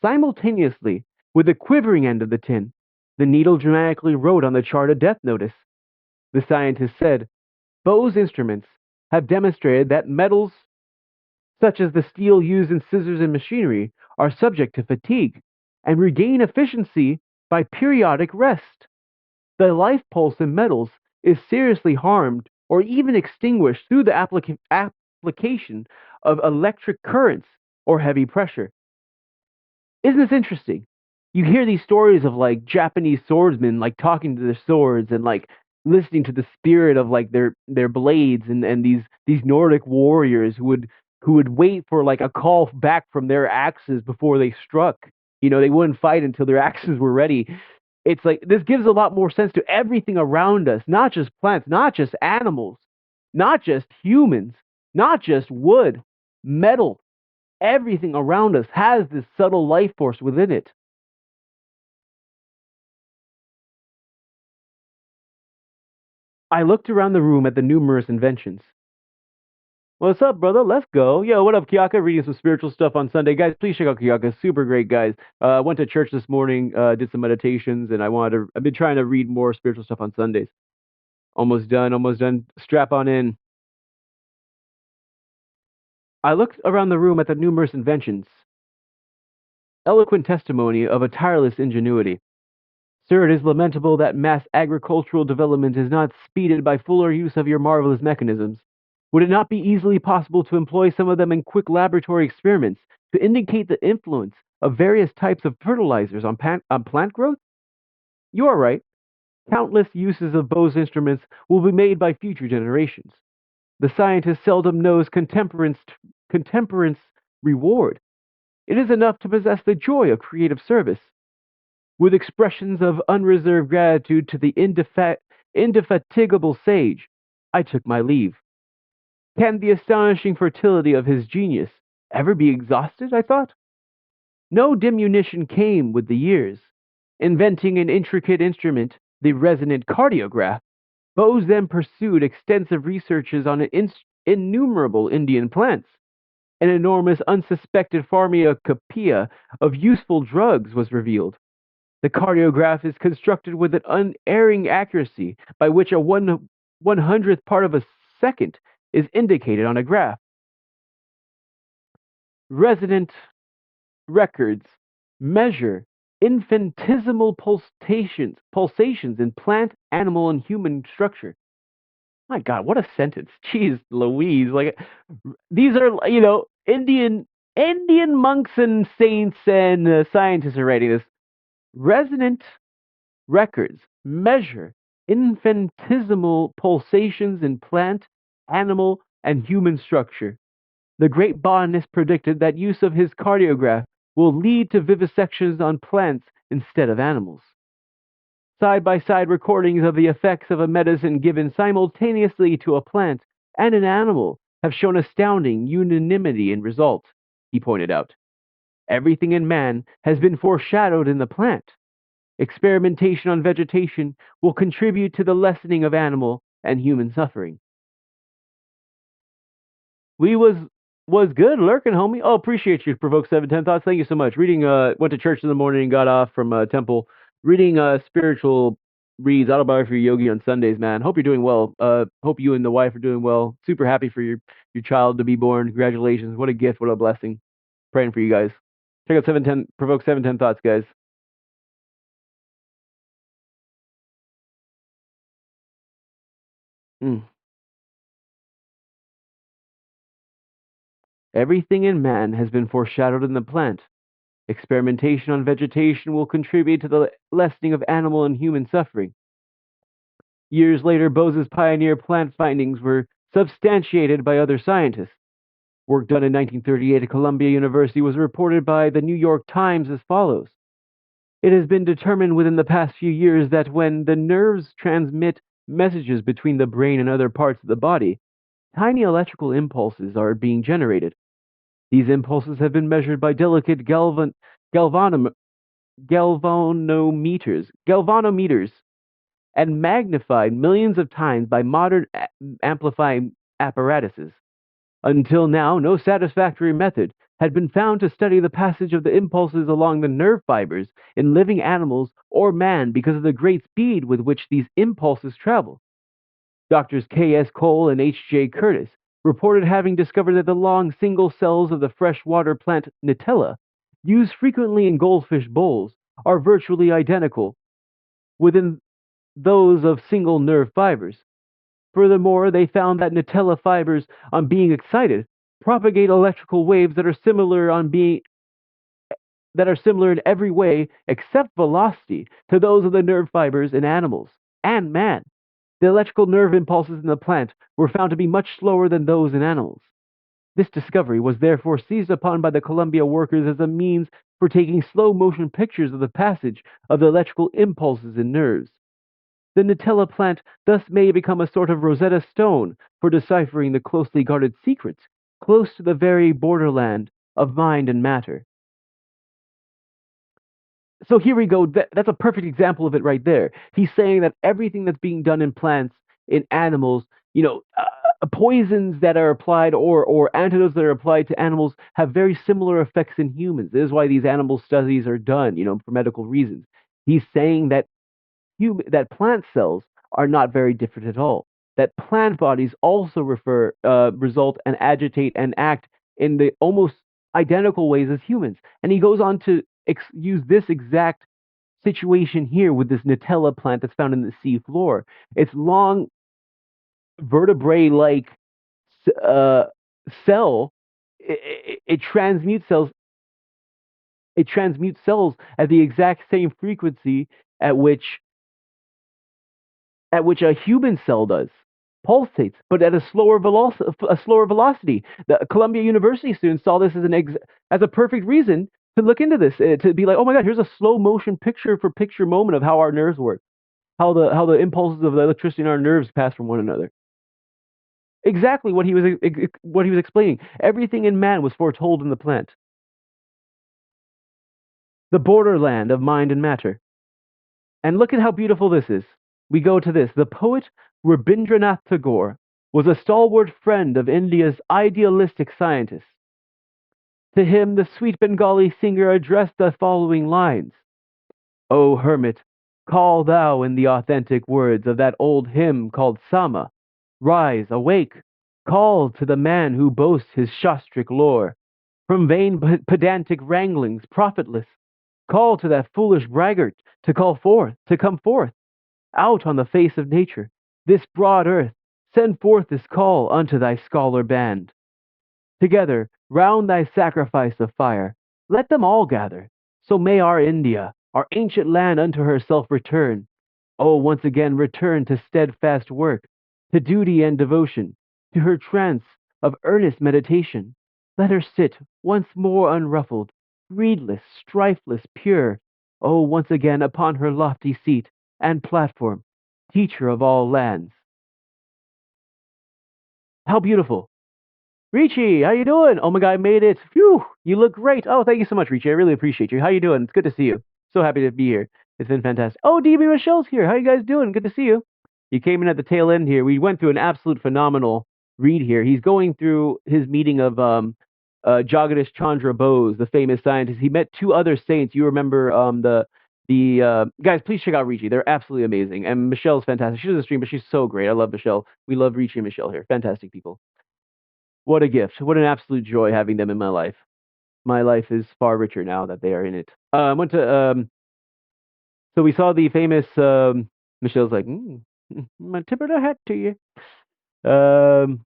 Simultaneously, with the quivering end of the tin, the needle dramatically wrote on the chart a death notice. The scientist said, Bose instruments have demonstrated that metals, such as the steel used in scissors and machinery, are subject to fatigue and regain efficiency by periodic rest. The life pulse in metals is seriously harmed or even extinguished through the application of electric currents or heavy pressure. Isn't this interesting? You hear these stories of like Japanese swordsmen like talking to their swords and like listening to the spirit of like their blades and these Nordic warriors who would wait for like a call back from their axes before they struck. They wouldn't fight until their axes were ready. It's like this gives a lot more sense to everything around us, not just plants, not just animals, not just humans, not just wood, metal. Everything around us has this subtle life force within it. I looked around the room at the numerous inventions. What's up, brother? Let's go. Yo, what up, Kiyaka? Reading some spiritual stuff on Sunday. Guys, please check out Kiyaka. Super great, guys. Went to church this morning, did some meditations, and I've been trying to read more spiritual stuff on Sundays. Almost done, almost done. Strap on in. I looked around the room at the numerous inventions. Eloquent testimony of a tireless ingenuity. Sir, it is lamentable that mass agricultural development is not speeded by fuller use of your marvelous mechanisms. Would it not be easily possible to employ some of them in quick laboratory experiments to indicate the influence of various types of fertilizers on plant growth? You are right. Countless uses of Bose instruments will be made by future generations. The scientist seldom knows contemporance reward. It is enough to possess the joy of creative service. With expressions of unreserved gratitude to the indefatigable sage, I took my leave. Can the astonishing fertility of his genius ever be exhausted? I thought. No diminution came with the years. Inventing an intricate instrument, the resonant cardiograph, Bose then pursued extensive researches on innumerable Indian plants. An enormous unsuspected pharmacopoeia of useful drugs was revealed. The cardiograph is constructed with an unerring accuracy by which a 1/100th part of a second is indicated on a graph. Resonant records measure infinitesimal pulsations in plant, animal, and human structure. My God, what a sentence! Jeez, Louise, like these are Indian monks and saints and scientists are writing this. Resonant records measure infinitesimal pulsations in plant, animal, and human structure. The great botanist predicted that use of his cardiograph will lead to vivisections on plants instead of animals. Side by side recordings of the effects of a medicine given simultaneously to a plant and an animal have shown astounding unanimity in result, he pointed out. Everything in man has been foreshadowed in the plant. Experimentation on vegetation will contribute to the lessening of animal and human suffering. We was good lurking, homie. Oh, appreciate you. Provoke 710 thoughts. Thank you so much. Reading went to church in the morning and got off from temple. Reading spiritual reads Autobiography of Yogi on Sundays, man. Hope you're doing well. Hope you and the wife are doing well. Super happy for your child to be born. Congratulations. What a gift, what a blessing. Praying for you guys. Check out 710 Provoke 710 thoughts, guys. Mm. Everything in man has been foreshadowed in the plant. Experimentation on vegetation will contribute to the lessening of animal and human suffering. Years later, Bose's pioneer plant findings were substantiated by other scientists. Work done in 1938 at Columbia University was reported by the New York Times as follows. It has been determined within the past few years that when the nerves transmit messages between the brain and other parts of the body, tiny electrical impulses are being generated. These impulses have been measured by delicate galvanom- galvanometers, and magnified millions of times by modern amplifying apparatuses. Until now, no satisfactory method had been found to study the passage of the impulses along the nerve fibers in living animals or man because of the great speed with which these impulses travel. Doctors K.S. Cole and H.J. Curtis reported having discovered that the long single cells of the freshwater plant Nutella, used frequently in goldfish bowls, are virtually identical within those of single nerve fibers. Furthermore, they found that Nutella fibers, on being excited, propagate electrical waves that are similar in every way except velocity to those of the nerve fibers in animals and man. The electrical nerve impulses in the plant were found to be much slower than those in animals. This discovery was therefore seized upon by the Columbia workers as a means for taking slow motion pictures of the passage of the electrical impulses in nerves. The Nutella plant thus may become a sort of Rosetta Stone for deciphering the closely guarded secrets close to the very borderland of mind and matter. So here we go. That's a perfect example of it right there. He's saying that everything that's being done in plants, in animals, poisons that are applied or antidotes that are applied to animals have very similar effects in humans. This is why these animal studies are done, for medical reasons. He's saying that that plant cells are not very different at all. That plant bodies also result and agitate and act in the almost identical ways as humans. And he goes on to use this exact situation here with this Nutella plant that's found in the sea floor. Its long vertebrae-like uh, cell, it transmutes cells. It transmutes cells at the exact same frequency at which a human cell does, pulsates, but at a slower velocity. The Columbia University students saw this as as a perfect reason to look into this, to be like, oh my God, here's a slow motion picture for picture moment of how our nerves work, how the impulses of the electricity in our nerves pass from one another. Exactly what he was explaining. Everything in man was foretold in the plant, the borderland of mind and matter. And look at how beautiful this is. We go to this. The poet Rabindranath Tagore was a stalwart friend of India's idealistic scientists. To him, the sweet Bengali singer addressed the following lines: O hermit, call thou in the authentic words of that old hymn called Sama. Rise, awake, call to the man who boasts his shastric lore. From vain pedantic wranglings, profitless, call to that foolish braggart to call forth, to come forth, out on the face of nature, this broad earth, send forth this call unto thy scholar band. Together, round thy sacrifice of fire, let them all gather. So may our India, our ancient land unto herself return. Oh, once again return to steadfast work, to duty and devotion, to her trance of earnest meditation. Let her sit once more unruffled, greedless, strifeless, pure. Oh, once again upon her lofty seat and platform, teacher of all lands. How beautiful! Richie, how you doing? Oh my God, I made it. Phew, you look great. Oh, thank you so much, Richie. I really appreciate you. How you doing? It's good to see you. So happy to be here. It's been fantastic. Oh, DB Michelle's here. How you guys doing? Good to see you. You came in at the tail end here. We went through an absolute phenomenal read here. He's going through his meeting of Jagadish Chandra Bose, the famous scientist. He met two other saints. You remember the guys, please check out Richie. They're absolutely amazing. And Michelle's fantastic. She doesn't stream, but she's so great. I love Michelle. We love Richie and Michelle here. Fantastic people. What a gift. What an absolute joy having them in my life. My life is far richer now that they are in it. I went to, so we saw the famous, Michelle's like, my tip of the hat to you. Um,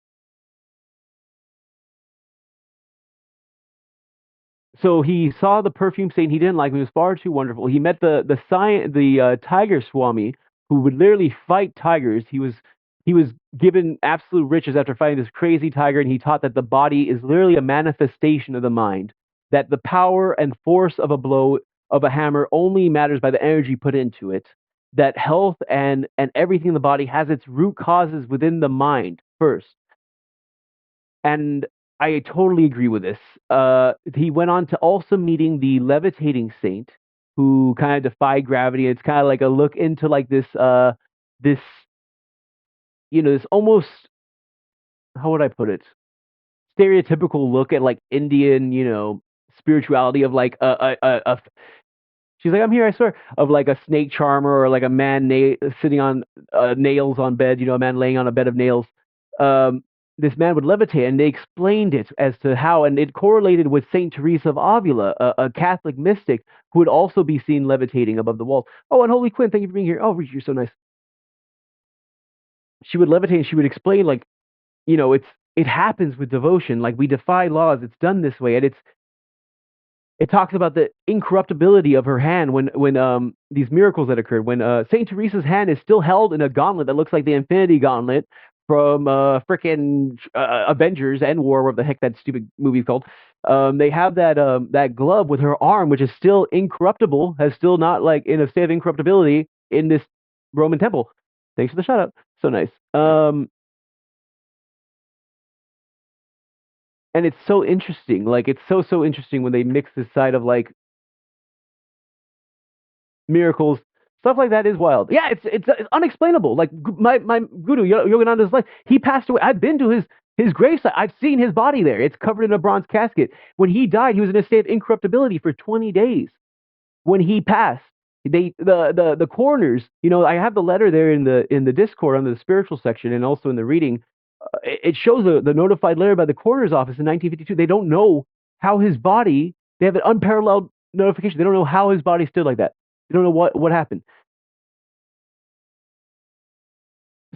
so he saw the perfume stain he didn't like. It was far too wonderful. He met the tiger swami who would literally fight tigers. He was given absolute riches after fighting this crazy tiger, and he taught that the body is literally a manifestation of the mind. That the power and force of a blow of a hammer only matters by the energy put into it. That health and everything in the body has its root causes within the mind first. And I totally agree with this. He went on to also meeting the levitating saint who kind of defied gravity. It's kind of like a look into like this, this almost, how would I put it? Stereotypical look at like Indian, spirituality of like she's like, I'm here, I swear, of like a snake charmer or like a man sitting on nails on bed, a man laying on a bed of nails. This man would levitate, and they explained it as to how, and it correlated with Saint Teresa of Avila, a Catholic mystic who would also be seen levitating above the walls. Oh, and Holy Quinn, thank you for being here. Oh, Richie, you're so nice. She would levitate, and she would explain like, it happens with devotion. Like we defy laws. It's done this way, and it talks about the incorruptibility of her hand when these miracles that occurred when Saint Teresa's hand is still held in a gauntlet that looks like the Infinity Gauntlet from frickin' Avengers End War, whatever the heck that stupid movie's called. They have that glove with her arm, which is still incorruptible, has still not like in a state of incorruptibility in this Roman temple. Thanks for the shout out. So nice. And it's so interesting. Like it's so interesting when they mix this side of like miracles, stuff like that is wild. Yeah, it's unexplainable. Like my guru Yogananda's life, he passed away. I've been to his gravesite. I've seen his body there. It's covered in a bronze casket. When he died, he was in a state of incorruptibility for 20 days. When he passed, the coroners, I have the letter there in the Discord under the spiritual section and also in the reading. It shows the notified letter by the coroner's office in 1952. They don't know how his body. They have an unparalleled notification. They don't know how his body stood like that. They don't know what happened.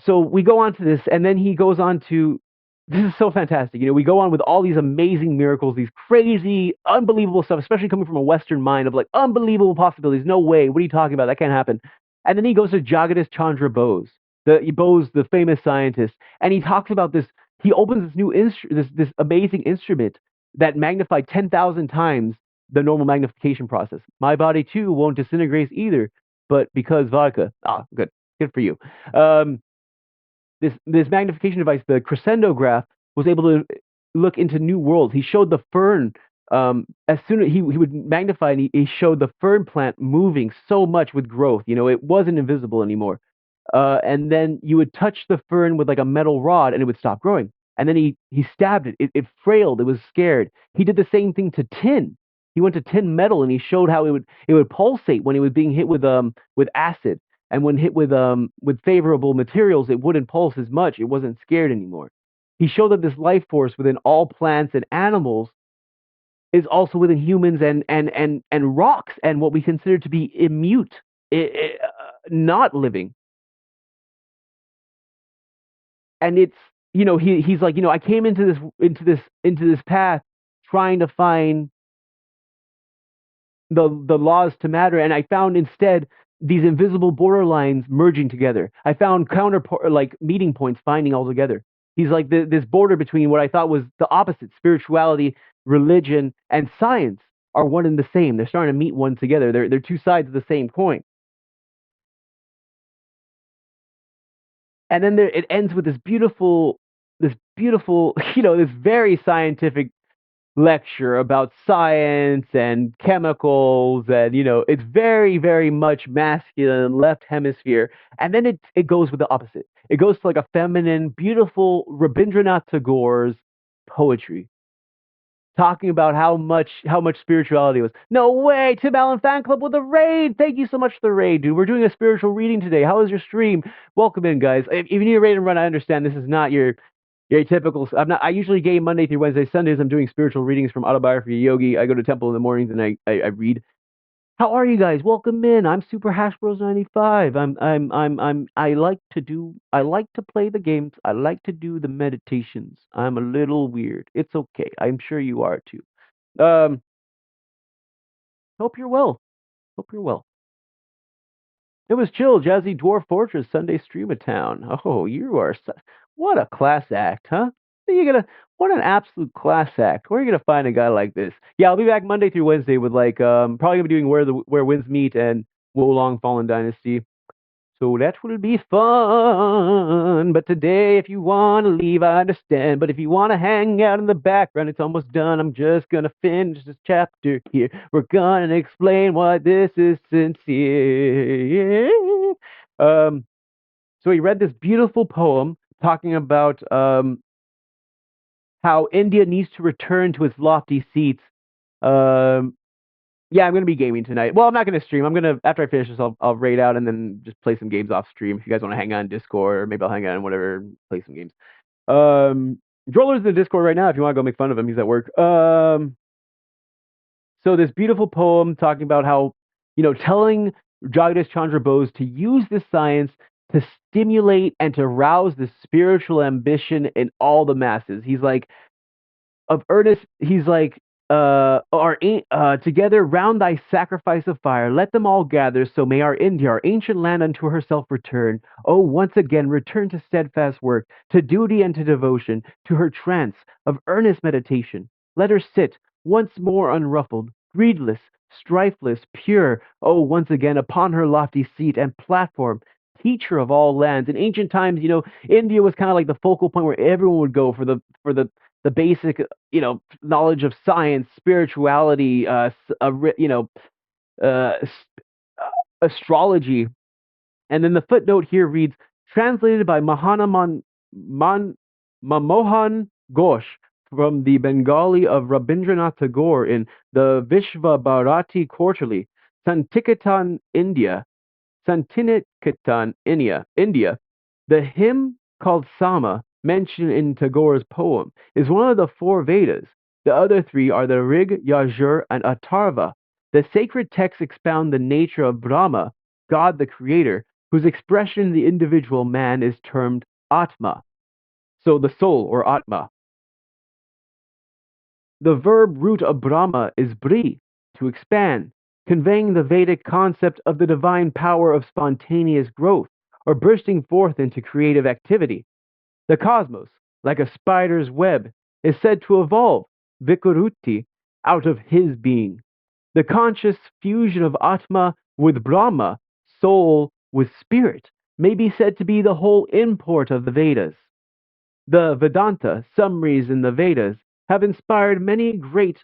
So we go on to this, and then he goes on to this is so fantastic. We go on with all these amazing miracles, these crazy, unbelievable stuff, especially coming from a Western mind of like unbelievable possibilities. No way. What are you talking about? That can't happen. And then he goes to Jagadish Chandra Bose, the famous scientist, and he talks about this. He opens this new this amazing instrument that magnified 10,000 times the normal magnification process. My body too won't disintegrate either, but because vodka. Ah, good, good for you. Um, this magnification device, the crescendograph, was able to look into new worlds. He showed the fern. As soon as he would magnify, and he showed the fern plant moving so much with growth. You know, it wasn't invisible anymore. And then you would touch the fern with like a metal rod, and it would stop growing. And then he stabbed it. It frailed. It was scared. He did the same thing to tin. He went to tin metal, and he showed how it would pulsate when it was being hit with acid, and when hit with favorable materials, it wouldn't pulse as much. It wasn't scared anymore. He showed that this life force within all plants and animals is also within humans and rocks and what we consider to be immute, not living. And it's, he's like, I came into this path trying to find the laws to matter, and I found instead these invisible borderlines merging together. I found like meeting points finding all together. He's like this border between what I thought was the opposite, spirituality, religion, and science are one and the same. They're starting to meet one together. They're two sides of the same coin. And then it ends with this beautiful, this very scientific lecture about science and chemicals, and it's very, very much masculine, left hemisphere. And then it goes with the opposite. It goes to like a feminine, beautiful Rabindranath Tagore's poetry, talking about how much spirituality was. No way, Tim Allen fan club with a raid. Thank you so much for the raid, dude. We're doing a spiritual reading today. How was your stream? Welcome in, guys. If you need a raid and run, I understand this is not your typical. I usually game Monday through Wednesday. Sundays I'm doing spiritual readings from Autobiography Yogi. I go to temple in the mornings and I read. How are you guys? Welcome in. I'm Super Hash Bros 95. I like to play the games. I like to do the meditations. I'm a little weird. It's okay. I'm sure you are too. Um, hope you're well. Hope you're well. It was chill, Jazzy Dwarf Fortress Sunday stream a town. Oh, what a class act, huh? You gonna What an absolute class act. Where are you gonna find a guy like this? Yeah, I'll be back Monday through Wednesday with like probably gonna be doing where winds meet and Wolong Fallen Dynasty. So that will be fun. But today, if you want to leave, I understand. But if you want to hang out in the background, it's almost done. I'm just going to finish this chapter here. We're going to explain why this is sincere. Um, so he read this beautiful poem talking about how India needs to return to its lofty seats. Um, yeah, I'm gonna be gaming tonight. Well, I'm not gonna stream. After I finish this, I'll raid out and then just play some games off stream. If you guys want to hang out in Discord, or maybe I'll hang out in whatever, play some games. Droller's in the Discord right now. If you want to go make fun of him, he's at work. So this beautiful poem talking about how, telling Jagdish Chandra Bose to use this science to stimulate and to rouse the spiritual ambition in all the masses. He's like, of earnest, he's like, together round thy sacrifice of fire, let them all gather, so may our India, our ancient land, unto herself return. Oh, once again, return to steadfast work, to duty and to devotion, to her trance of earnest meditation. Let her sit once more unruffled, greedless, strifeless, pure. Oh, once again, upon her lofty seat and platform, teacher of all lands. In ancient times, India was kind of like the focal point where everyone would go for the basic, knowledge of science, spirituality, uh, astrology. And then the footnote here reads, translated by Mamohan Ghosh from the Bengali of Rabindranath Tagore in the Vishva Bharati Quarterly, Santikatan, India. Santiniketan, India. The hymn called Sama, mentioned in Tagore's poem, is one of the four Vedas. The other three are the Rig, Yajur, and Atharva. The sacred texts expound the nature of Brahma, God the Creator, whose expression in the individual man is termed Atma, so the soul or Atma. The verb root of Brahma is Bri, to expand, conveying the Vedic concept of the divine power of spontaneous growth, or bursting forth into creative activity. The cosmos, like a spider's web, is said to evolve, Vikuruti, out of his being. The conscious fusion of Atma with Brahma, soul with spirit, may be said to be the whole import of the Vedas. The Vedanta summaries in the Vedas have inspired many great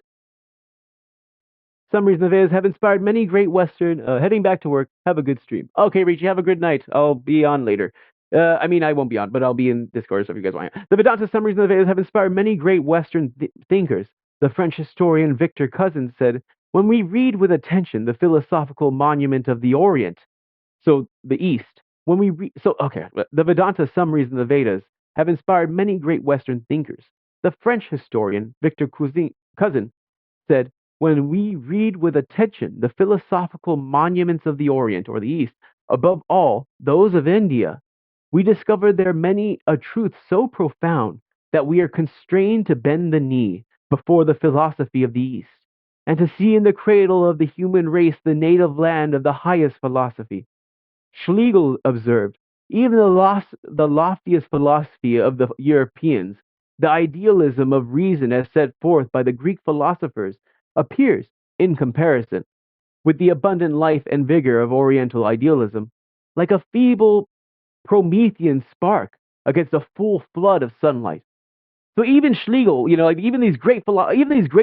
summaries in the Vedas have inspired many great Western. Heading back to work. Have a good stream. Okay, Richie, have a good night. I'll be on later. I mean, I won't be on, but I'll be in Discord, so if you guys want. The Vedanta summaries in the Vedas have inspired many great Western thinkers. The French historian Victor Cousin said, "When we read with attention the philosophical monument of the Orient, so the East, when we read, so okay, the Vedanta summaries in the Vedas have inspired many great Western thinkers. The French historian Victor Cousin said, when we read with attention the philosophical monuments of the Orient or the East, above all those of India, we discover there many a truth so profound that we are constrained to bend the knee before the philosophy of the East, and to see in the cradle of the human race the native land of the highest philosophy. Schlegel observed, even the loftiest philosophy of the Europeans, the idealism of reason as set forth by the Greek philosophers, appears, in comparison, with the abundant life and vigor of Oriental idealism, like a feeble Promethean spark against a full flood of sunlight. So even Schlegel, like even these great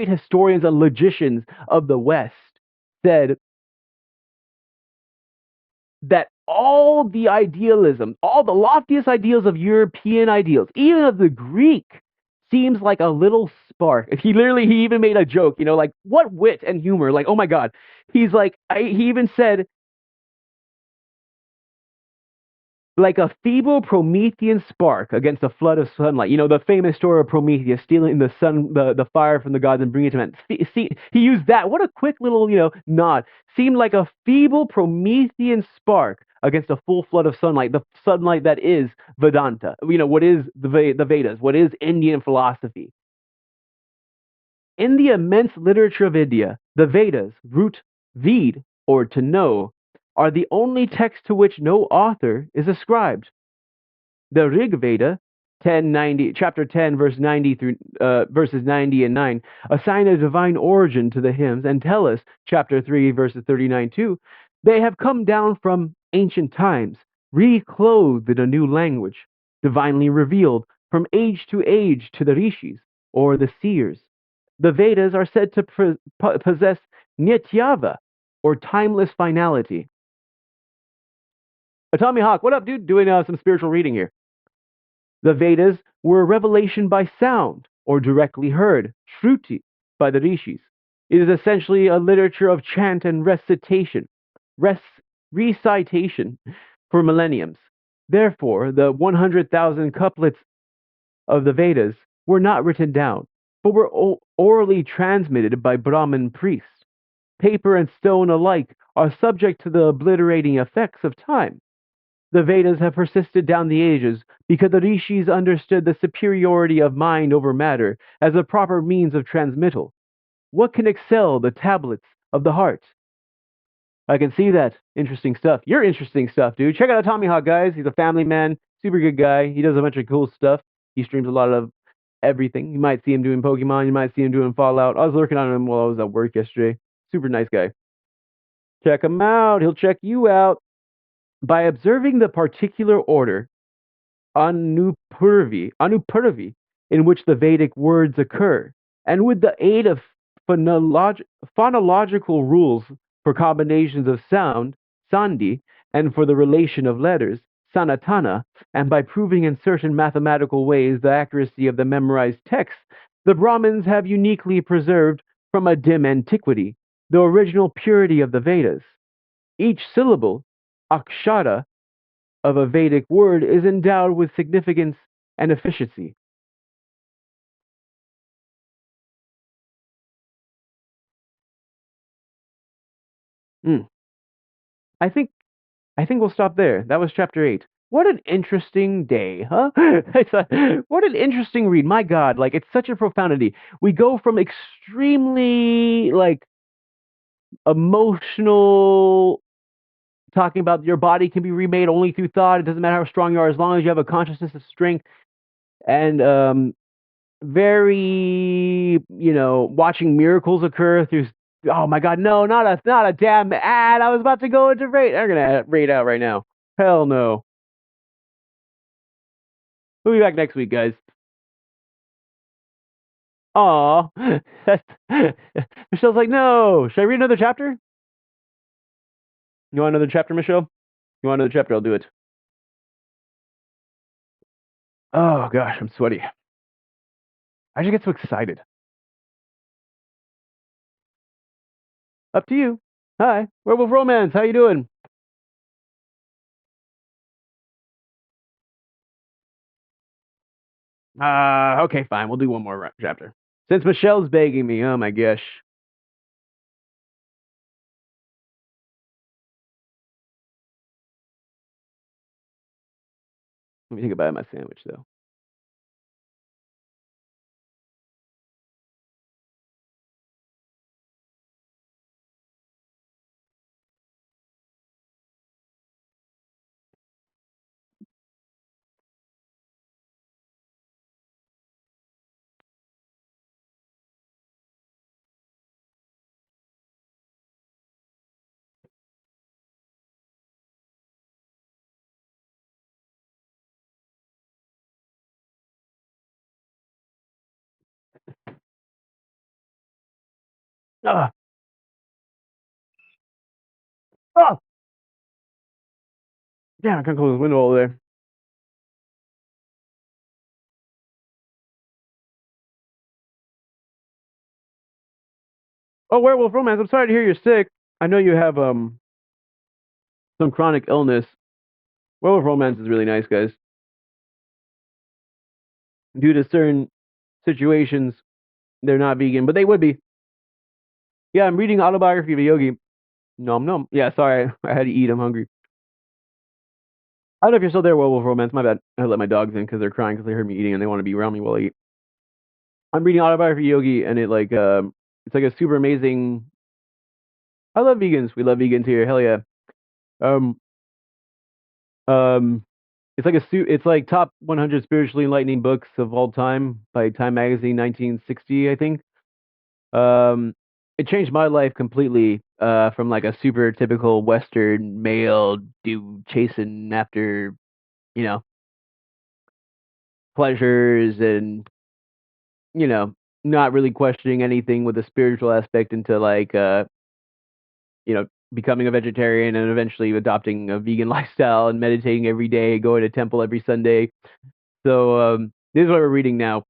historians and logicians of the West said that all the idealism, all the loftiest ideals of European ideals, even of the Greek, seems like a little spark. He even made a joke, like what wit and humor, like oh my god. He's like he even said like a feeble Promethean spark against a flood of sunlight. The famous story of Prometheus stealing the fire from the gods and bringing it to men. See, he used that. What a quick little, nod. Seemed like a feeble Promethean spark against a full flood of sunlight, the sunlight that is Vedanta. What is the Vedas? What is Indian philosophy? In the immense literature of India, the Vedas, root Ved, or to know, are the only text to which no author is ascribed. The Rig Veda, chapter 10, verses 90 and 9, assign a divine origin to the hymns, and tell us, chapter 3, verses 39 2, they have come down from ancient times, reclothed in a new language, divinely revealed from age to the rishis, or the seers. The Vedas are said to possess nityava, or timeless finality. Tommy Hawk, what up, dude? Doing some spiritual reading here. The Vedas were a revelation by sound, or directly heard, shruti, by the rishis. It is essentially a literature of chant and recitation for millenniums. Therefore, the 100,000 couplets of the Vedas were not written down, but were orally transmitted by Brahmin priests. Paper and stone alike are subject to the obliterating effects of time. The Vedas have persisted down the ages because the rishis understood the superiority of mind over matter as a proper means of transmittal. What can excel the tablets of the heart? I can see that. Interesting stuff. You're interesting stuff, dude. Check out Tommy Hawk, guys. He's a family man, super good guy. He does a bunch of cool stuff. He streams a lot of everything. You might see him doing Pokemon. You might see him doing Fallout. I was lurking on him while I was at work yesterday. Super nice guy. Check him out. He'll check you out. By observing the particular order, Anupurvi, in which the Vedic words occur, and with the aid of phonological rules for combinations of sound, sandhi, and for the relation of letters, sanatana, and by proving in certain mathematical ways the accuracy of the memorized texts, the Brahmins have uniquely preserved from a dim antiquity the original purity of the Vedas. Each syllable, akshara, of a Vedic word is endowed with significance and efficiency. Mm. I think we'll stop there. That was chapter 8. What an interesting day, huh? What an interesting read. My God, like it's such a profundity. We go from extremely like emotional talking about your body can be remade only through thought. It doesn't matter how strong you are, as long as you have a consciousness of strength, and very, watching miracles occur through Oh my God, no, not a damn ad. I was about to go into rate. I'm gonna rate out right now. Hell no. We'll be back next week, guys. Aw. Michelle's like, no. Should I read another chapter? You want another chapter, Michelle? You want another chapter? I'll do it. Oh gosh, I'm sweaty. I just get so excited. Up to you. Hi, Werewolf Romance. How you doing? Okay, fine. We'll do one more chapter. Since Michelle's begging me. Oh my gosh. Let me take a bite of my sandwich, though. Ah, oh, damn! I can't close the window over there. Oh, Werewolf Romance. I'm sorry to hear you're sick. I know you have some chronic illness. Werewolf Romance is really nice, guys. Due to certain situations, they're not vegan, but they would be. Yeah, I'm reading Autobiography of a Yogi. Nom nom. Yeah, sorry, I had to eat. I'm hungry. I don't know if you're still there, Werewolf Romance. My bad. I let my dogs in because they're crying because they heard me eating and they want to be around me while I eat. I'm reading Autobiography of Yogi, and it's like a super amazing. I love vegans. We love vegans here. Hell yeah. Um, um, it's like it's like top 100 spiritually enlightening books of all time by Time Magazine, 1960, I think. Um, it changed my life completely. From like a super typical Western male dude chasing after, you know, pleasures and, you know, not really questioning anything with a spiritual aspect into you know, becoming a vegetarian and eventually adopting a vegan lifestyle and meditating every day, going to temple every Sunday. So this is what we're reading now.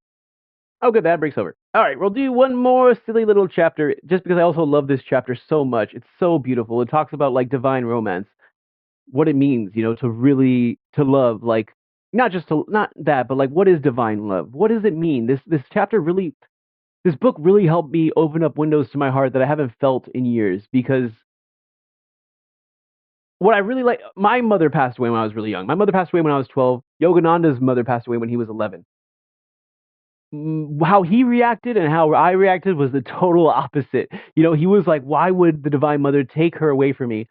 Oh, good, that breaks over. All right, we'll do one more silly little chapter just because I also love this chapter so much. It's so beautiful. It talks about like divine romance, what it means, you know, to really to love, like not just to not that, but like what is divine love? What does it mean? This chapter really this book really helped me open up windows to my heart that I haven't felt in years because what I really like, my mother passed away when I was really young. My mother passed away when I was 12. Yogananda's mother passed away when he was 11. How he reacted and how I reacted was the total opposite. You know, he was like, "Why would the Divine Mother take her away from me?"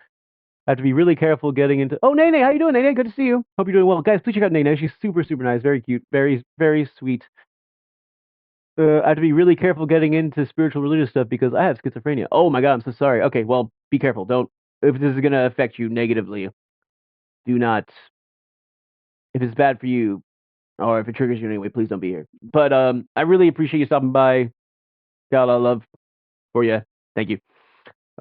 I have to be really careful getting into. Oh, Nene, how you doing, Nene? Good to see you. Hope you're doing well, guys. Please check out Nene. She's super, super nice, very cute, very sweet. I have to be really careful getting into spiritual religious stuff because I have schizophrenia. Oh my God, I'm so sorry. Okay, well, be careful. Don't if this is gonna affect you negatively. Do not if it's bad for you or if it triggers you anyway. Please don't be here. But I really appreciate you stopping by. Got a lot of love for you. Thank you.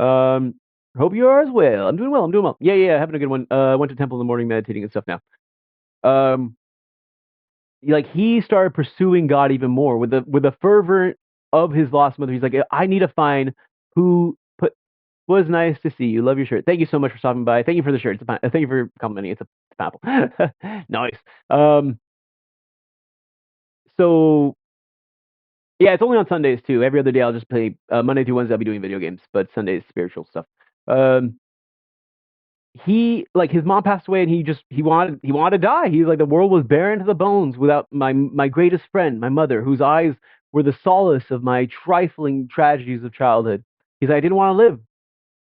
Um, hope you are as well. I'm doing well. I'm doing well. Yeah, yeah, having a good one. Went to temple in the morning, meditating and stuff now. Um, like he started pursuing God even more with the fervor of his lost mother. He's like, I need to find who put. Was nice to see you. Love your shirt. Thank you so much for stopping by. Thank you for the shirt. Thank you for complimenting. It's an apple. Nice. Um, so yeah, it's only on Sundays too. Every other day I'll just play. Monday through Wednesday I'll be doing video games, but Sundays spiritual stuff. Um, he like his mom passed away and he wanted to die. He's like the world was barren to the bones without my greatest friend, my mother, whose eyes were the solace of my trifling tragedies of childhood. He's like, I didn't want to live.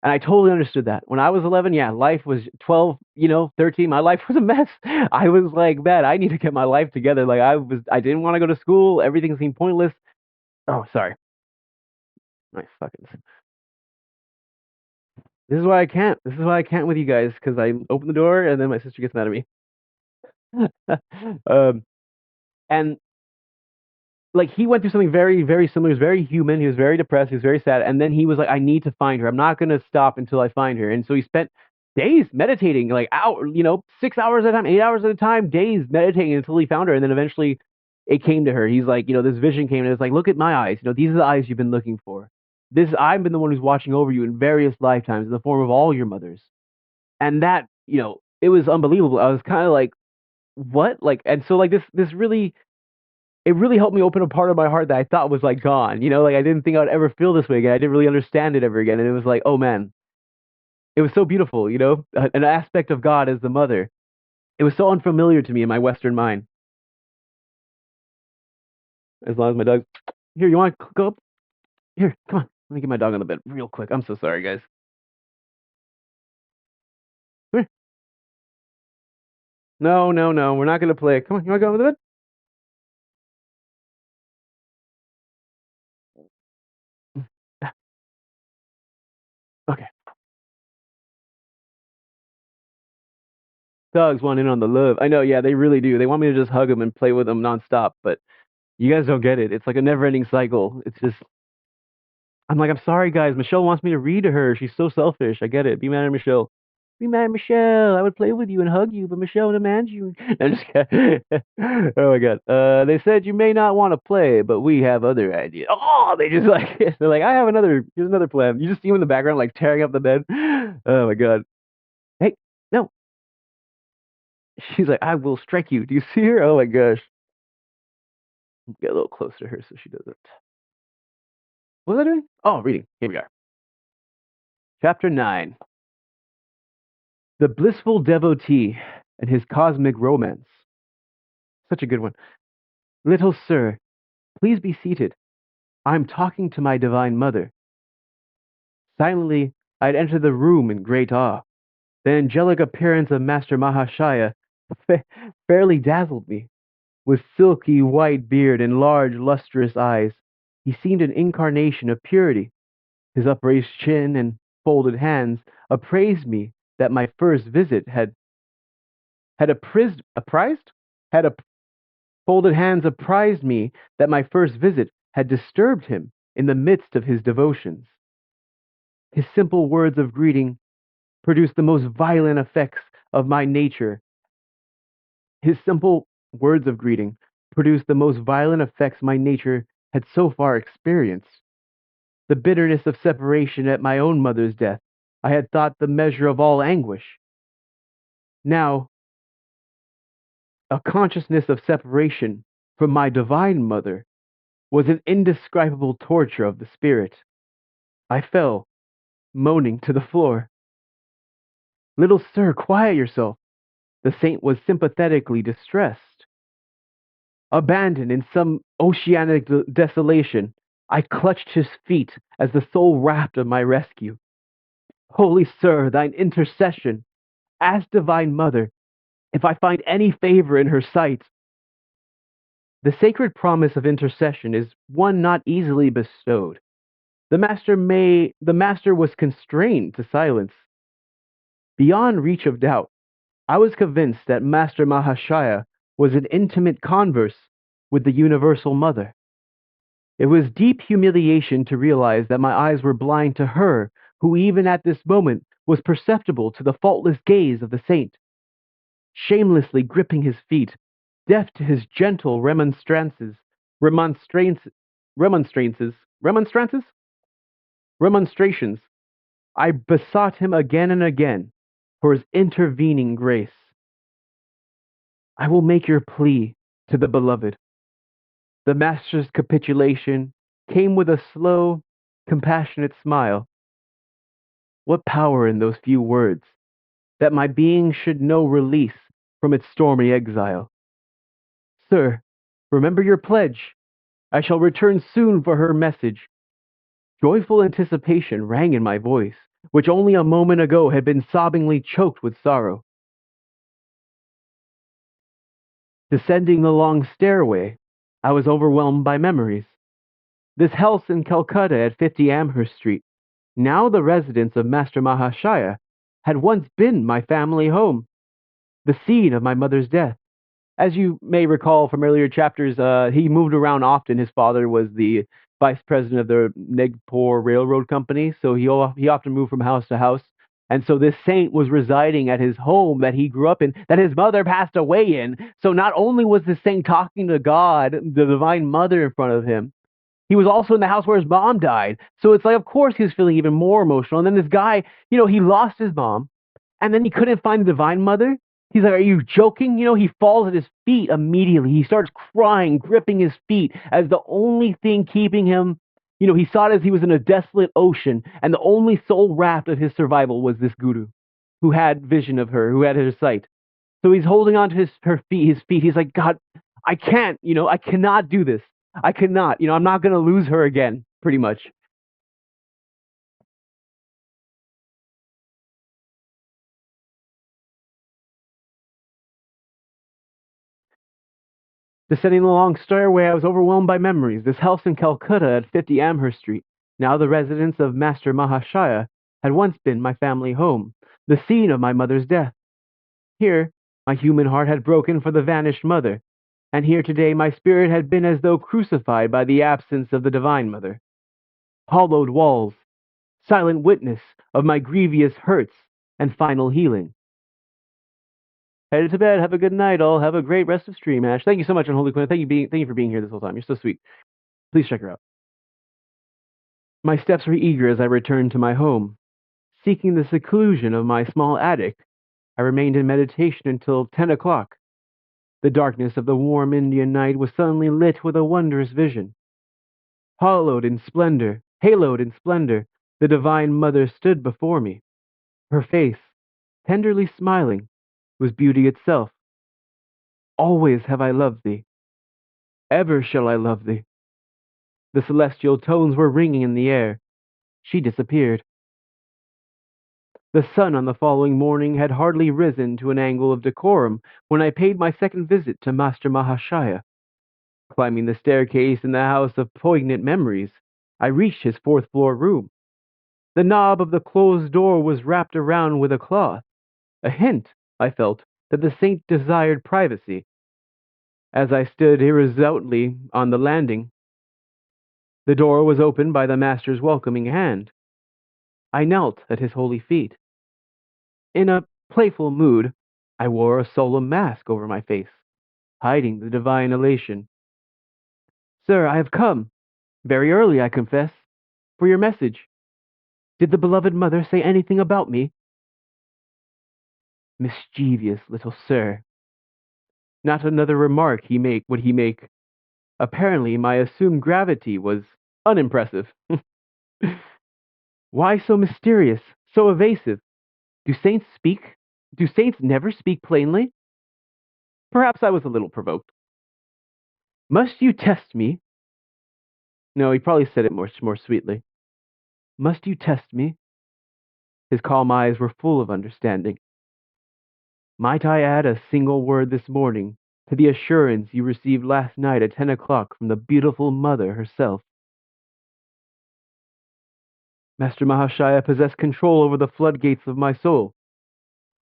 And I totally understood that. When I was 11, yeah, life was 12, you know, 13, my life was a mess. I was like, man, I need to get my life together. Like I didn't want to go to school. Everything seemed pointless. Oh, sorry. My fucking This is why I can't. This is why I can't with you guys because I open the door and then my sister gets mad at me. um, and like he went through something very, very similar. He was very human. He was very depressed. He was very sad. And then he was like, I need to find her. I'm not gonna stop until I find her. And so he spent days meditating, like out, 6 hours at a time, 8 hours at a time, days meditating until he found her. And then eventually it came to her. He's like, this vision came and it's like, look at my eyes. These are the eyes you've been looking for. This I've been the one who's watching over you in various lifetimes in the form of all your mothers. And that, it was unbelievable. I was kind of like, what? Like, and so like this really it really helped me open a part of my heart that I thought was like gone. Like I didn't think I would ever feel this way again. I didn't really understand it ever again. And it was like, oh man, it was so beautiful, an aspect of God as the mother. It was so unfamiliar to me in my Western mind. As long as my dog, here, you want to go up? Here, come on. Let me get my dog on the bed real quick. I'm so sorry, guys. Come here. No, no, no. We're not going to play. Come on. You want to go on the bed? Okay. Dogs want in on the love. I know. Yeah, they really do. They want me to just hug them and play with them nonstop, but you guys don't get it. It's like a never-ending cycle. It's just I'm like, I'm sorry, guys. Michelle wants me to read to her. She's so selfish. I get it. Be mad at Michelle. Be mad at Michelle. I would play with you and hug you, but Michelle demands you. I'm just kidding. Oh my God. They said you may not want to play, but we have other ideas. Oh, they just like they're like, I have here's another plan. You just see him in the background like tearing up the bed. Oh my God. Hey, no. She's like, I will strike you. Do you see her? Oh my gosh. Get a little closer to her so she doesn't. What was I doing? Oh, reading. Here we are. Chapter 9. The Blissful Devotee and His Cosmic Romance. Such a good one. Little sir, please be seated. I'm talking to my divine mother. Silently, I'd enter the room in great awe. The angelic appearance of Master Mahashaya fa- fairly dazzled me. With silky white beard and large, lustrous eyes, he seemed an incarnation of purity. His upraised chin and folded hands appraised me that my first visit had apprised had folded hands apprised me that my first visit had disturbed him in the midst of his devotions. His simple words of greeting produced the most violent effects of my nature. His simple words of greeting produced the most violent effects my nature had so far experienced. The bitterness of separation at my own mother's death I had thought the measure of all anguish. Now, a consciousness of separation from my divine mother was an indescribable torture of the spirit. I fell, moaning, to the floor. Little sir, quiet yourself. The saint was sympathetically distressed. Abandoned in some oceanic desolation, I clutched his feet as the sole raft of my rescue. Holy sir, thine intercession, ask divine mother if I find any favor in her sight. The sacred promise of intercession is one not easily bestowed. The master was constrained to silence. Beyond reach of doubt, I was convinced that Master Mahashaya was in intimate converse with the Universal Mother. It was deep humiliation to realize that my eyes were blind to her, who even at this moment was perceptible to the faultless gaze of the saint. Shamelessly gripping his feet, deaf to his gentle remonstrances, remonstrances, remonstrations, I besought him again and again for his intervening grace. I will make your plea to the beloved. The master's capitulation came with a slow, compassionate smile. What power in those few words, that my being should know release from its stormy exile. Sir, remember your pledge. I shall return soon for her message. Joyful anticipation rang in my voice, which only a moment ago had been sobbingly choked with sorrow. Descending the long stairway, I was overwhelmed by memories. This house in Calcutta at 50 Amherst Street, Now the residence of Master Mahashaya had once been my family home, the scene of my mother's death. As you may recall from earlier chapters, he moved around often. His father was the vice president of the Nagpur Railroad Company, so he often moved from house to house. And so this saint was residing at his home that he grew up in, that his mother passed away in. So not only was the saint talking to God, the Divine Mother, in front of him, he was also in the house where his mom died. So it's like, of course, he was feeling even more emotional. And then this guy, he lost his mom, and then he couldn't find the Divine Mother. He's like, "Are you joking?" He falls at his feet immediately. He starts crying, gripping his feet as the only thing keeping him. He saw it as he was in a desolate ocean, and the only sole raft of his survival was this guru who had vision of her, who had her sight. So he's holding on to his feet. He's like, "God, I can't, I cannot do this. I cannot, I'm not going to lose her again," pretty much. Descending the long stairway, I was overwhelmed by memories. This house in Calcutta at 50 Amherst Street, now the residence of Master Mahashaya, had once been my family home, the scene of my mother's death. Here, my human heart had broken for the vanished mother, and here today my spirit had been as though crucified by the absence of the Divine Mother. Hollowed walls, silent witness of my grievous hurts and final healing. Headed to bed. Have a good night, all. Have a great rest of stream, Ash. Thank you so much, Unholy Quinn. Thank you for being here this whole time. You're so sweet. Please check her out. My steps were eager as I returned to my home. Seeking the seclusion of my small attic, I remained in meditation until 10 o'clock. The darkness of the warm Indian night was suddenly lit with a wondrous vision. Haloed in splendor, the Divine Mother stood before me. Her face, tenderly smiling, was beauty itself. Always have I loved thee. Ever shall I love thee. The celestial tones were ringing in the air. She disappeared. The sun on the following morning had hardly risen to an angle of decorum when I paid my second visit to Master Mahashaya. Climbing the staircase in the house of poignant memories, I reached his fourth floor room. The knob of the closed door was wrapped around with a cloth, a hint, I felt, that the saint desired privacy. As I stood irresolutely on the landing, the door was opened by the master's welcoming hand. I knelt at his holy feet. In a playful mood, I wore a solemn mask over my face, hiding the divine elation. "Sir, I have come, very early, I confess, for your message. Did the beloved mother say anything about me?" Mischievous little sir. Not another remark would he make. Apparently, my assumed gravity was unimpressive. Why so mysterious, so evasive? Do saints speak? Do saints never speak plainly? Perhaps I was a little provoked. "Must you test me?" No, he probably said it more sweetly. "Must you test me?" His calm eyes were full of understanding. "Might I add a single word this morning to the assurance you received last night at 10 o'clock from the beautiful mother herself?" Master Mahashaya possessed control over the floodgates of my soul.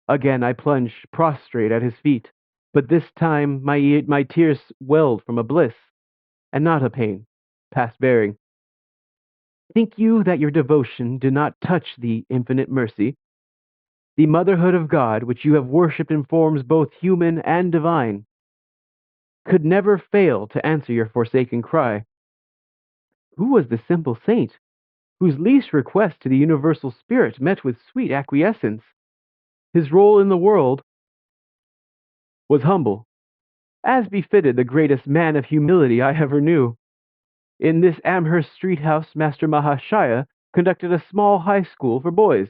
Again I plunged prostrate at his feet, but this time my tears welled from a bliss, and not a pain, past bearing. Think you that your devotion did not touch the infinite mercy? The motherhood of God, which you have worshipped in forms both human and divine, could never fail to answer your forsaken cry. Who was the simple saint whose least request to the universal spirit met with sweet acquiescence? His role in the world was humble, as befitted the greatest man of humility I ever knew. In this Amherst Street house, Master Mahashaya conducted a small high school for boys.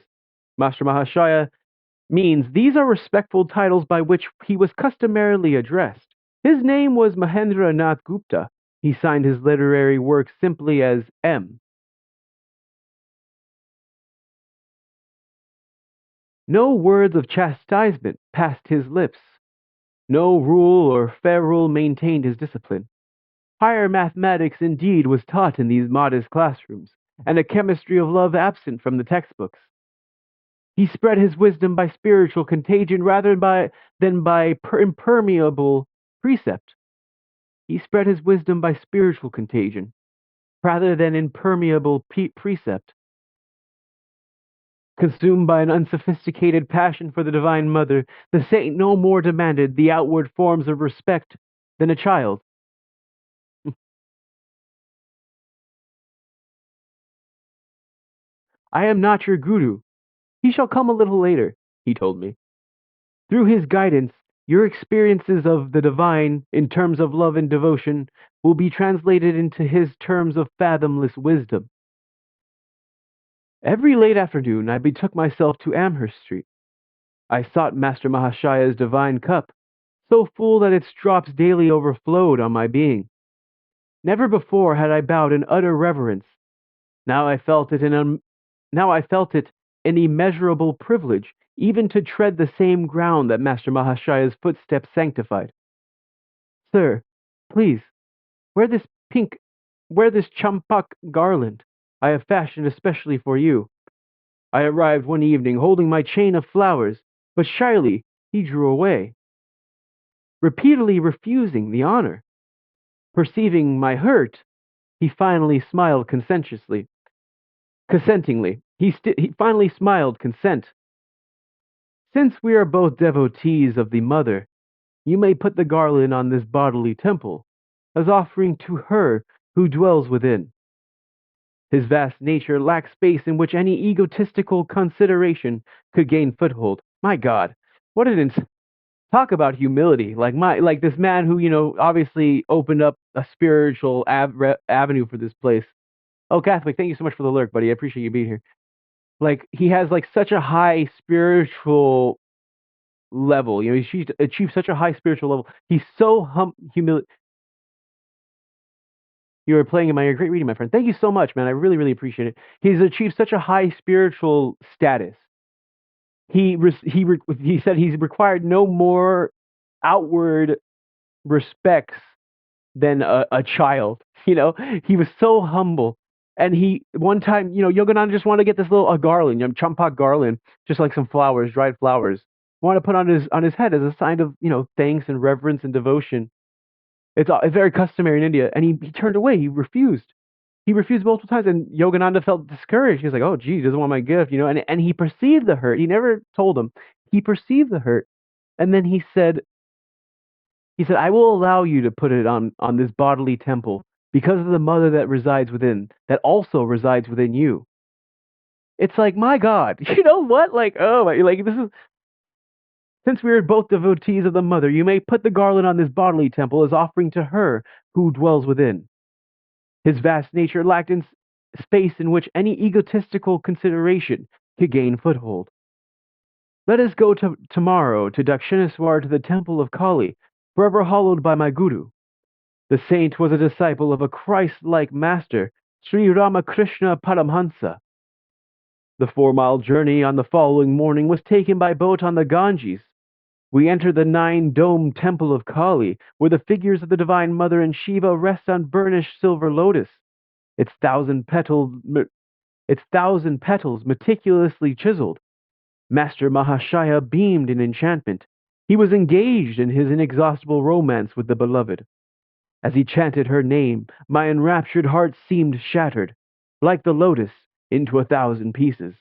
Master Mahashaya means these are respectful titles by which he was customarily addressed. His name was Mahendra Nath Gupta. He signed his literary work simply as M. No words of chastisement passed his lips. No rule or ferule maintained his discipline. Higher mathematics indeed was taught in these modest classrooms, and a chemistry of love absent from the textbooks. He spread his wisdom by spiritual contagion rather than by impermeable precept. He spread his wisdom by spiritual contagion rather than impermeable precept. Consumed by an unsophisticated passion for the Divine Mother, the saint no more demanded the outward forms of respect than a child. I am not your guru. He shall come a little later, he told me. Through his guidance, your experiences of the divine in terms of love and devotion will be translated into his terms of fathomless wisdom. Every late afternoon, I betook myself to Amherst Street. I sought Master Mahashaya's divine cup, so full that its drops daily overflowed on my being. Never before had I bowed in utter reverence. Now I felt it now I felt it an immeasurable privilege, even to tread the same ground that Master Mahashaya's footsteps sanctified. Sir, please, wear this pink, wear this champak garland I have fashioned especially for you. I arrived one evening holding my chain of flowers, but shyly he drew away, repeatedly refusing the honor. Perceiving my hurt, he finally smiled consentingly. He finally smiled consent. Since we are both devotees of the Mother, you may put the garland on this bodily temple, as offering to her who dwells within. His vast nature lacks space in which any egotistical consideration could gain foothold. My God, what an talk about humility! Like this man who obviously opened up a spiritual avenue for this place. Oh, Catholic, thank you so much for the lurk, buddy. I appreciate you being here. Like he has like such a high spiritual level. He's achieved such a high spiritual level. He's so humil. You are playing in my great reading, my friend. Thank you so much, man. I really, really appreciate it. He's achieved such a high spiritual status. He said he's required no more outward respects than a child. He was so humble. And he one time, Yogananda just wanted to get this little a garland, champak garland, just like some flowers, dried flowers. Wanted to put on his head as a sign of thanks and reverence and devotion. It's very customary in India, and he turned away. He refused. He refused multiple times, and Yogananda felt discouraged. He was like, "Oh, gee, he doesn't want my gift," and he perceived the hurt. He never told him. He perceived the hurt, and then he said, "I will allow you to put it on this bodily temple because of the mother that resides within, that also resides within you." It's like, my God, you know what? Like, oh, like this is since we are both devotees of the mother, you may put the garland on this bodily temple as offering to her who dwells within. His vast nature lacked in space in which any egotistical consideration could gain foothold. Let us go tomorrow to Dakshineswar to the temple of Kali, forever hallowed by my guru. The saint was a disciple of a Christ-like master, Sri Ramakrishna Paramhansa. The 4-mile journey on the following morning was taken by boat on the Ganges. We enter the 9-domed temple of Kali, where the figures of the Divine Mother and Shiva rest on burnished silver lotus, its thousand petals meticulously chiseled. Master Mahashaya beamed in enchantment. He was engaged in his inexhaustible romance with the beloved. As he chanted her name, my enraptured heart seemed shattered, like the lotus, into 1,000 pieces.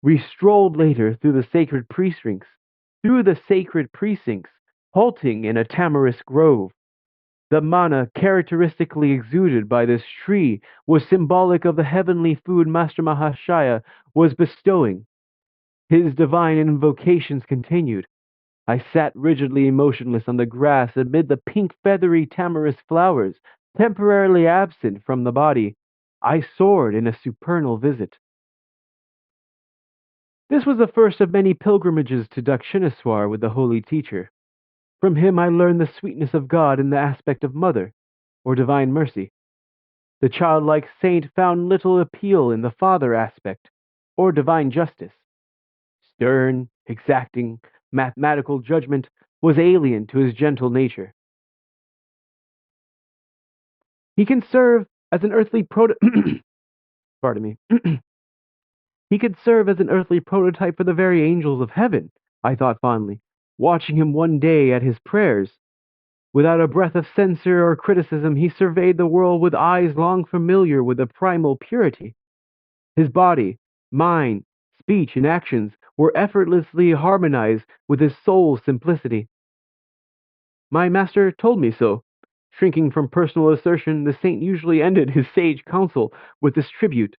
We strolled later through the sacred precincts, halting in a tamarisk grove. The mana characteristically exuded by this tree was symbolic of the heavenly food Master Mahashaya was bestowing. His divine invocations continued. I sat rigidly motionless on the grass amid the pink feathery tamarisk flowers, temporarily absent from the body. I soared in a supernal visit. This was the first of many pilgrimages to Dakshineswar with the holy teacher. From him I learned the sweetness of God in the aspect of mother, or divine mercy. The childlike saint found little appeal in the father aspect, or divine justice. Stern, exacting, mathematical judgment was alien to his gentle nature. He can serve as an earthly Pardon me. He could serve as an earthly prototype for the very angels of heaven, I thought fondly, watching him one day at his prayers. Without a breath of censure or criticism, he surveyed the world with eyes long familiar with the primal purity. His body, mind, speech, and actions were effortlessly harmonized with his soul's simplicity. My master told me so. Shrinking from personal assertion, the saint usually ended his sage counsel with this tribute.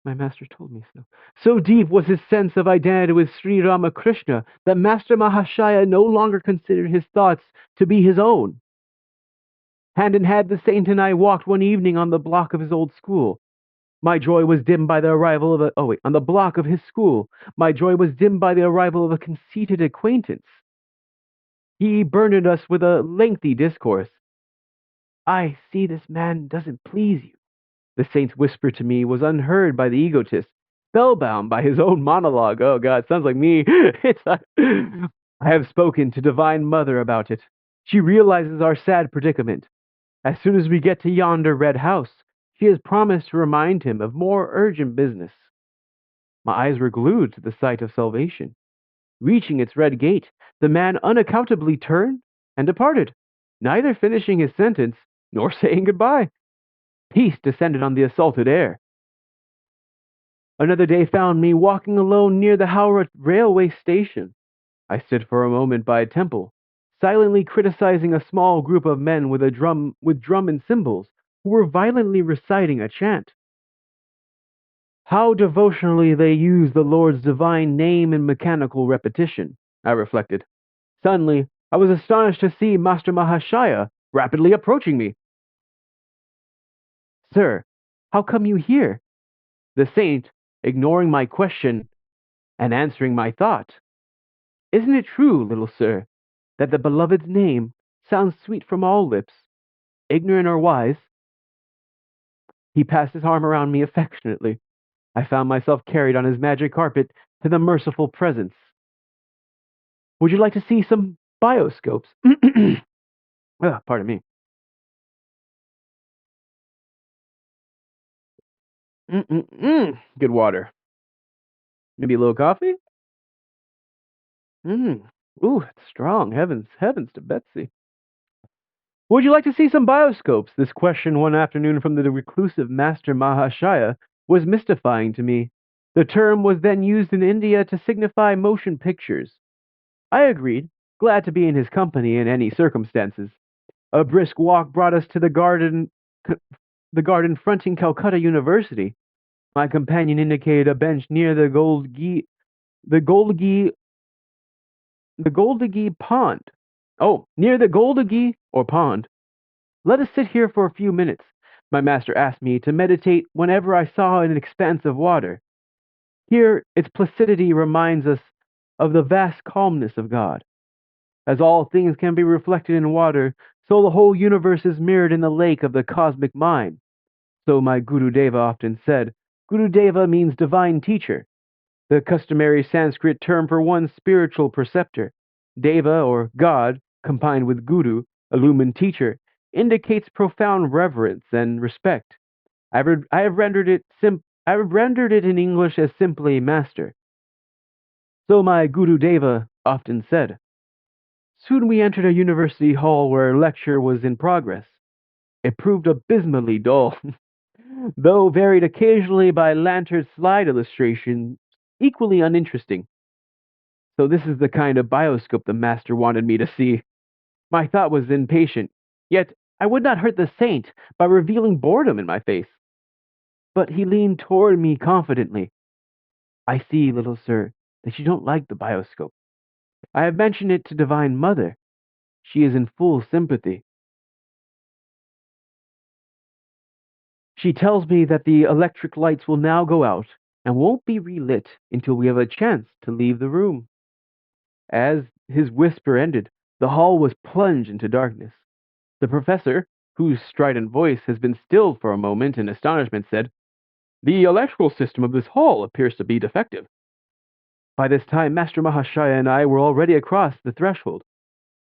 My master told me so. So deep was his sense of identity with Sri Ramakrishna that Master Mahashaya no longer considered his thoughts to be his own. Hand in hand, the saint and I walked one evening on the block of his old school. My joy was dimmed by the arrival of on the block of his school. My joy was dimmed by the arrival of a conceited acquaintance. He burdened us with a lengthy discourse. I see this man doesn't please you. The saint's whisper to me was unheard by the egotist, spellbound by his own monologue. Oh God, sounds like me. I have spoken to Divine Mother about it. She realizes our sad predicament. As soon as we get to yonder red house, she has promised to remind him of more urgent business. My eyes were glued to the sight of salvation. Reaching its red gate, the man unaccountably turned and departed, neither finishing his sentence nor saying goodbye. Peace descended on the assaulted air. Another day found me walking alone near the Howrah railway station. I stood for a moment by a temple, silently criticizing a small group of men with drum and cymbals who were violently reciting a chant. How devotionally they use the Lord's divine name in mechanical repetition, I reflected. Suddenly, I was astonished to see Master Mahashaya rapidly approaching me. Sir, how come you here? The saint, ignoring my question and answering my thought. Isn't it true, little sir, that the beloved's name sounds sweet from all lips, ignorant or wise? He passed his arm around me affectionately. I found myself carried on his magic carpet to the merciful presence. Would you like to see some bioscopes? Pardon me. Good water. Maybe a little coffee? Mm. Ooh, it's strong. Heavens, heavens to Betsy. Would you like to see some bioscopes? This question one afternoon from the reclusive Master Mahashaya was mystifying to me. The term was then used in India to signify motion pictures. I agreed, glad to be in his company in any circumstances. A brisk walk brought us to the garden fronting Calcutta University. My companion indicated a bench near the Goldagi, the Goldagi pond. Oh, near the Goldagi or pond. Let us sit here for a few minutes. My master asked me to meditate whenever I saw an expanse of water. Here, its placidity reminds us of the vast calmness of God. As all things can be reflected in water, so the whole universe is mirrored in the lake of the cosmic mind. So my Guru Deva often said. Guru Deva means divine teacher, the customary Sanskrit term for one spiritual preceptor. Deva, or God, combined with Guru, illumined teacher, indicates profound reverence and respect. I have rendered it in English as simply master. So my Guru Deva often said. Soon we entered a university hall where a lecture was in progress. It proved abysmally dull, though varied occasionally by lantern slide illustrations, equally uninteresting. So this is the kind of bioscope the master wanted me to see. My thought was impatient, yet I would not hurt the saint by revealing boredom in my face. But he leaned toward me confidently. I see, little sir, that you don't like the bioscope. I have mentioned it to Divine Mother. She is in full sympathy. She tells me that the electric lights will now go out and won't be relit until we have a chance to leave the room. As his whisper ended, the hall was plunged into darkness. The professor, whose strident voice has been stilled for a moment in astonishment, said, The electrical system of this hall appears to be defective. By this time, Master Mahashaya and I were already across the threshold.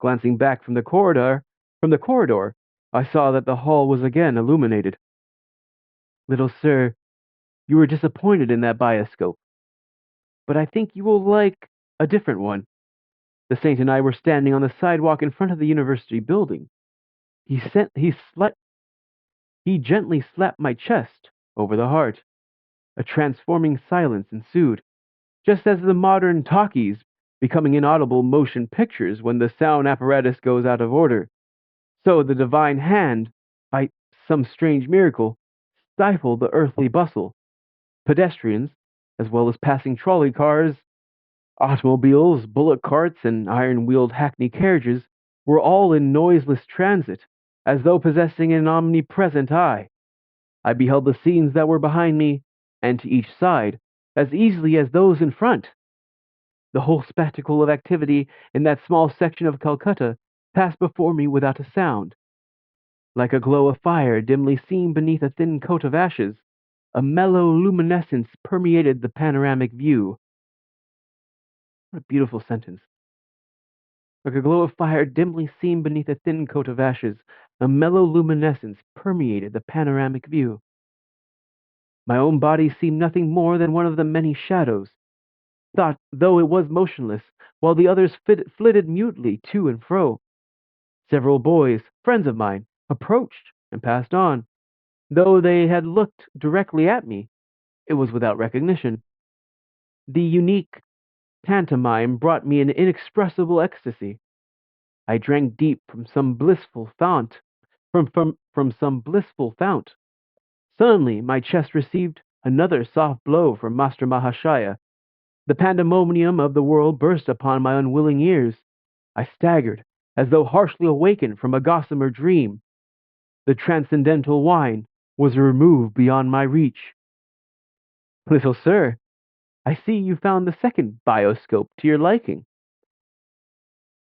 Glancing back from the corridor, I saw that the hall was again illuminated. Little sir, you were disappointed in that bioscope, but I think you will like a different one. The saint and I were standing on the sidewalk in front of the university building. He sent, he sle- he gently slapped my chest over the heart. A transforming silence ensued, just as the modern talkies becoming inaudible motion pictures when the sound apparatus goes out of order. So the divine hand, by some strange miracle, stifled the earthly bustle. Pedestrians, as well as passing trolley cars, automobiles, bullock carts, and iron wheeled hackney carriages, were all in noiseless transit, as though possessing an omnipresent eye. I beheld the scenes that were behind me, and to each side, as easily as those in front. The whole spectacle of activity in that small section of Calcutta passed before me without a sound. Like a glow of fire dimly seen beneath a thin coat of ashes, a mellow luminescence permeated the panoramic view. What a beautiful sentence. Like a glow of fire dimly seen beneath a thin coat of ashes, a mellow luminescence permeated the panoramic view. My own body seemed nothing more than one of the many shadows, though it was motionless, while the others flitted mutely to and fro. Several boys, friends of mine, approached and passed on. Though they had looked directly at me, it was without recognition. The unique pantomime brought me an inexpressible ecstasy. I drank deep from some blissful fount, from some blissful fount. Suddenly my chest received another soft blow from Master Mahashaya. The pandemonium of the world burst upon my unwilling ears. I staggered, as though harshly awakened from a gossamer dream. The transcendental wine was removed beyond my reach. Little sir, I see you found the second bioscope to your liking.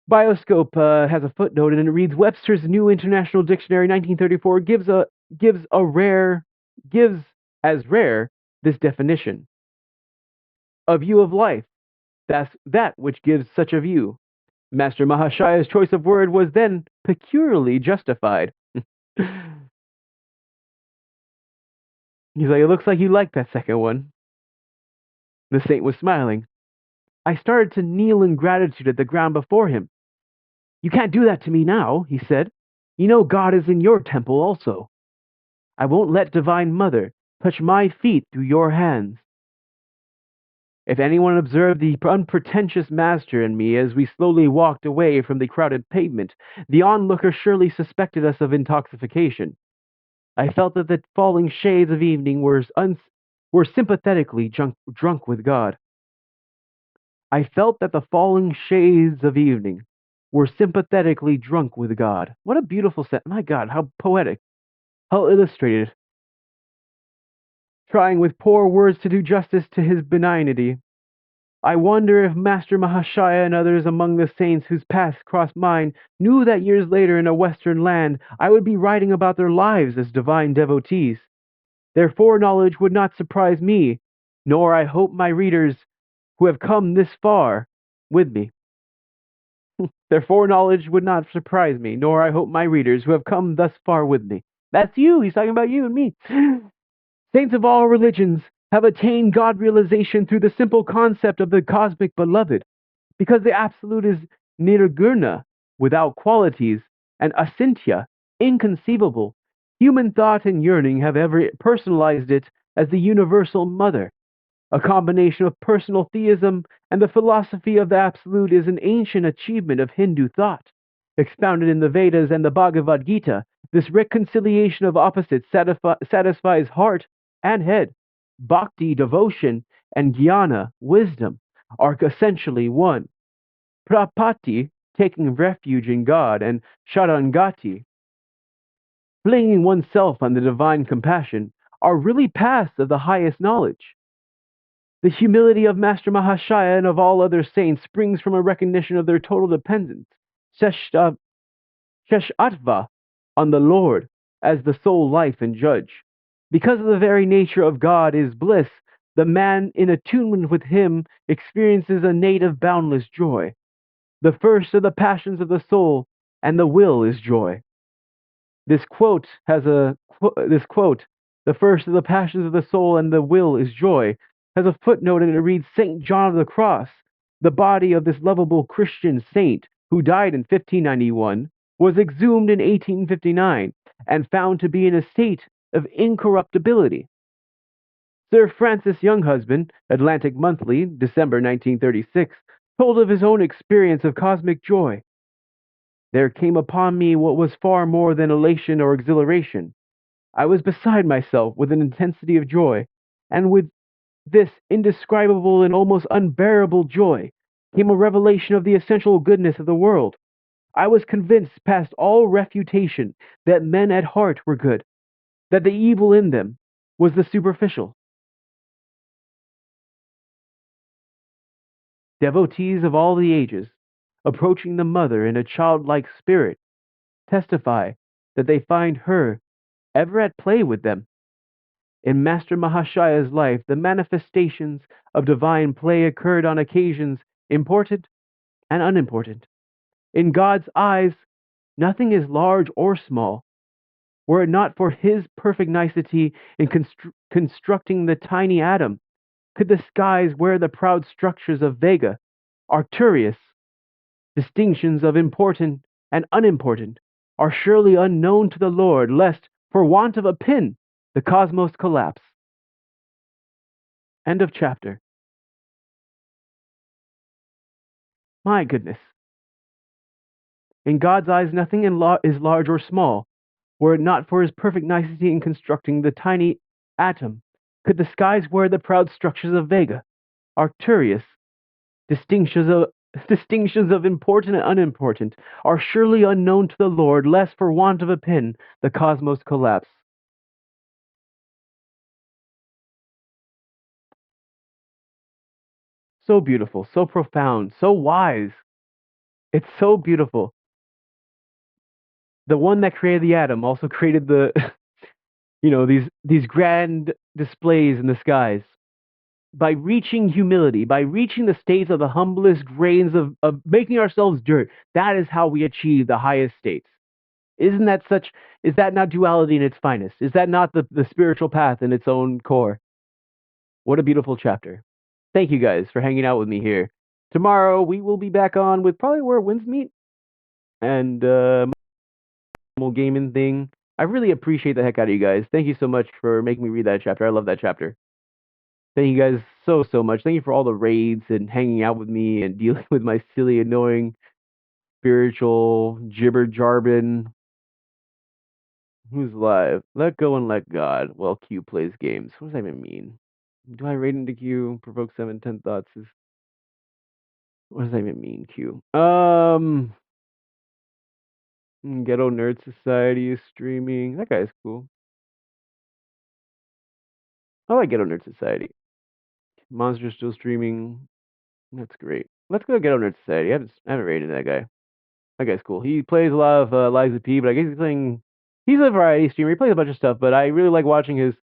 Bioscope has a footnote and it reads Webster's New International Dictionary 1934 gives as rare this definition. A view of life, that's that which gives such a view. Master Mahashaya's choice of word was then peculiarly justified. He's like, it looks like you like that second one. The saint was smiling. I started to kneel in gratitude at the ground before him. You can't do that to me now, he said. You know God is in your temple also. I won't let Divine Mother touch my feet through your hands. If anyone observed the unpretentious master and me as we slowly walked away from the crowded pavement, the onlooker surely suspected us of intoxication. I felt that the falling shades of evening were sympathetically drunk with God. I felt that the falling shades of evening were sympathetically drunk with God. What a beautiful set. My God, how poetic, how illustrated. Trying with poor words to do justice to his benignity. I wonder if Master Mahashaya and others among the saints whose paths crossed mine knew that years later in a Western land I would be writing about their lives as divine devotees. Their foreknowledge would not surprise me, nor I hope my readers who have come this far with me. Their foreknowledge would not surprise me, nor I hope my readers who have come thus far with me. That's you. He's talking about you and me. Saints of all religions have attained God realization through the simple concept of the cosmic beloved, because the absolute is nirguna, without qualities, and asintya, inconceivable. Human thought and yearning have ever personalized it as the universal mother. A combination of personal theism and the philosophy of the absolute is an ancient achievement of Hindu thought. Expounded in the Vedas and the Bhagavad Gita, this reconciliation of opposites satisfies heart and head. Bhakti, devotion, and jnana, wisdom, are essentially one. Prapatti, taking refuge in God, and Sharangati, flinging oneself on the divine compassion, are really paths of the highest knowledge. The humility of Master Mahashaya and of all other saints springs from a recognition of their total dependence, Sheshatva, on the Lord as the sole life and judge. Because of the very nature of God is bliss, the man in attunement with Him experiences a native boundless joy. The first of the passions of the soul and the will is joy. This quote The first of the passions of the soul and the will is joy. Has a footnote and it reads St. John of the Cross, the body of this lovable Christian saint who died in 1591, was exhumed in 1859 and found to be in a state of incorruptibility. Sir Francis Younghusband, Atlantic Monthly, December 1936, told of his own experience of cosmic joy. There came upon me what was far more than elation or exhilaration. I was beside myself with an intensity of joy, and with this indescribable and almost unbearable joy came a revelation of the essential goodness of the world. I was convinced past all refutation that men at heart were good, that the evil in them was the superficial. Devotees of all the ages, approaching the mother in a childlike spirit, testify that they find her ever at play with them. In Master Mahashaya's life, the manifestations of divine play occurred on occasions important and unimportant. In God's eyes, nothing is large or small. Were it not for his perfect nicety in constructing the tiny atom, could the skies wear the proud structures of Vega, Arcturus? Distinctions of important and unimportant are surely unknown to the Lord, lest, for want of a pin, the cosmos collapse. End of chapter. My goodness. In God's eyes, nothing is large or small. Were it not for his perfect nicety in constructing the tiny atom, could the skies wear the proud structures of Vega, Arcturus? Distinctions of distinctions of important and unimportant are surely unknown to the Lord, lest for want of a pin the cosmos collapse. So beautiful, so profound, so wise. It's so beautiful. The one that created the atom also created the these grand displays in the skies. By reaching humility, by reaching the states of the humblest grains of making ourselves dirt, that is how we achieve the highest states. Isn't that such, is that not duality in its finest? Is that not the spiritual path in its own core? What a beautiful chapter. Thank you guys for hanging out with me here. Tomorrow we will be back on with probably where winds meet and normal gaming thing. I really appreciate the heck out of you guys. Thank you so much for making me read that chapter. I love that chapter. Thank you guys so much. Thank you for all the raids and hanging out with me and dealing with my silly, annoying spiritual gibber jarbin. Who's live? Let go and let God while Q plays games. What does that even mean? Do I raid into Q? Provoke 7, 10 thoughts is. What does that even mean, Q? Ghetto Nerd Society is streaming. That guy's cool. I like Ghetto Nerd Society. Monster's still streaming. That's great. Let's go Ghetto Nerd Society. I haven't raided that guy. That guy's cool. He plays a lot of Liza P, but I guess he's playing. He's a variety streamer. He plays a bunch of stuff, but I really like watching his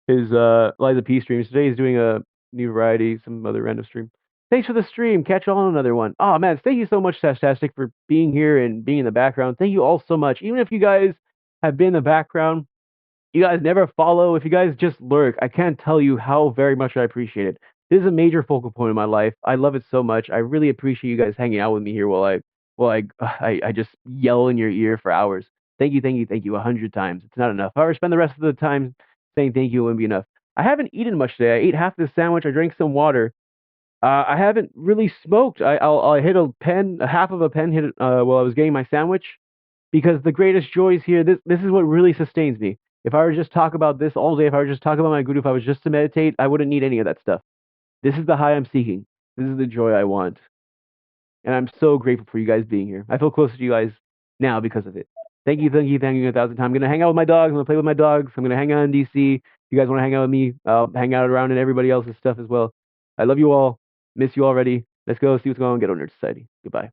Liza P streams. Today he's doing a new variety, some other random stream. Thanks for the stream. Catch you all on another one. Oh man, thank you so much, Tastastic, for being here and being in the background. Thank you all so much. Even if you guys have been in the background, you guys never follow, if you guys just lurk, I can't tell you how very much I appreciate it. This is a major focal point in my life. I love it so much. I really appreciate you guys hanging out with me here while I just yell in your ear for hours. Thank you 100 times. It's not enough. If I were to spend the rest of the time saying thank you, it wouldn't be enough. I haven't eaten much today. I ate half this sandwich. I drank some water. I haven't really smoked. I hit a half of a pen hit it, while I was getting my sandwich, because the greatest joys here. This is what really sustains me. If I were to just talk about this all day, if I were to just talk about my guru, if I was just to meditate, I wouldn't need any of that stuff. This is the high I'm seeking. This is the joy I want. And I'm so grateful for you guys being here. I feel closer to you guys now because of it. Thank you 1,000 times. I'm going to hang out with my dogs. I'm going to play with my dogs. I'm going to hang out in DC. If you guys want to hang out with me, I'll hang out around in everybody else's stuff as well. I love you all. Miss you already. Let's go see what's going on in Ghetto Nerd Society. Goodbye.